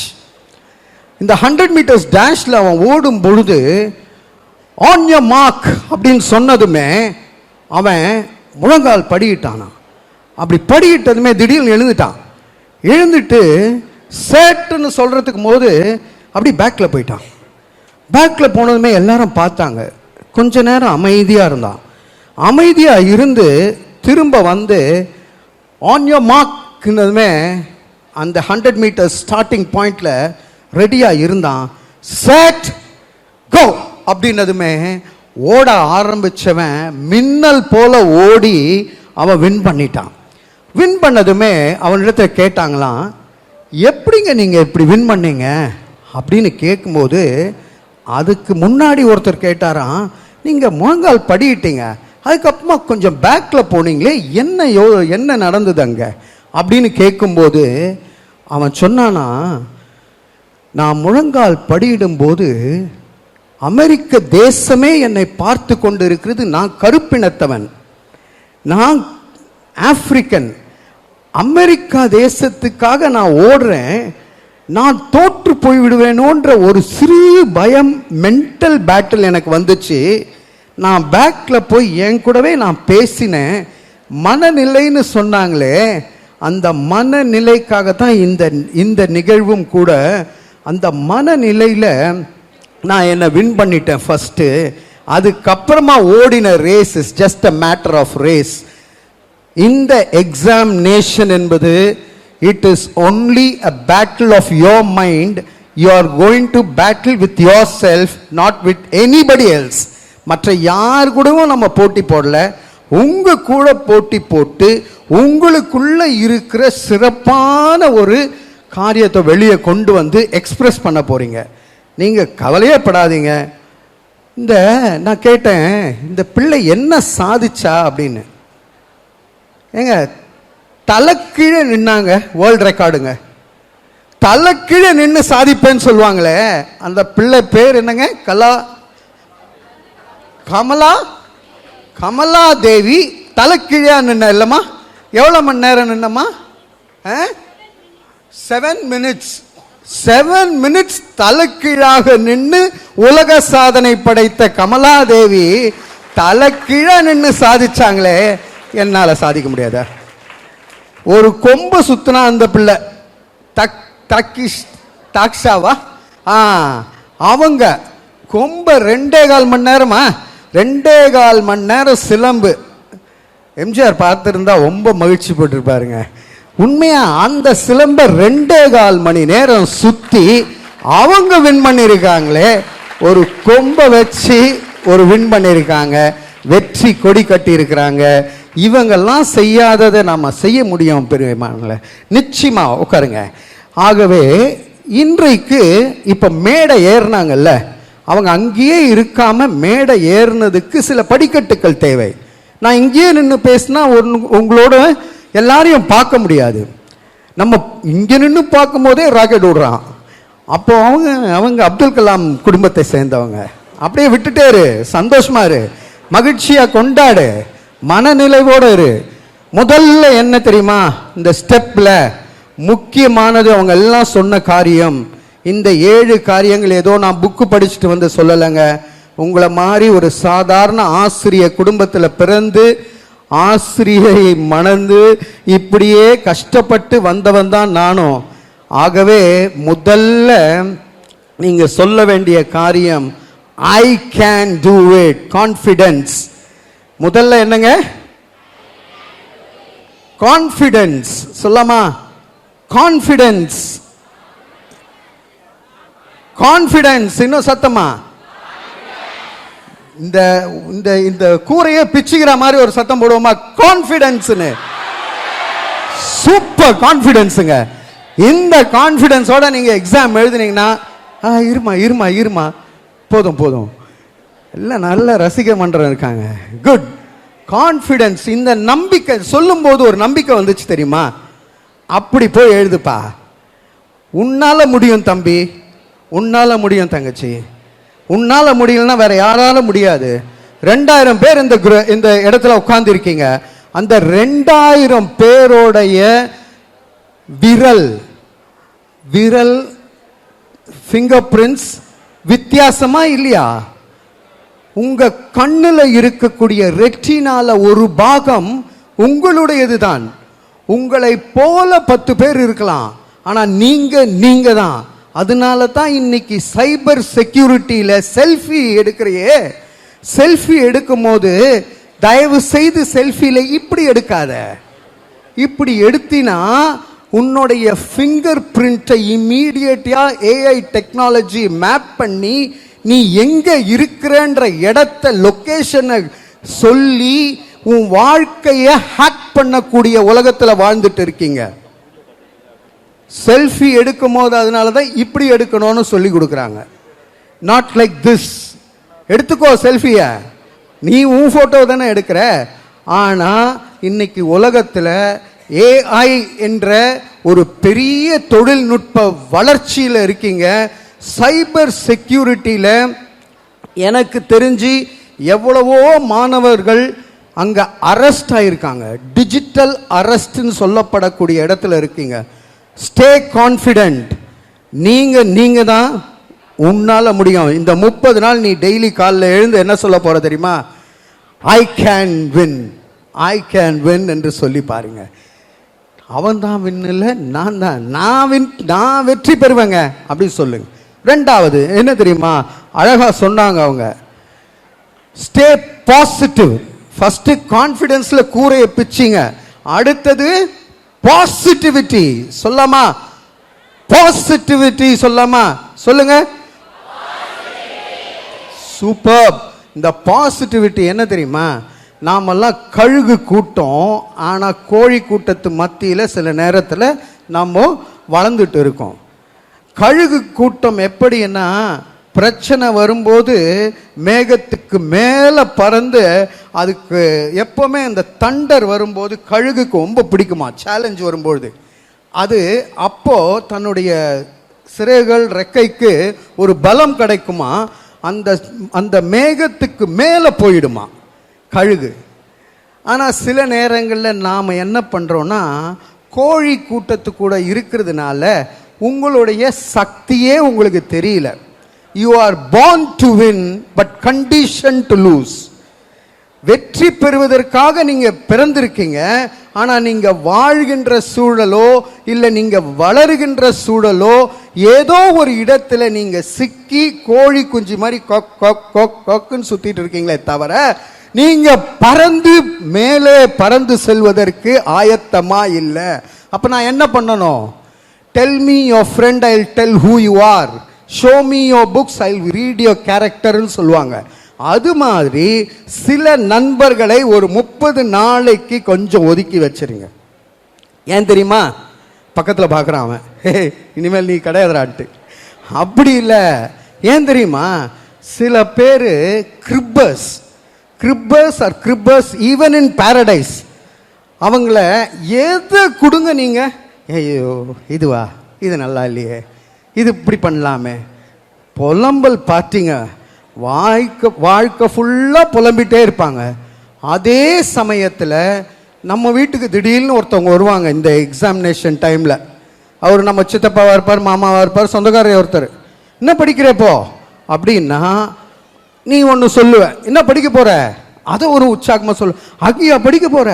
இந்த 100 meters டேஷ்ல அவன் ஓடும் பொழுது on your mark அப்படின்னு சொன்னதுமே அவன் முழங்கால் படியிட்டானா. அப்படி படியிட்டதுமே திடீர்னு எழுந்துட்டான். எழுந்துட்டு சேட்டுன்னு சொல்றதுக்கு போது அப்படி பேக்ல போயிட்டான். பேக்ல போனதுமே எல்லாரும் பார்த்தாங்க. கொஞ்ச நேரம் அமைதியா இருந்தான். அமைதியா இருந்து திரும்ப வந்து ஆன் யோர் மார்க்னதுமே அந்த 100 மீட்டர் ஸ்டார்டிங் பாயிண்ட்ல ரெடியா இருந்தான். செட் கோ அப்படின்னதுமே ஓட ஆரம்பிச்சவன் மின்னல் போல ஓடி அவன் வின் பண்ணிட்டான். வின் பண்ணதுமே அவனிடத்துல கேட்டாங்களாம், எப்படிங்க நீங்கள் இப்படி வின் பண்ணீங்க அப்படின்னு கேட்கும்போது அதுக்கு முன்னாடி ஒருத்தர் கேட்டாராம், நீங்கள் முழங்கால் படியிட்டீங்க, அதுக்கப்புறமா கொஞ்சம் பேக்கில் போனீங்களே, என்ன நடந்தது அங்கே அப்படின்னு கேட்கும்போது அவன் சொன்னானா, நான் முழங்கால் படியிடும்போது அமெரிக்க தேசமே என்னை பார்த்து கொண்டு இருக்கிறது. நான் கருப்பினத்தவன், நான் ஆப்பிரிக்கன், அமெரிக்கா தேசத்துக்காக நான் ஓடுறேன், நான் தோற்று போய்விடுவேனோன்ற ஒரு சிறு பயம், மென்டல் பேட்டில் எனக்கு வந்துச்சு. நான் பேக்கில் போய் என் கூடவே நான் பேசினேன். மனநிலைன்னு சொன்னாங்களே, அந்த மனநிலைக்காகத்தான் இந்த நிகழ்வும் கூட. அந்த மனநிலையில் நான் என்னை வின் பண்ணிட்டேன் ஃபஸ்ட்டு. அதுக்கப்புறமா ஓடின race is just a matter of race. இந்த எக்ஸாமினேஷன் என்பது it is only a battle of your mind. You are going to battle with your self, not with anybody else. மற்ற யார் கூடவும் நம்ம போட்டி போடல, உங்க கூட போட்டி போட்டு உங்களுக்குள்ள இருக்கிற சிறப்பான ஒரு காரியத்தை வெளியே கொண்டு வந்து எக்ஸ்பிரஸ் பண்ண போறீங்க. நீங்க கவலையே படாதீங்க. நான் கேட்டேன், இந்த பிள்ளை என்ன சாதிச்சா அப்படின்னு. ஏங்க, தலைக்கீழே நின்னாங்க, வேர்ல்ட் ரெக்கார்டுங்க. தலைக்கீழே நின்று சாதிப்பேன்னு சொல்லுவாங்களே, அந்த பிள்ளை பேர் என்னங்க? கமலா தேவி. தலைக்கீழா நின்ன இல்லம்மா, எவ்வளோ மணி நேரம் நின்னம்மா? 7 minutes. 7 minutes தலைக்கீழாக நின்று உலக சாதனை படைத்த கமலாதேவி தலைக்கீழா நின்று சாதிச்சாங்களே, என்னால சாதிக்க முடியாதா? ஒரு கொம்பு சுத்தினா அந்த பிள்ளை தாக்ஷாவா, அவங்க கொம்ப 2.25 மணி நேரமா, 2.25 மணி நேரம் சிலம்பு. எம்ஜிஆர் பார்த்துருந்தா ரொம்ப மகிழ்ச்சி போட்டிருப்பாருங்க. உண்மையா அந்த சிலம்ப 2.25 மணி நேரம் சுத்தி அவங்க வின் பண்ணியிருக்காங்களே. ஒரு கொம்பை வச்சு ஒரு வின் பண்ணியிருக்காங்க, வெற்றி கொடி கட்டி இருக்கிறாங்க. இவங்கெல்லாம் செய்யாததை நம்ம செய்ய முடியும் பெரியமானல, நிச்சயமா. உட்காருங்க. ஆகவே இன்றைக்கு இப்ப மேடை ஏறினாங்கல்ல, அவங்க அங்கேயே இருக்காம மேடை ஏறினதுக்கு சில படிக்கட்டுகள் தேவை. நான் இங்கேயே நின்று பேசினா உங்களோட எல்லாரையும் பார்க்க முடியாது. நம்ம இங்கே நின்று பார்க்கும் போதே ராக்கெட் விடுறான். அப்போ அவங்க அப்துல் கலாம் குடும்பத்தை சேர்ந்தவங்க. அப்படியே விட்டுட்டே இரு, சந்தோஷமா இரு, மகிழ்ச்சியா கொண்டாடு, மனநிலைவோடு இரு. முதல்ல என்ன தெரியுமா, இந்த ஸ்டெப்ல முக்கியமானது அவங்க எல்லாம் சொன்ன காரியம். இந்த 7 காரியங்கள் ஏதோ நான் புக்கு படிச்சுட்டு வந்து சொல்லலைங்க. உங்களை மாதிரி ஒரு சாதாரண ஆசிரிய குடும்பத்தில் பிறந்து ஆசிரியை மணந்து இப்படியே கஷ்டப்பட்டு வந்தவன் தான் நானும். ஆகவே முதல்ல நீங்க சொல்ல வேண்டிய காரியம் I can do it, confidence. முதல்ல என்னங்க? கான்ஃபிடன்ஸ். சொல்லாமா? Confidence, confidence. இன்னும் சத்தமா? இந்த இந்த இந்த கூரையே பிச்சுக்கிற மாதிரி ஒரு சத்தம் போடுவோமா? கான்ஃபிடன்ஸ்னு. சூப்பர் கான்ஃபிடன்ஸுங்க. இந்த கான்ஃபிடன்ஸோட நீங்க எக்ஸாம் எழுதுனீங்கன்னா இருமா போதும் போதும் எல்லாம் நல்ல ரசிக்க மன்றம் இருக்காங்க. Good confidence. இந்த நம்பிக்கை சொல்லும் போது ஒரு நம்பிக்கை வந்துச்சு தெரியுமா? அப்படி போய் எழுதுப்பா. உன்னால முடியும் தம்பி, உன்னால முடியும் தங்கச்சி, உன்னால முடியலன்னா வேற யாரால முடியாது. 2000 பேர் இந்த இடத்துல உட்கார்ந்து இருக்கீங்க. அந்த 2000 பேரோடைய விரல் ஃபிங்கர் பிரிண்ட்ஸ் வித்தியாசமா இல்லையா? உங்க கண்ணுல இருக்கக்கூடிய ரெட்டினால ஒரு பாகம் உங்களுடையதுதான். உங்களை போல 10 பேர் இருக்கலாம், ஆனா நீங்க தான். அதனால தான் இன்னைக்கு சைபர் செக்யூரிட்டியில செல்ஃபி எடுக்கிறையே, செல்ஃபி எடுக்கும் போது தயவு செய்து செல்ஃபியில இப்படி எடுக்காத. இப்படி எடுத்தினா உன்னுடைய ஃபிங்கர் பிரிண்ட்டை இம்மீடியட்டா ஏஐ டெக்னாலஜி மேப் பண்ணி நீ எங்க இருக்கிறன்ற இடத்த லொகேஷனை சொல்லி உன் வாழ்க்கைய ஹேக் பண்ணக்கூடிய உலகத்துல வாழ்ந்துட்டு இருக்கீங்க. செல்ஃபி எடுக்கும் போது அதனாலதான் இப்படி எடுக்கணும்னு சொல்லி கொடுக்குறாங்க. Not like this. எடுத்துக்கோ செல்ஃபிய, நீ உன் போட்டோ தானே எடுக்கிற. ஆனா இன்னைக்கு உலகத்துல ஏஐ என்ற ஒரு பெரிய தொழில்நுட்ப வளர்ச்சியில் இருக்கீங்க. சைபர் செக்யூரிட்டியில எனக்கு தெரிஞ்சு எவ்வளவோ மாணவர்கள் அங்க அரெஸ்ட் ஆயிருக்காங்க. டிஜிட்டல் அரெஸ்ட்னு சொல்லப்படக்கூடிய இடத்துல இருக்கீங்க. Stay confident. நீங்க தான், உன்னால முடியும். இந்த 30 நாள் நீ டெய்லி காலைல எழுந்து என்ன சொல்ல போற தெரியுமா? I can win, I can win என்று சொல்லி பாருங்க. அவன் தான் வின் இல்லை, நான் தான், நான் வெற்றி பெறுவேங்க அப்படி சொல்லுங்க. ரெண்டாவது என்ன தெரியுமா அழகா சொன்னாங்க அவங்க, ஸ்டே பாசிட்டிவ். ஃபர்ஸ்ட் கான்ஃபிடன்ஸ்ல கூரையை பிச்சிங்க. அடுத்தது பாசிட்டிவிட்டி. சொல்லாமா? பாசிட்டிவிட்டி சொல்லாமா? சொல்லுங்க. சூப்பர். இந்த பாசிட்டிவிட்டி என்ன தெரியுமா? நாமெல்லாம் கழுகு கூட்டம், ஆனா கோழி கூட்டத்து மத்தியில் சில நேரத்தில் நாம் வளர்ந்துட்டு இருக்கோம். கழுகு கூட்டம் எப்படின்னா, பிரச்சனை வரும்போது மேகத்துக்கு மேலே பறந்து, அதுக்கு எப்பவுமே அந்த தண்டர் வரும்போது கழுகுக்கு ரொம்ப பிடிக்குமா, சேலஞ்ச் வரும்போது. அது அப்போ தன்னுடைய சிறைகள் ரெக்கைக்கு ஒரு பலம் கிடைக்குமா, அந்த மேகத்துக்கு மேலே போயிடுமா கழுகு. ஆனால் சில நேரங்களில் நாம் என்ன பண்ணுறோன்னா, கோழி கூட்டத்து கூட இருக்கிறதுனால உங்களுடைய சக்தியே உங்களுக்கு தெரியல. You are born to win but condition to lose. வெற்றி பெறுவதற்காக நீங்க பிறந்திருக்கீங்க. ஆனா நீங்க வாழ்கின்ற சூழலோ இல்ல நீங்க வளருகின்ற சூழலோ ஏதோ ஒரு இடத்துல நீங்க சிக்கி கோழி குஞ்சு மாதிரி கொக்குன்னு சுத்திட்டு இருக்கீங்களே தவிர நீங்க பறந்து மேலே பறந்து செல்வதற்கு ஆயத்தமா இல்லை. அப்ப நான் என்ன பண்ணணும்? Tell me your friend, I will tell who you are. Show me your books, I will read your கேரக்டர்னு சொல்லுவாங்க. அது மாதிரி சில நண்பர்களை ஒரு 30 நாளைக்கு கொஞ்சம் ஒதுக்கி வச்சிருங்க. ஏன் தெரியுமா? பக்கத்தில் பார்க்குறான் அவன், இனிமேல் நீ கிடையாதுரான்ட்டு. அப்படி இல்லை. ஏன் தெரியுமா? சில பேர் creepers are creepers even in paradise. அவங்கள எதை கொடுங்க நீங்க, ஐயோ இதுவா, இது நல்லா இல்லையே, இது இப்படி பண்ணலாமே, புலம்பல் பார்ட்டிங்க. வாழ்க்கை ஃபுல்லாக புலம்பிட்டே இருப்பாங்க. அதே சமயத்தில் நம்ம வீட்டுக்கு திடீர்னு ஒருத்தவங்க வருவாங்க இந்த எக்ஸாமினேஷன் டைமில். அவர் நம்ம சித்தப்பாவாக இருப்பார், மாமாவாக இருப்பார், சொந்தக்காரர் ஒருத்தர். என்ன படிக்கிறப்போ அப்படின்னா நீ ஒன்று சொல்லுவ, என்ன படிக்க போகிற, அதை ஒரு உற்சாகமாக சொல்லு. அகியா படிக்க போகிற,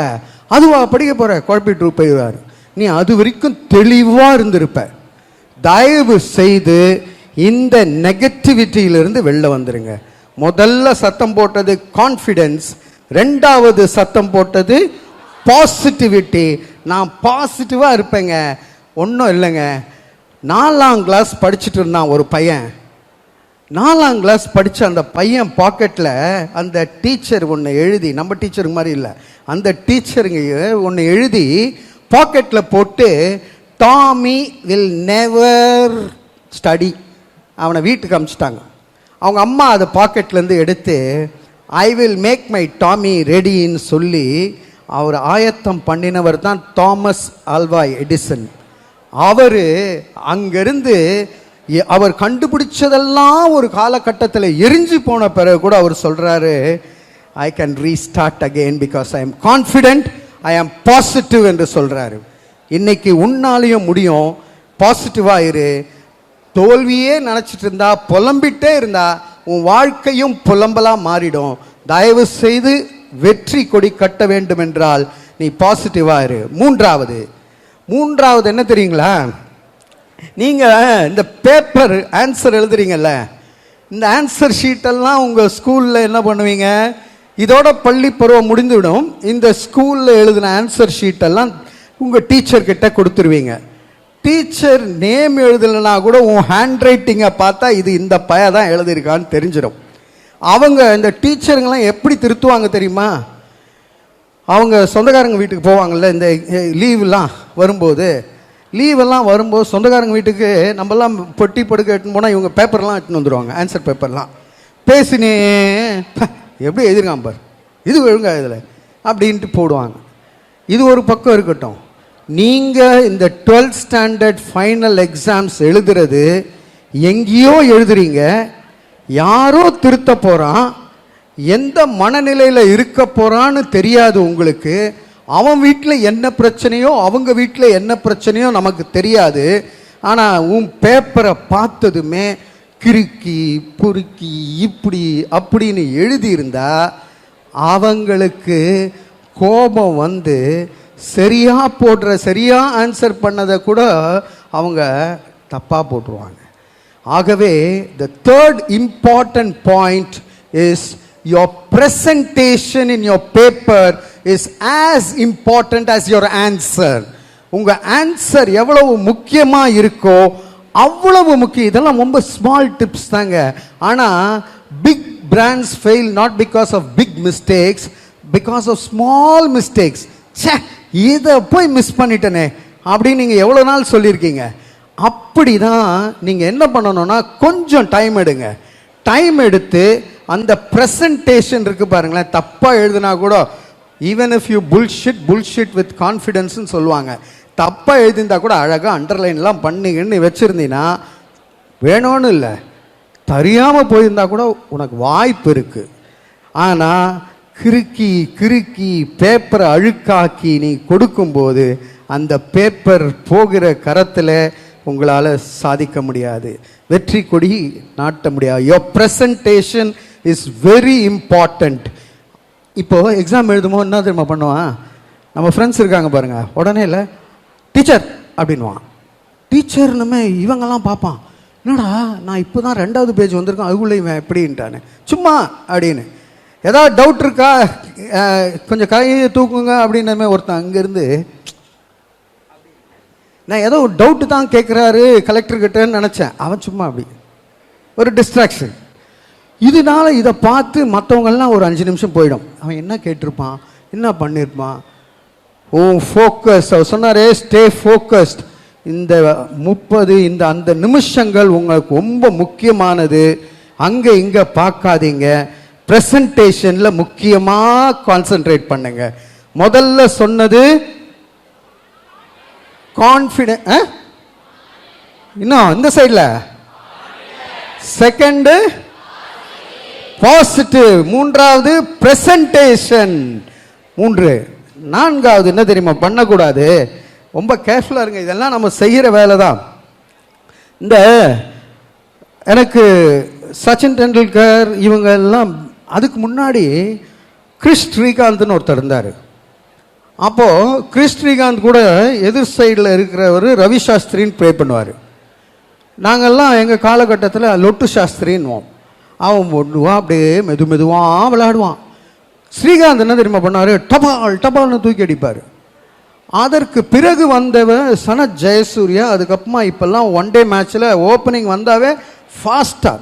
அதுவா படிக்க போகிற, குழப்பிட்டு போயிடுவார். நீ அது வரைக்கும் தெளிவாக இருந்திருப்ப. தயவு செய்து இந்த நெகட்டிவிட்டியிலிருந்து வெளில வந்துருங்க. முதல்ல சத்தம் போட்டது கான்ஃபிடென்ஸ், ரெண்டாவது சத்தம் போட்டது பாசிட்டிவிட்டி. நான் பாசிட்டிவாக இருப்பேங்க. ஒன்றும் இல்லைங்க, 4ஆம் கிளாஸ் படிச்சுட்டு இருந்தான் ஒரு பையன். 4ஆம் கிளாஸ் படித்த அந்த பையன் பாக்கெட்டில் அந்த டீச்சர் ஒன்று எழுதி, நம்ம டீச்சருக்கு மாதிரி இல்லை, அந்த டீச்சருங்க ஒன்று எழுதி பாக்கெட்டில் போட்டு, டாமி வில் நெவர் ஸ்டடி. அவனை வீட்டுக்கு அனுப்பிச்சிட்டாங்க. அவங்க அம்மா அதை பாக்கெட்லேருந்து எடுத்து I will make my tummy ரெடின்னு சொல்லி அவர் ஆயத்தம் பண்ணினவர் தான் தாமஸ் ஆல்வா எடிசன். அவர் அங்கிருந்து அவர் கண்டுபிடிச்சதெல்லாம் ஒரு காலகட்டத்தில் எரிஞ்சு போன பிறகு கூட அவர் சொல்கிறாரு, I can restart again because I am confident, I am positive என்று சொல்கிறாரு. இன்னைக்கு உன்னாலையும் முடியும். பாசிட்டிவாக இரு. தோல்வியே நினச்சிட்டு இருந்தா, புலம்பிட்டே இருந்தா உன் வாழ்க்கையும் புலம்பலாக மாறிடும். தயவு செய்து வெற்றி கொடி கட்ட வேண்டும் என்றால் நீ பாசிட்டிவாக இரு. மூன்றாவது என்ன தெரியுங்களா? நீங்கள் இந்த பேப்பர் ஆன்சர் எழுதுறீங்கல்ல, இந்த ஆன்சர் ஷீட்டெல்லாம் உங்கள் ஸ்கூலில் என்ன பண்ணுவீங்க? இதோட பள்ளி பருவம் முடிந்துவிடும். இந்த ஸ்கூலில் எழுதின ஆன்சர் ஷீட்டெல்லாம் உங்கள் டீச்சர்கிட்ட கொடுத்துருவீங்க. டீச்சர் நேம் எழுதலைன்னா கூட உன் ஹேண்ட் ரைட்டிங்கை பார்த்தா இது இந்த பையன் தான் எழுதியிருக்கான்னு தெரிஞ்சிடும். அவங்க இந்த டீச்சருங்கெல்லாம் எப்படி திருத்துவாங்க தெரியுமா? அவங்க சொந்தக்காரங்க வீட்டுக்கு போவாங்கள்ல, இந்த லீவெல்லாம் வரும்போது சொந்தக்காரங்க வீட்டுக்கு நம்மலாம் பொட்டி படுக்க எடுத்துன்னு போனால் இவங்க பேப்பர்லாம் எடுத்துன்னு வந்துடுவாங்க, ஆன்சர் பேப்பர்லாம். பேசினே எப்படி எழுதிருக்கான் பார், இது ஒழுங்கா இதில் அப்படின்ட்டு போடுவாங்க. இது ஒரு பக்கம் இருக்கட்டும். நீங்கள் இந்த 12th ஸ்டாண்டர்ட் ஃபைனல் எக்ஸாம்ஸ் எழுதுறது எங்கேயோ எழுதுறீங்க, யாரோ திருத்த போகிறான், எந்த மனநிலையில் இருக்க போகிறான்னு தெரியாது உங்களுக்கு. அவன் வீட்டில் என்ன பிரச்சனையோ அவங்க வீட்டில் என்ன பிரச்சனையோ நமக்கு தெரியாது. ஆனால் உன் பேப்பரை பார்த்ததுமே கிறுக்கி பொறுக்கி இப்படி அப்படின்னு எழுதியிருந்தா அவங்களுக்கு கோபம் வந்து சரியாக ஆன்சர் பண்ணதை கூட அவங்க தப்பாக போட்டுருவாங்க. ஆகவே the third important point is your presentation in your paper is as important as your answer. உங்க ஆன்சர் எவ்வளவு முக்கியமா இருக்கோ அவ்வளவு முக்கியம். இதெல்லாம் ரொம்ப ஸ்மால் டிப்ஸ் தாங்க. ஆனா big brands fail not because of big mistakes, because of small mistakes. இதை போய் மிஸ் பண்ணிட்டனே அப்படின்னு நீங்க எவ்வளவு நாள் சொல்லியிருக்கீங்க. அப்படிதான் நீங்க என்ன பண்ணணும்னா கொஞ்சம் டைம் எடுங்க. டைம் எடுத்து அந்த பிரசன்டேஷன் இருக்கு பாருங்களேன், தப்பா எழுதுனா கூட even if you bullshit with கான்ஃபிடன்ஸ்னு சொல்லுவாங்க. தப்பா எழுதியிருந்தா கூட அழகா அண்டர்லைன்லாம் பண்ணிங்கன்னு வச்சிருந்தீங்கன்னா வேணும்னு இல்லை, தெரியாமல் போயிருந்தா கூட உனக்கு வாய்ப்பு இருக்கு. ஆனால் கிறுக்கி பேப்பரை அழுக்காக்கி நீ கொடுக்கும்போது அந்த பேப்பர் போகிற கரத்தில் உங்களால் சாதிக்க முடியாது, வெற்றி கொடி நாட்ட முடியாது. Your presentation is very important. இப்போது எக்ஸாம் எழுதுமோ என்ன தெரியுமா பண்ணுவான், நம்ம ஃப்ரெண்ட்ஸ் இருக்காங்க பாருங்க, உடனே இல்லை டீச்சர் அப்படின்வான். டீச்சர் நம்ம இவங்கெல்லாம் பார்ப்பான், என்னடா நான் இப்போ தான் 2வது பேஜ் வந்திருக்கேன் அதுக்குள்ளே இவன் எப்படின்ட்டானே சும்மா அப்படின்னு. ஏதாவது டவுட் இருக்கா, கொஞ்சம் கையை தூக்குங்க அப்படின்னு ஒருத்தன் அங்கேருந்து நான் ஏதோ ஒரு டவுட்டு தான் கேட்குறாரு கலெக்டர்கிட்டன்னு நினச்சேன். அவன் சும்மா அப்படி ஒரு டிஸ்ட்ராக்ஷன். இதனால இதை பார்த்து மற்றவங்கெல்லாம் ஒரு 5 நிமிஷம் போயிடும். அவன் என்ன கேட்டிருப்பான், என்ன பண்ணியிருப்பான். ஓ ஃபோக்கஸ், அவர் சொன்னாரே ஸ்டே ஃபோக்கஸ்ட். இந்த 30 அந்த நிமிஷங்கள் உங்களுக்கு ரொம்ப முக்கியமானது. அங்கே இங்கே பார்க்காதீங்க, ப்ரெசன்டேஷனில் முக்கியமாக கான்சென்ட்ரேட் பண்ணுங்க. முதல்ல சொன்னது கான்ஃபிடென்ட், இன்னும் இந்த சைடில் செகண்டு பாசிட்டிவ், 3வது ப்ரெசன்டேஷன், 3. 4வது என்ன தெரியுமா பண்ணக்கூடாது, ரொம்ப கேர்ஃபுல்லாக இருங்க. இதெல்லாம் நம்ம செய்கிற வேலை தான். இந்த எனக்கு சச்சின் டெண்டுல்கர் இவங்க எல்லாம் அதுக்கு முன்னாடி கிறிஸ் ஸ்ரீகாந்த்னு ஒருத்தர் இருந்தார். அப்போது கிறிஸ் ஸ்ரீகாந்த் கூட எதிர் சைடில் இருக்கிறவர் ரவி சாஸ்திரின்னு ப்ரே பண்ணுவார். நாங்கள்லாம் எங்கள் காலகட்டத்தில் லொட்டு சாஸ்திரின்னுவோம். அவன் ஒன்றுவான் அப்படியே மெதுவாக விளையாடுவான். ஸ்ரீகாந்த் என்ன தெரியுமா பண்ணார், டபால்னு தூக்கி அடிப்பார். அதற்கு பிறகு வந்தவன் சனத் ஜெயசூர்யா. அதுக்கப்புறமா இப்போல்லாம் 1 டே மேட்ச்சில் ஓப்பனிங் வந்தாவே ஃபாஸ்டாக.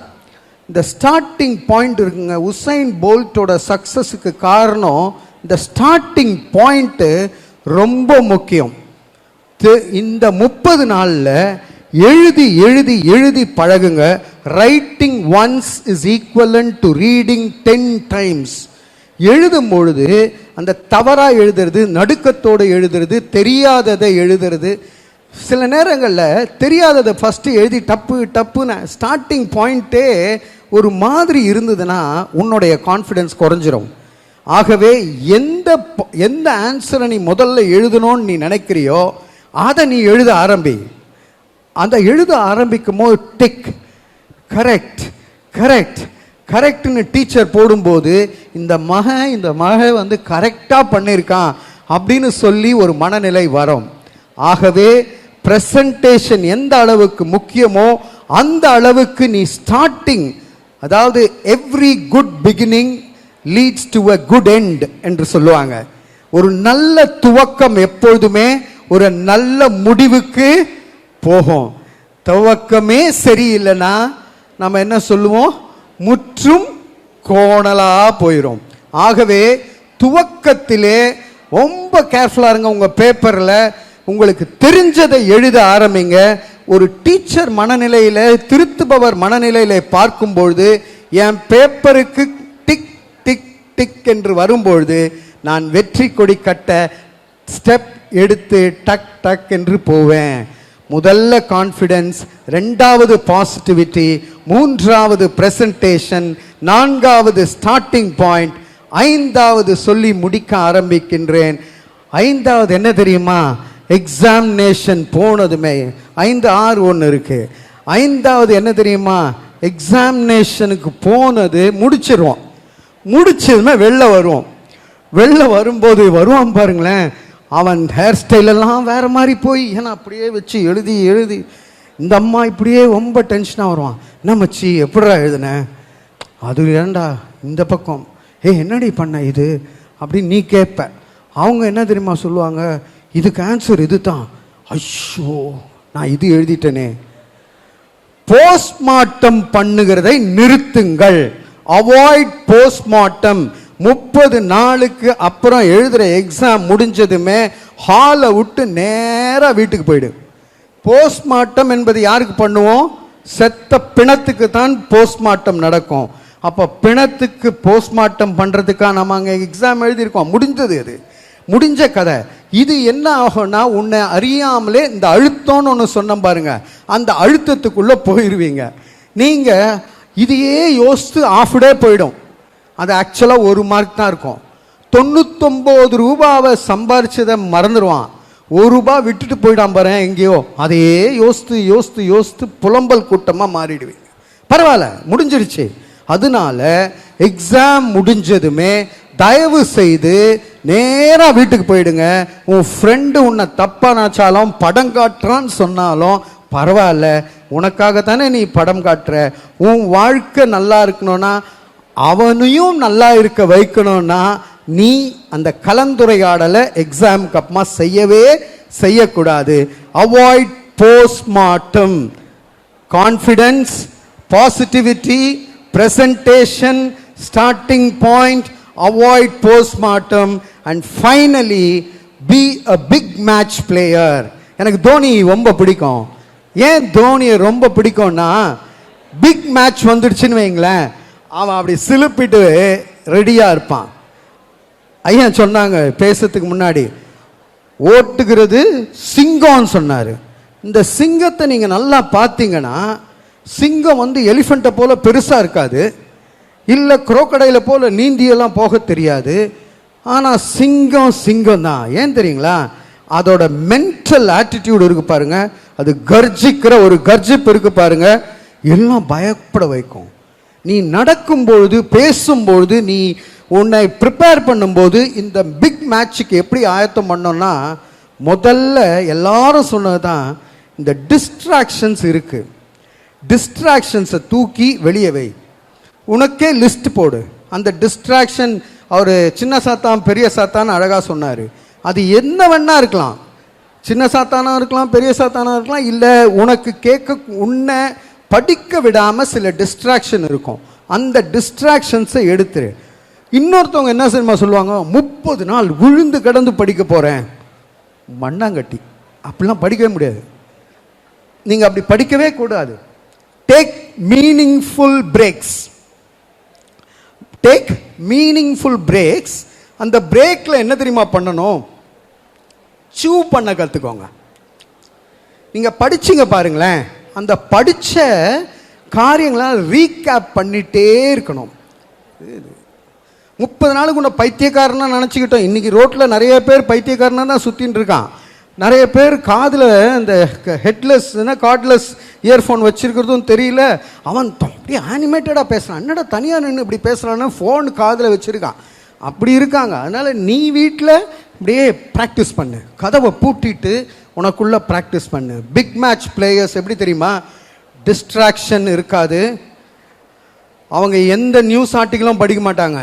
இந்த ஸ்டார்டிங் பாயிண்ட் இருக்குங்க, உசைன் போல்ட்டோட சக்ஸஸுக்கு காரணம் இந்த ஸ்டார்டிங் பாயிண்ட்டு ரொம்ப முக்கியம். இந்த 30 நாளில் எழுதி பழகுங்க. Writing once is equivalent to reading 10 times. எழுதும் பொழுது அந்த தவறாக எழுதுறது, நடுக்கத்தோடு எழுதுறது, தெரியாததை எழுதுறது. சில நேரங்களில் தெரியாததை ஃபஸ்ட்டு எழுதி டப்புன்னு ஸ்டார்டிங் பாயிண்ட்டே ஒரு மாதிரி இருந்ததுன்னா உன்னுடைய கான்ஃபிடென்ஸ் குறைஞ்சிரும். ஆகவே எந்த ஆன்சரை நீ முதல்ல எழுதணும்னு நீ நினைக்கிறியோ அதை நீ எழுத ஆரம்பி. அந்த எழுத ஆரம்பிக்கும் போது டிக் கரெக்ட்னு டீச்சர் போடும்போது இந்த மக வந்து கரெக்டாக பண்ணியிருக்கான் அப்படின்னு சொல்லி ஒரு மனநிலை வரும். ஆகவே ப்ரெசன்டேஷன் எந்த அளவுக்கு முக்கியமோ அந்த அளவுக்கு நீ ஸ்டார்டிங், அதாவது every good beginning leads to a good end என்று சொல்லுவாங்க. ஒரு நல்ல துவக்கம் எப்பொழுதுமே ஒரு நல்ல முடிவுக்கு போகும். துவக்கமே சரியில்லைன்னா நம்ம என்ன சொல்லுவோம்? முற்றும் கோணலா போயிடும். ஆகவே துவக்கத்திலே ரொம்ப கேர்ஃபுல்லாக இருங்க. உங்கள் பேப்பரில் உங்களுக்கு தெரிஞ்சதை எழுத ஆரம்பிங்க. ஒரு டீச்சர் மனநிலையில், திருத்துபவர் மனநிலையில் பார்க்கும்பொழுது என் பேப்பருக்கு டிக் டிக் டிக் என்று வரும்பொழுது நான் வெற்றி கொடி கட்ட ஸ்டெப் எடுத்து டக் டக் என்று போவேன். முதல்ல கான்ஃபிடன்ஸ், ரெண்டாவது பாசிட்டிவிட்டி, மூன்றாவது பிரசன்டேஷன், நான்காவது ஸ்டார்டிங் பாயிண்ட், ஐந்தாவது சொல்லி முடிக்க ஆரம்பிக்கின்றேன். ஐந்தாவது என்ன தெரியுமா? எக்ஸாமினேஷன் போனதுமே 5, 6 ஒன்று இருக்கு. ஐந்தாவது என்ன தெரியுமா? எக்ஸாமினேஷனுக்கு போனது முடிச்சிருவோம். முடிச்சதுமே வெளில வருவோம். வெளில வரும்போது வருவான் பாருங்களேன், அவன் ஹேர் ஸ்டைலெல்லாம் வேறு மாதிரி போய், ஏன்னா அப்படியே வச்சு எழுதி எழுதி இந்த அம்மா இப்படியே ரொம்ப டென்ஷனாக வருவான். என்ன மச்சி எப்படா எழுதுனேன்? அது ஏண்டா இந்த பக்கம், என்னடி பண்ண இது அப்படின்னு நீ கேட்ப. அவங்க என்ன தெரியுமா சொல்லுவாங்க? இதுக்கு ஆன்சர் இது தான். ஐயோ நான் இது எழுதிட்டேனே. போஸ்ட்மார்ட்டம் பண்ணுகிறதை நிறுத்துங்கள். Avoid postmortem. 30 நாளுக்கு அப்புறம் எழுதுகிற எக்ஸாம் முடிஞ்சதுமே ஹாலை விட்டு நேராக வீட்டுக்கு போயிடு. போஸ்ட்மார்ட்டம் என்பது யாருக்கு பண்ணுவோம்? செத்த பிணத்துக்கு தான் போஸ்ட்மார்ட்டம் நடக்கும். அப்போ பிணத்துக்கு போஸ்ட்மார்ட்டம் பண்ணுறதுக்காக நம்ம அங்கே எக்ஸாம் எழுதியிருக்கோம். முடிஞ்சது, அது முடிஞ்ச கதை. இது என்ன ஆகும்னா, உன்னை அறியாமலே இந்த அழுத்தம்னு ஒன்று சொன்ன பாருங்க, அந்த அழுத்தத்துக்குள்ளே போயிடுவீங்க. நீங்கள் இதையே யோசித்து ஆஃப் டே போயிடும். அது ஆக்சுவலாக 1 மார்க் தான் இருக்கும். 99 ரூபாவை சம்பாரிச்சதை மறந்துடுவான். 1 ரூபாய் விட்டுட்டு போயிடாம பாரு எங்கேயோ. அதையே யோசித்து யோசித்து யோசித்து புலம்பல் கூட்டமாக மாறிடுவீங்க. பரவாயில்ல, முடிஞ்சிடுச்சு. அதனால எக்ஸாம் முடிஞ்சதுமே தயவு செய்து நேராக வீட்டுக்கு போயிடுங்க. உன் ஃப்ரெண்டு உன்னை தப்பா நினச்சாலும் படம் காட்டுறான்னு சொன்னாலும் பரவாயில்ல, உனக்காக தானே நீ படம் காட்டுற. உன் வாழ்க்கை நல்லா இருக்கணும்னா, அவனையும் நல்லா இருக்க வைக்கணும்னா, நீ அந்த கலந்துரையாடலை எக்ஸாமுக்கு அப்புறமா செய்யவே செய்யக்கூடாது. Avoid postmortem. Confidence, positivity, presentation, starting point, avoid postmortem, and finally be a big match player. எனக்கு தோனி ரொம்ப பிடிக்கும். ஏன் தோனியை ரொம்ப பிடிக்கும்னா, பிக் மேட்ச் வந்துடுச்சுன்னு வைங்களேன், அவன் அப்படி சிலுப்பிட்டு ரெடியாக இருப்பான். ஐயா சொன்னாங்க பேசுறதுக்கு முன்னாடி, ஓட்டுகிறது சிங்கம்னு சொன்னார். இந்த சிங்கத்தை நீங்கள் நல்லா பார்த்தீங்கன்னா, சிங்கம் வந்து எலிஃபண்ட்டை போல பெருசாக இருக்காது, இல்லை குரோக்கடையில் போல் நீந்தியெல்லாம் போக தெரியாது. ஆனால் சிங்கம் சிங்கம் தான். ஏன் தெரியுங்களா? அதோட மென்டல் ஆட்டிடியூட் இருக்கு பாருங்க, அது கர்ஜிக்கிற ஒரு கர்ஜிப்பு இருக்கு பாருங்க, எல்லாம் பயப்பட வைக்கும். நீ நடக்கும்பொழுது, பேசும்பொழுது, நீ உன்னை ப்ரிப்பேர் பண்ணும்போது, இந்த பிக் மேட்சுக்கு எப்படி ஆயத்தம் பண்ணோம்னா, முதல்ல எல்லாரும் சொன்னது தான், இந்த டிஸ்ட்ராக்ஷன்ஸ் இருக்கு, டிஸ்ட்ராக்ஷன்ஸை தூக்கி வெளியே வை. உனக்கே லிஸ்ட் போடு. அந்த டிஸ்ட்ராக்ஷன் அவர் சின்ன சாத்தான் பெரிய சாத்தான்னு அழகாக சொன்னார். அது என்ன வேணா இருக்கலாம், சின்ன சாத்தானா இருக்கலாம், பெரிய சாத்தானா இருக்கலாம், இல்லை உனக்கு கேட்க உன்னை படிக்க விடாமல் சில டிஸ்ட்ராக்ஷன் இருக்கும். அந்த டிஸ்ட்ராக்ஷன்ஸை எடுத்துரு. இன்னொருத்தவங்க என்ன தெரியுமா சொல்லுவாங்க? 30 நாள் விழுந்து கிடந்து படிக்க போகிறேன். மண்ணாங்கட்டி. அப்படிலாம் படிக்கவே முடியாது. நீங்கள் அப்படி படிக்கவே கூடாது. Take meaningful breaks. Take meaningful breaks. அந்த பிரேக்கில் என்ன தெரியுமா பண்ணணும்? சூ பண்ண கற்றுக்கோங்க. நீங்கள் படிச்சிங்க பாருங்களேன், அந்த படித்த காரியங்களை ரீகேப் பண்ணிகிட்டே இருக்கணும். 30 நாளுக்கு உன்னை பைத்தியக்காரனா நினச்சிக்கிட்டோம். இன்றைக்கி ரோட்டில் நிறைய பேர் பைத்தியக்காரனா தான் சுற்றின்னு இருக்கான். நிறைய பேர் காதில் இந்த ஹெட்லெஸ் கார்ட்லெஸ் இயர்ஃபோன் வச்சுருக்கிறதும் தெரியல. அவன் அப்படியே ஆனிமேட்டடாக பேசுகிறான். என்னடா தனியாக நின்று இப்படி பேசுகிறான்னு ஃபோன் காதில் வச்சுருக்கான். அப்படி இருக்காங்க. அதனால் நீ வீட்டில் இப்படியே ப்ராக்டிஸ் பண்ணு. கதவை பூட்டிட்டு உனக்குள்ளே ப்ராக்டிஸ் பண்ணு. பிக் மேட்ச் பிளேயர்ஸ் எப்படி தெரியுமா? டிஸ்ட்ராக்ஷன் இருக்காது. அவங்க எந்த நியூஸ் ஆர்டிக்கலும் படிக்க மாட்டாங்க.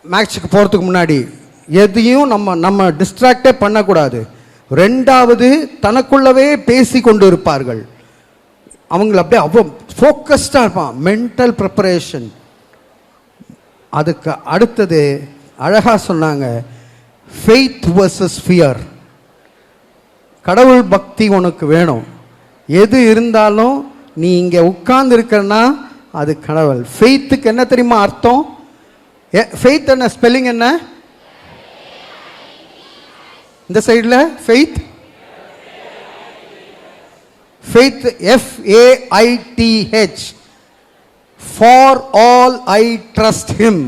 மேட்ச்சுக்கு போகிறதுக்கு முன்னாடி எதையும் நம்ம டிஸ்ட்ராக்டே பண்ணக்கூடாது. ரெண்டாவது தனக்குள்ளவே பேசி கொண்டு இருப்பார்கள். அவங்கள அப்படியே அவ்வளோ ஃபோக்கஸ்டாக இருப்பான். Mental preparation. அதுக்கு அடுத்தது அழகாக சொன்னாங்க, ஃபெய்த் வர்சஸ் ஃபியர். கடவுள் பக்தி உனக்கு வேணும். எது இருந்தாலும் நீ இங்கே உட்கார்ந்து இருக்கன்னா அது கடவுள். ஃபெய்த்துக்கு என்ன தெரியுமா அர்த்தம்? ஃபெய்த் என்ன ஸ்பெல்லிங் என்ன? இந்த சைடில் faith, faith FAITH, for all I trust him.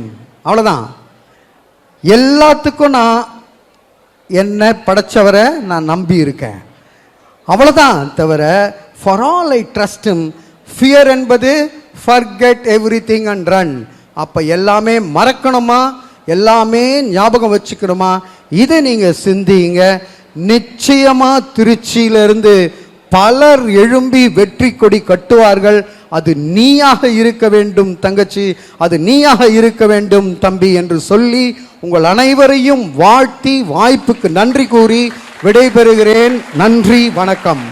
அவ்வளோதான். எல்லாத்துக்கும் நான் என்ன படைச்சவரை நான் நம்பி இருக்கேன், அவ்வளோதான். தவிர for all I trust him. Fear என்பது ஃபர்கெட் எவ்ரிதிங் அண்ட் ரன். அப்போ எல்லாமே மறக்கணுமா, எல்லாமே ஞாபகம் வச்சுக்கணுமா, இதை நீங்கள் சிந்திங்க. நிச்சயமா திருச்சியிலிருந்து பலர் எழும்பி வெற்றி கொடி கட்டுவார்கள். அது நீயாக இருக்க வேண்டும் தங்கச்சி, அது நீயாக இருக்க வேண்டும் தம்பி என்று சொல்லி உங்கள் அனைவரையும் வாழ்த்தி வாய்ப்புக்கு நன்றி கூறி விடைபெறுகிறேன். நன்றி, வணக்கம்.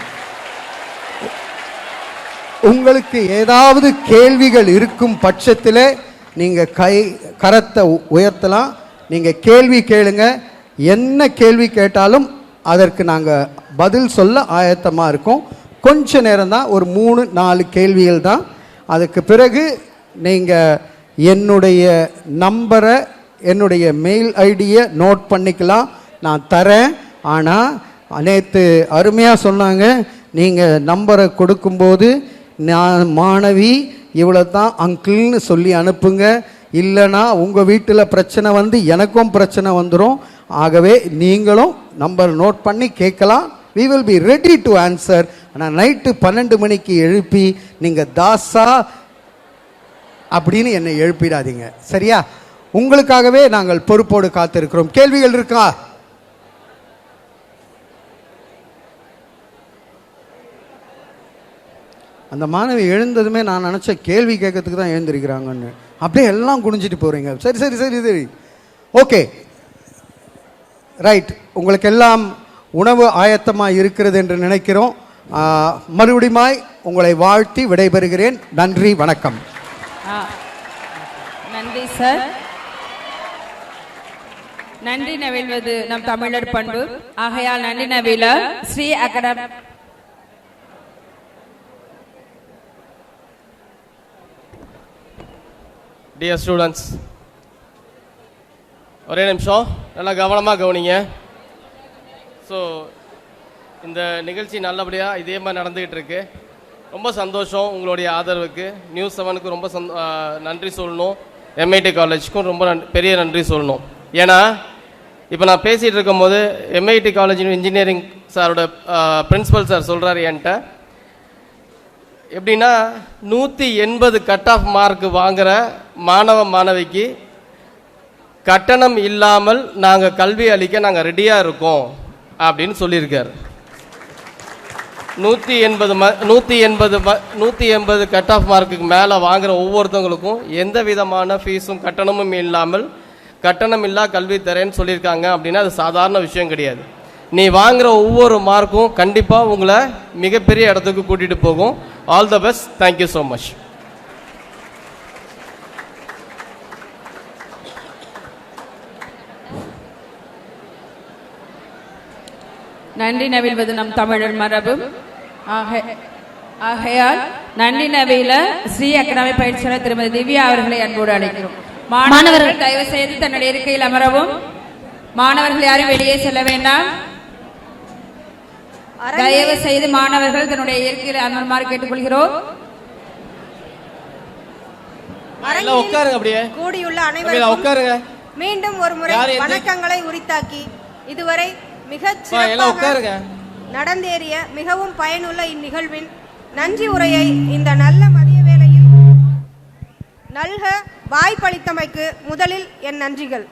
உங்களுக்கு ஏதாவது கேள்விகள் இருக்கும் பட்சத்தில் நீங்க கரத்தை உயர்த்தலாம். நீங்க கேள்வி கேளுங்க. என்ன கேள்வி கேட்டாலும் அதற்கு நாங்கள் பதில் சொல்ல ஆயத்தமாக இருக்கோம். கொஞ்ச நேரம் தான், ஒரு 3-4 கேள்விகள் தான். அதுக்கு பிறகு நீங்கள் என்னுடைய நம்பரை, என்னுடைய மெயில் ஐடியை நோட் பண்ணிக்கலாம், நான் தரேன். ஆனால் நேற்று அருமையாக சொன்னாங்க, நீங்கள் நம்பரை கொடுக்கும்போது நான் மாணவி இவ்வளோ தான் அங்கிள்னு சொல்லி அனுப்புங்க, இல்லைனா உங்கள் வீட்டில் பிரச்சனை வந்து எனக்கும் பிரச்சனை வந்துடும். ஆகவே நீங்களும் நம்பர் நோட் பண்ணி கேட்கலாம். we will be ready to answer. ஆனால் நைட்டு 12 மணிக்கு எழுப்பி நீங்கள் தாசா அப்படின்னு என்னை எழுப்பிடாதீங்க, சரியா? உங்களுக்காகவே நாங்கள் பொறுப்போடு காத்திருக்கிறோம். கேள்விகள் இருக்கா? அந்த மாணவி எழுந்ததுமே நான் நினச்ச கேள்வி கேட்கறதுக்கு தான் எழுந்திருக்கிறாங்கன்னு, அப்படியே எல்லாம் குனிஞ்சிட்டு போகிறீங்க. சரி சரி சரி சரி, ஓகே, ரைட். உங்களுக்கு எல்லாம் உணவு ஆயத்தமாக இருக்கிறது என்று நினைக்கிறோம். மறுபடியுமாய் உங்களை வாழ்த்தி விடைபெறுகிறேன். நன்றி, வணக்கம். நன்றி சார். நன்றி நவிழ்வது நம் தமிழர் பண்பு. ஆகையால் நன்றி நவில ஸ்ரீ அகாடமி. டியர் ஸ்டூடெண்ட்ஸ், ஒரே நிமிஷம் நல்லா கவனமாக கவனிங்க. ஸோ இந்த நிகழ்ச்சி நல்லபடியாக இதே மாதிரி நடந்துக்கிட்டு இருக்கு. ரொம்ப சந்தோஷம் உங்களுடைய ஆதரவுக்கு. நியூஸ் 7க்கு ரொம்ப நன்றி சொல்லணும். MIT காலேஜுக்கும் ரொம்ப பெரிய நன்றி சொல்லணும். ஏன்னா இப்போ நான் பேசிகிட்டு இருக்கும்போது MIT காலேஜ் இன்ஜினியரிங் சாரோட பிரின்ஸிபல் சார் சொல்கிறாரு என்கிட்ட, எப்படின்னா 180 கட் ஆஃப் மார்க் வாங்குகிற மாணவ மாணவிக்கு கட்டணம் இல்லாமல் நாங்கள் கல்வி அளிக்க நாங்கள் ரெடியாக இருக்கோம் அப்படின்னு சொல்லியிருக்கார். 180 கட் ஆஃப் மார்க்குக்கு மேலே வாங்குகிற ஒவ்வொருத்தவங்களுக்கும் எந்த விதமான ஃபீஸும் கட்டணமும் இல்லாமல் கட்டணம் இல்லா கல்வி தரேன்னு சொல்லியிருக்காங்க. அப்படின்னா அது சாதாரண விஷயம் கிடையாது. நீ வாங்குகிற ஒவ்வொரு மார்க்கும் கண்டிப்பாக உங்களை மிகப்பெரிய இடத்துக்கு கூட்டிகிட்டு போகும். All the best. Thank you so much. நன்றி நவிழ்வது நம் தமிழர் மரபு. ஆகையால் நன்றி நவில ஸ்ரீ அகாடமி பயிற்சியாளர் திருமதி திவ்யா அவர்களை அன்போடு அழைக்கிறோம். மாணவர்கள் தயவு செய்து தன்னுடைய இருக்கையில் அமரவும். மாணவர்கள் யாரும் வெளியே செல்ல வேண்டாம். தயவு செய்து மாணவர்கள் தன்னுடைய இருக்கையில் அமருமாறு கேட்டுக்கொள்கிறோம். கூடியுள்ள அனைவருக்கும் மீண்டும் ஒரு முறை வணக்கங்களை உரித்தாக்கி இதுவரை மிகச் சிறப்பாக நடந்தேறிய மிகவும் பயனுள்ள இந்நிகழ்வின் நன்றி உரையை இந்த நல்ல மதிய வேளையில் நல்க வாய்ப்பளித்தமைக்கு முதலில் என் நன்றிகள்.